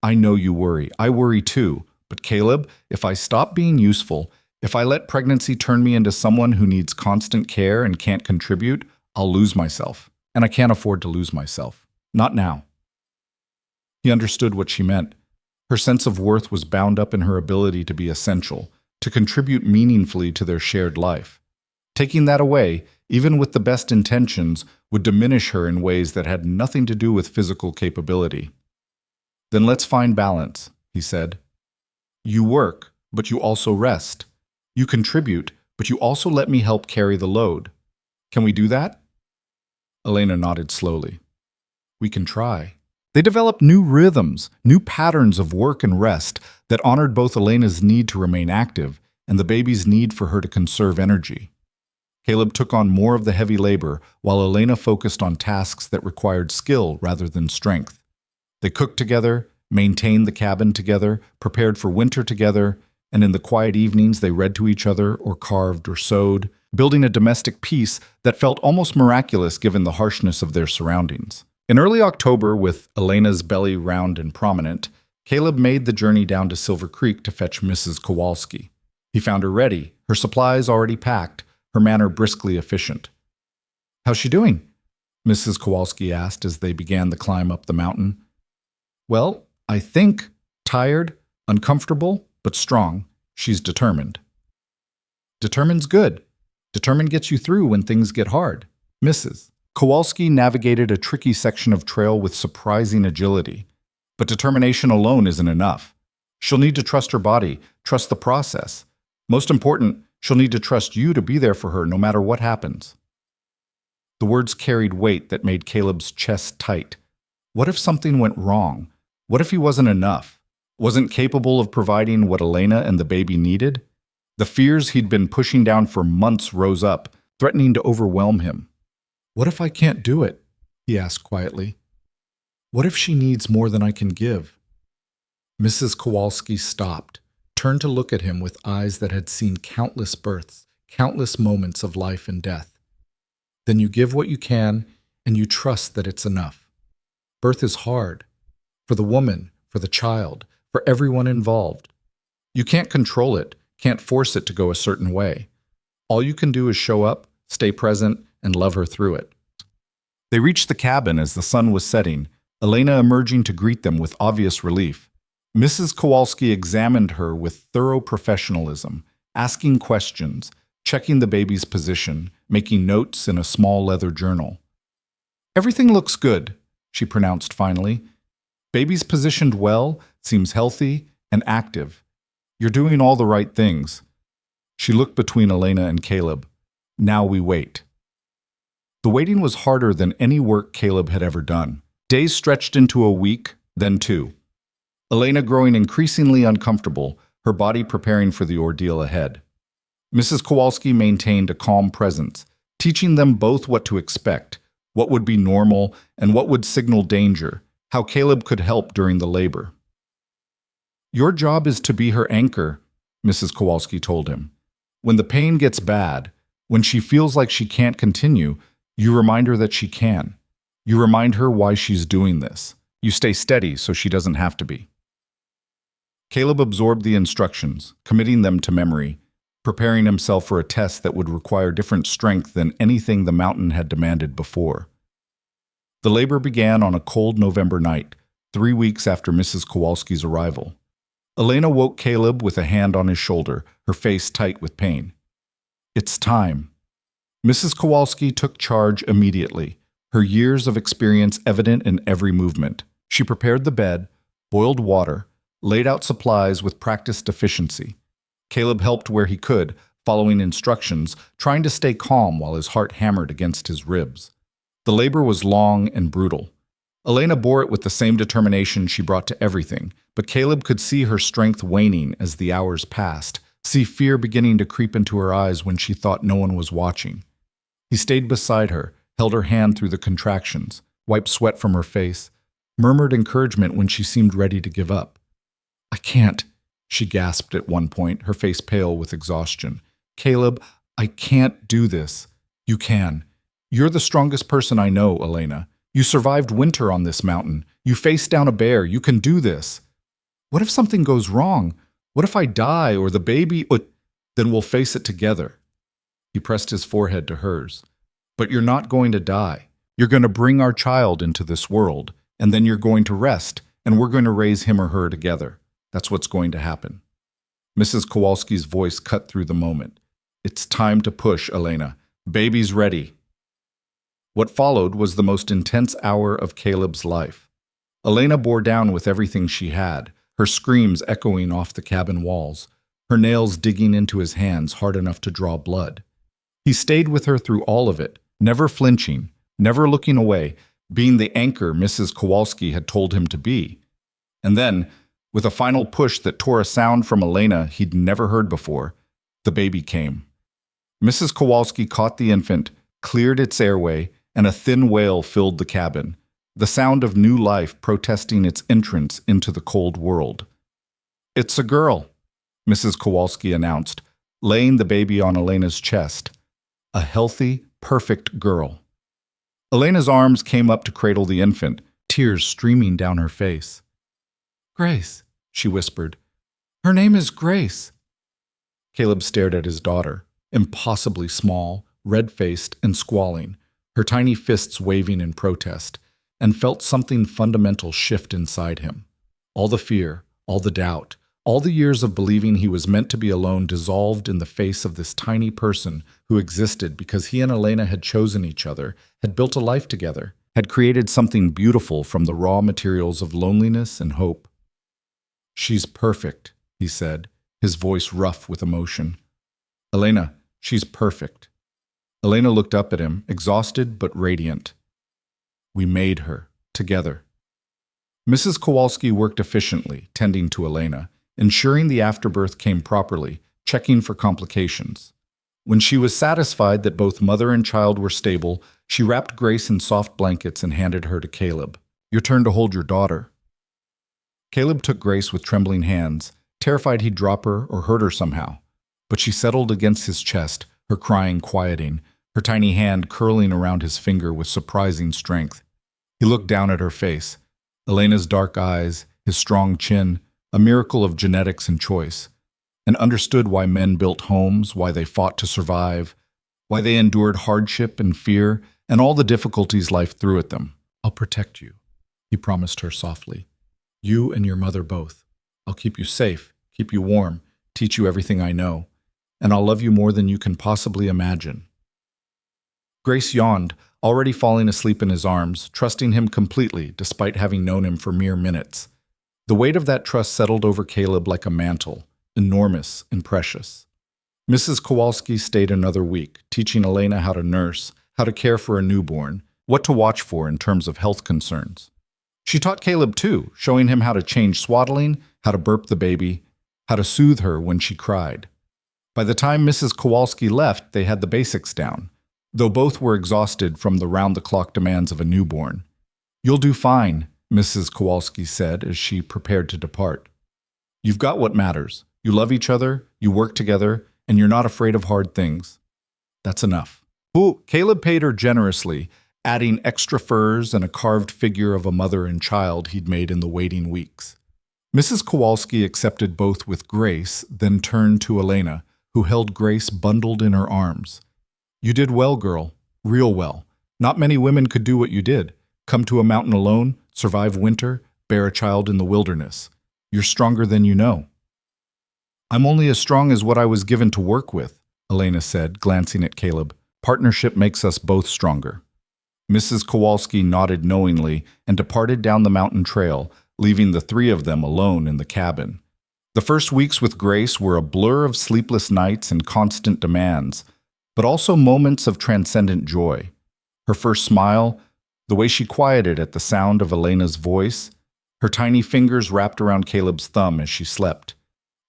"I know you worry. I worry too. But Caleb, if I stop being useful, if I let pregnancy turn me into someone who needs constant care and can't contribute, I'll lose myself. And I can't afford to lose myself. Not now." He understood what she meant. Her sense of worth was bound up in her ability to be essential, to contribute meaningfully to their shared life. Taking that away, even with the best intentions, would diminish her in ways that had nothing to do with physical capability. "Then let's find balance," he said. "You work, but you also rest. You contribute, but you also let me help carry the load. Can we do that?" Elena nodded slowly. "We can try." They developed new rhythms, new patterns of work and rest that honored both Elena's need to remain active and the baby's need for her to conserve energy. Caleb took on more of the heavy labor, while Elena focused on tasks that required skill rather than strength. They cooked together, maintained the cabin together, prepared for winter together, and in the quiet evenings they read to each other or carved or sewed, building a domestic peace that felt almost miraculous given the harshness of their surroundings. In early October, with Elena's belly round and prominent, Caleb made the journey down to Silver Creek to fetch Mrs. Kowalski. He found her ready, her supplies already packed, her manner briskly efficient. "How's she doing?" Mrs. Kowalski asked as they began the climb up the mountain. "Well, I think tired, uncomfortable, but strong. She's determined." "Determined's good. Determined gets you through when things get hard." Mrs. Kowalski navigated a tricky section of trail with surprising agility. But determination alone isn't enough. She'll need to trust her body, trust the process. Most important, she'll need to trust you to be there for her no matter what happens. The words carried weight that made Caleb's chest tight. What if something went wrong? What if he wasn't enough? Wasn't capable of providing what Elena and the baby needed? The fears he'd been pushing down for months rose up, threatening to overwhelm him. "What if I can't do it?" he asked quietly. "What if she needs more than I can give?" Mrs. Kowalski stopped, turned to look at him with eyes that had seen countless births, countless moments of life and death. "Then you give what you can, and you trust that it's enough. Birth is hard. For the woman, for the child, for everyone involved. You can't control it. can't force it to go a certain way. All you can do is show up, stay present, and love her through it. They reached the cabin as the sun was setting, Elena emerging to greet them with obvious relief. Mrs. Kowalski examined her with thorough professionalism, asking questions, checking the baby's position, making notes in a small leather journal. "Everything looks good," she pronounced finally. "Baby's positioned well, seems healthy and active. You're doing all the right things." She looked between Elena and Caleb. "Now we wait." The waiting was harder than any work Caleb had ever done. Days stretched into a week, then two. Elena growing increasingly uncomfortable, her body preparing for the ordeal ahead. Mrs. Kowalski maintained a calm presence, teaching them both what to expect, what would be normal and what would signal danger, how Caleb could help during the labor. "Your job is to be her anchor," Mrs. Kowalski told him. "When the pain gets bad, when she feels like she can't continue, you remind her that she can. You remind her why she's doing this. You stay steady so she doesn't have to be." Caleb absorbed the instructions, committing them to memory, preparing himself for a test that would require different strength than anything the mountain had demanded before. The labor began on a cold November night, 3 weeks after Mrs. Kowalski's arrival. Elena woke Caleb with a hand on his shoulder, her face tight with pain. "It's time." Mrs. Kowalski took charge immediately, her years of experience evident in every movement. She prepared the bed, boiled water, laid out supplies with practiced efficiency. Caleb helped where he could, following instructions, trying to stay calm while his heart hammered against his ribs. The labor was long and brutal. Elena bore it with the same determination she brought to everything, but Caleb could see her strength waning as the hours passed, see fear beginning to creep into her eyes when she thought no one was watching. He stayed beside her, held her hand through the contractions, wiped sweat from her face, murmured encouragement when she seemed ready to give up. "I can't," she gasped at one point, her face pale with exhaustion. "Caleb, I can't do this." "You can. You're the strongest person I know, Elena. You survived winter on this mountain. You faced down a bear. You can do this." "What if something goes wrong? What if I die or the baby?" "Then we'll face it together." He pressed his forehead to hers. "But you're not going to die. You're going to bring our child into this world, and then you're going to rest, and we're going to raise him or her together. That's what's going to happen." Mrs. Kowalski's voice cut through the moment. "It's time to push, Elena. Baby's ready." What followed was the most intense hour of Caleb's life. Elena bore down with everything she had, her screams echoing off the cabin walls, her nails digging into his hands hard enough to draw blood. He stayed with her through all of it, never flinching, never looking away, being the anchor Mrs. Kowalski had told him to be. And then, with a final push that tore a sound from Elena he'd never heard before, the baby came. Mrs. Kowalski caught the infant, cleared its airway, and a thin wail filled the cabin, the sound of new life protesting its entrance into the cold world. "It's a girl," Mrs. Kowalski announced, laying the baby on Elena's chest. A healthy, perfect girl. Elena's arms came up to cradle the infant, tears streaming down her face. "Grace," she whispered. "Her name is Grace." Caleb stared at his daughter, impossibly small, red-faced, and squalling, her tiny fists waving in protest, and felt something fundamental shift inside him. All the fear, all the doubt, all the years of believing he was meant to be alone dissolved in the face of this tiny person who existed because he and Elena had chosen each other, had built a life together, had created something beautiful from the raw materials of loneliness and hope. "She's perfect," he said, his voice rough with emotion. "Elena, she's perfect." Elena looked up at him, exhausted but radiant. "We made her, together." Mrs. Kowalski worked efficiently, tending to Elena, ensuring the afterbirth came properly, checking for complications. When she was satisfied that both mother and child were stable, she wrapped Grace in soft blankets and handed her to Caleb. "Your turn to hold your daughter." Caleb took Grace with trembling hands, terrified he'd drop her or hurt her somehow. But she settled against his chest, her crying quieting, her tiny hand curling around his finger with surprising strength. He looked down at her face, Elena's dark eyes, his strong chin, a miracle of genetics and choice. and understood why men built homes, why they fought to survive, why they endured hardship and fear, and all the difficulties life threw at them. "I'll protect you," he promised her softly. "You and your mother both. I'll keep you safe, keep you warm, teach you everything I know, and I'll love you more than you can possibly imagine." Grace yawned, already falling asleep in his arms, trusting him completely despite having known him for mere minutes. The weight of that trust settled over Caleb like a mantle, enormous and precious. Mrs. Kowalski stayed another week, teaching Elena how to nurse, how to care for a newborn, what to watch for in terms of health concerns. She taught Caleb too, showing him how to change swaddling, how to burp the baby, how to soothe her when she cried. By the time Mrs. Kowalski left, they had the basics down, though both were exhausted from the round-the-clock demands of a newborn. "You'll do fine," Mrs. Kowalski said as she prepared to depart. "You've got what matters. You love each other, you work together, and you're not afraid of hard things. That's enough." Ooh, Caleb paid her generously, adding extra furs and a carved figure of a mother and child he'd made in the waiting weeks. Mrs. Kowalski accepted both with grace, then turned to Elena, who held Grace bundled in her arms. "You did well, girl. Real well. Not many women could do what you did. Come to a mountain alone, survive winter, bear a child in the wilderness. You're stronger than you know." "I'm only as strong as what I was given to work with," Elena said, glancing at Caleb. "Partnership makes us both stronger." Mrs. Kowalski nodded knowingly and departed down the mountain trail, leaving the three of them alone in the cabin. The first weeks with Grace were a blur of sleepless nights and constant demands, but also moments of transcendent joy. Her first smile, the way she quieted at the sound of Elena's voice, her tiny fingers wrapped around Caleb's thumb as she slept.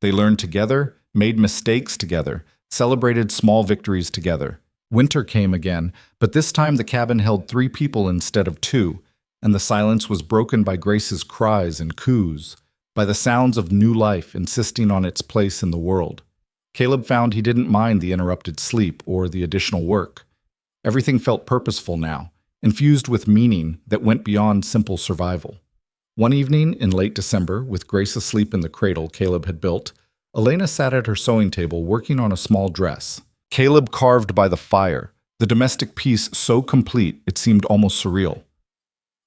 They learned together, made mistakes together, celebrated small victories together. Winter came again, but this time the cabin held 3 people instead of 2, and the silence was broken by Grace's cries and coos, by the sounds of new life insisting on its place in the world. Caleb found he didn't mind the interrupted sleep or the additional work. Everything felt purposeful now, infused with meaning that went beyond simple survival. One evening in late December, with Grace asleep in the cradle Caleb had built, Elena sat at her sewing table working on a small dress. Caleb carved by the fire, the domestic piece so complete it seemed almost surreal.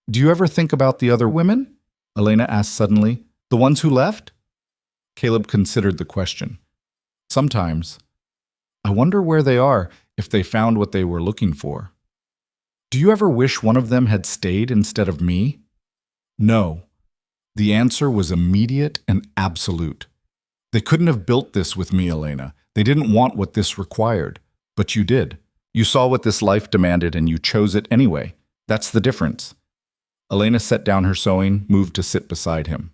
"Do you ever think about the other women?" Elena asked suddenly. "The ones who left?" Caleb considered the question. "Sometimes. I wonder where they are, if they found what they were looking for." "Do you ever wish one of them had stayed instead of me?" No. The answer was immediate and absolute. "They couldn't have built this with me, Elena. They didn't want what this required. But you did. You saw what this life demanded and you chose it anyway. That's the difference." Elena set down her sewing, moved to sit beside him.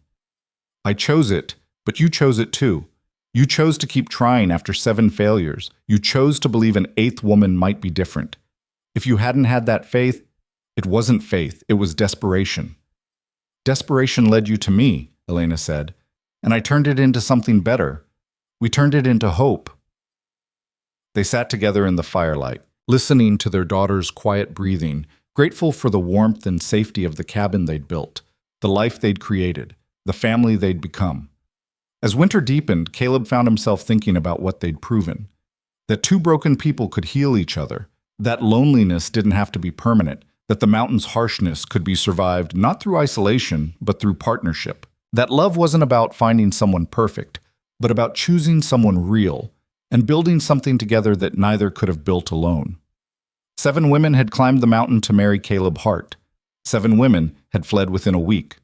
"I chose it, but you chose it too. You chose to keep trying after 7 failures. You chose to believe an 8th woman might be different. If you hadn't had that faith, it wasn't faith, it was desperation." "Desperation led you to me," Elena said, "and I turned it into something better. We turned it into hope." They sat together in the firelight, listening to their daughter's quiet breathing, grateful for the warmth and safety of the cabin they'd built, the life they'd created, the family they'd become. As winter deepened, Caleb found himself thinking about what they'd proven. That 2 broken people could heal each other, that loneliness didn't have to be permanent, that the mountain's harshness could be survived not through isolation, but through partnership. That love wasn't about finding someone perfect, but about choosing someone real and building something together that neither could have built alone. 7 women had climbed the mountain to marry Caleb Hart. 7 women had fled within a week.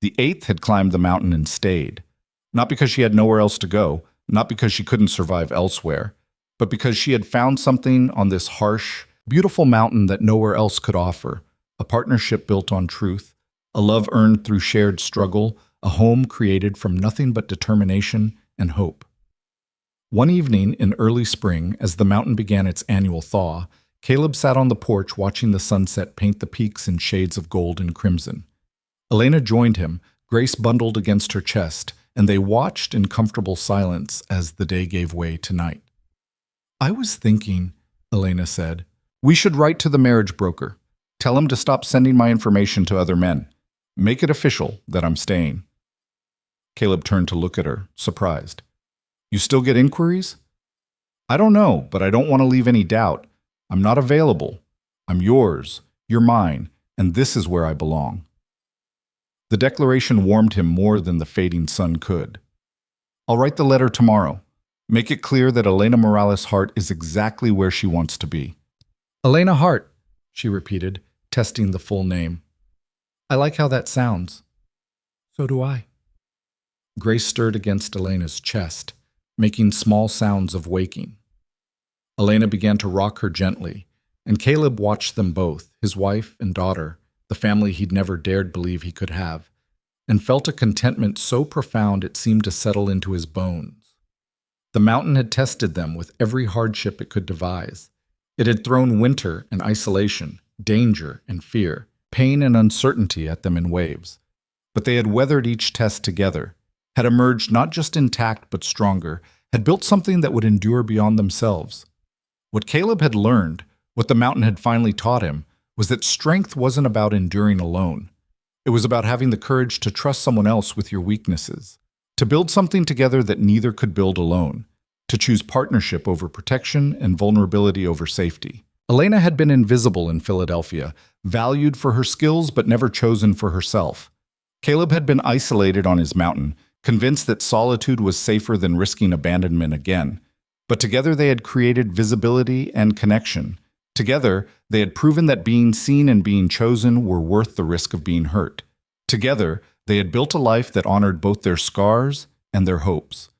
The 8th had climbed the mountain and stayed, not because she had nowhere else to go, not because she couldn't survive elsewhere, but because she had found something on this harsh, beautiful mountain that nowhere else could offer, a partnership built on truth, a love earned through shared struggle, a home created from nothing but determination and hope. One evening in early spring, as the mountain began its annual thaw, Caleb sat on the porch watching the sunset paint the peaks in shades of gold and crimson. Elena joined him, Grace bundled against her chest, and they watched in comfortable silence as the day gave way to night. "I was thinking," Elena said, "we should write to the marriage broker. Tell him to stop sending my information to other men. Make it official that I'm staying." Caleb turned to look at her, surprised. You still get inquiries? I don't know, but I don't want to leave any doubt. I'm not available. I'm yours, you're mine, and this is where I belong. The declaration warmed him more than the fading sun could. I'll write the letter tomorrow. Make it clear that Elena Morales Hart is exactly where she wants to be. Elena Hart, she repeated, testing the full name. I like how that sounds. So do I. Grace stirred against Elena's chest, making small sounds of waking. Elena began to rock her gently, and Caleb watched them both, his wife and daughter, the family he'd never dared believe he could have, and felt a contentment so profound it seemed to settle into his bones. The mountain had tested them with every hardship it could devise. It had thrown winter and isolation, danger and fear, pain and uncertainty at them in waves. But they had weathered each test together, had emerged not just intact but stronger, had built something that would endure beyond themselves. What Caleb had learned, what the mountain had finally taught him, was that strength wasn't about enduring alone. It was about having the courage to trust someone else with your weaknesses, to build something together that neither could build alone, to choose partnership over protection and vulnerability over safety. Elena had been invisible in Philadelphia, valued for her skills but never chosen for herself. Caleb had been isolated on his mountain, convinced that solitude was safer than risking abandonment again. But together they had created visibility and connection. Together, they had proven that being seen and being chosen were worth the risk of being hurt. Together, they had built a life that honored both their scars and their hopes.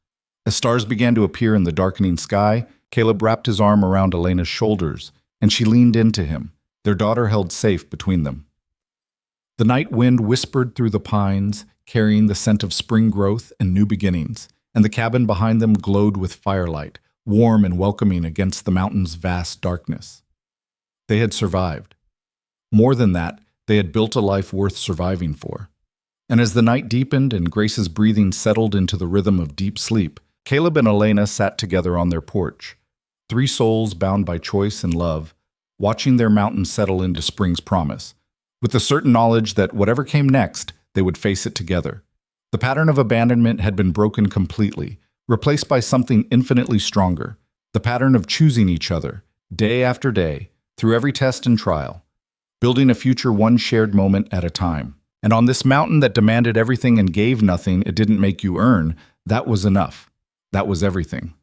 As stars began to appear in the darkening sky, Caleb wrapped his arm around Elena's shoulders, and she leaned into him, their daughter held safe between them. The night wind whispered through the pines, carrying the scent of spring growth and new beginnings, and the cabin behind them glowed with firelight, warm and welcoming against the mountain's vast darkness. They had survived. More than that, they had built a life worth surviving for. And as the night deepened and Grace's breathing settled into the rhythm of deep sleep, Caleb and Elena sat together on their porch, three souls bound by choice and love, watching their mountain settle into spring's promise, with the certain knowledge that whatever came next, they would face it together. The pattern of abandonment had been broken completely, replaced by something infinitely stronger, the pattern of choosing each other, day after day, through every test and trial, building a future one shared moment at a time. And on this mountain that demanded everything and gave nothing it didn't make you earn, that was enough. That was everything.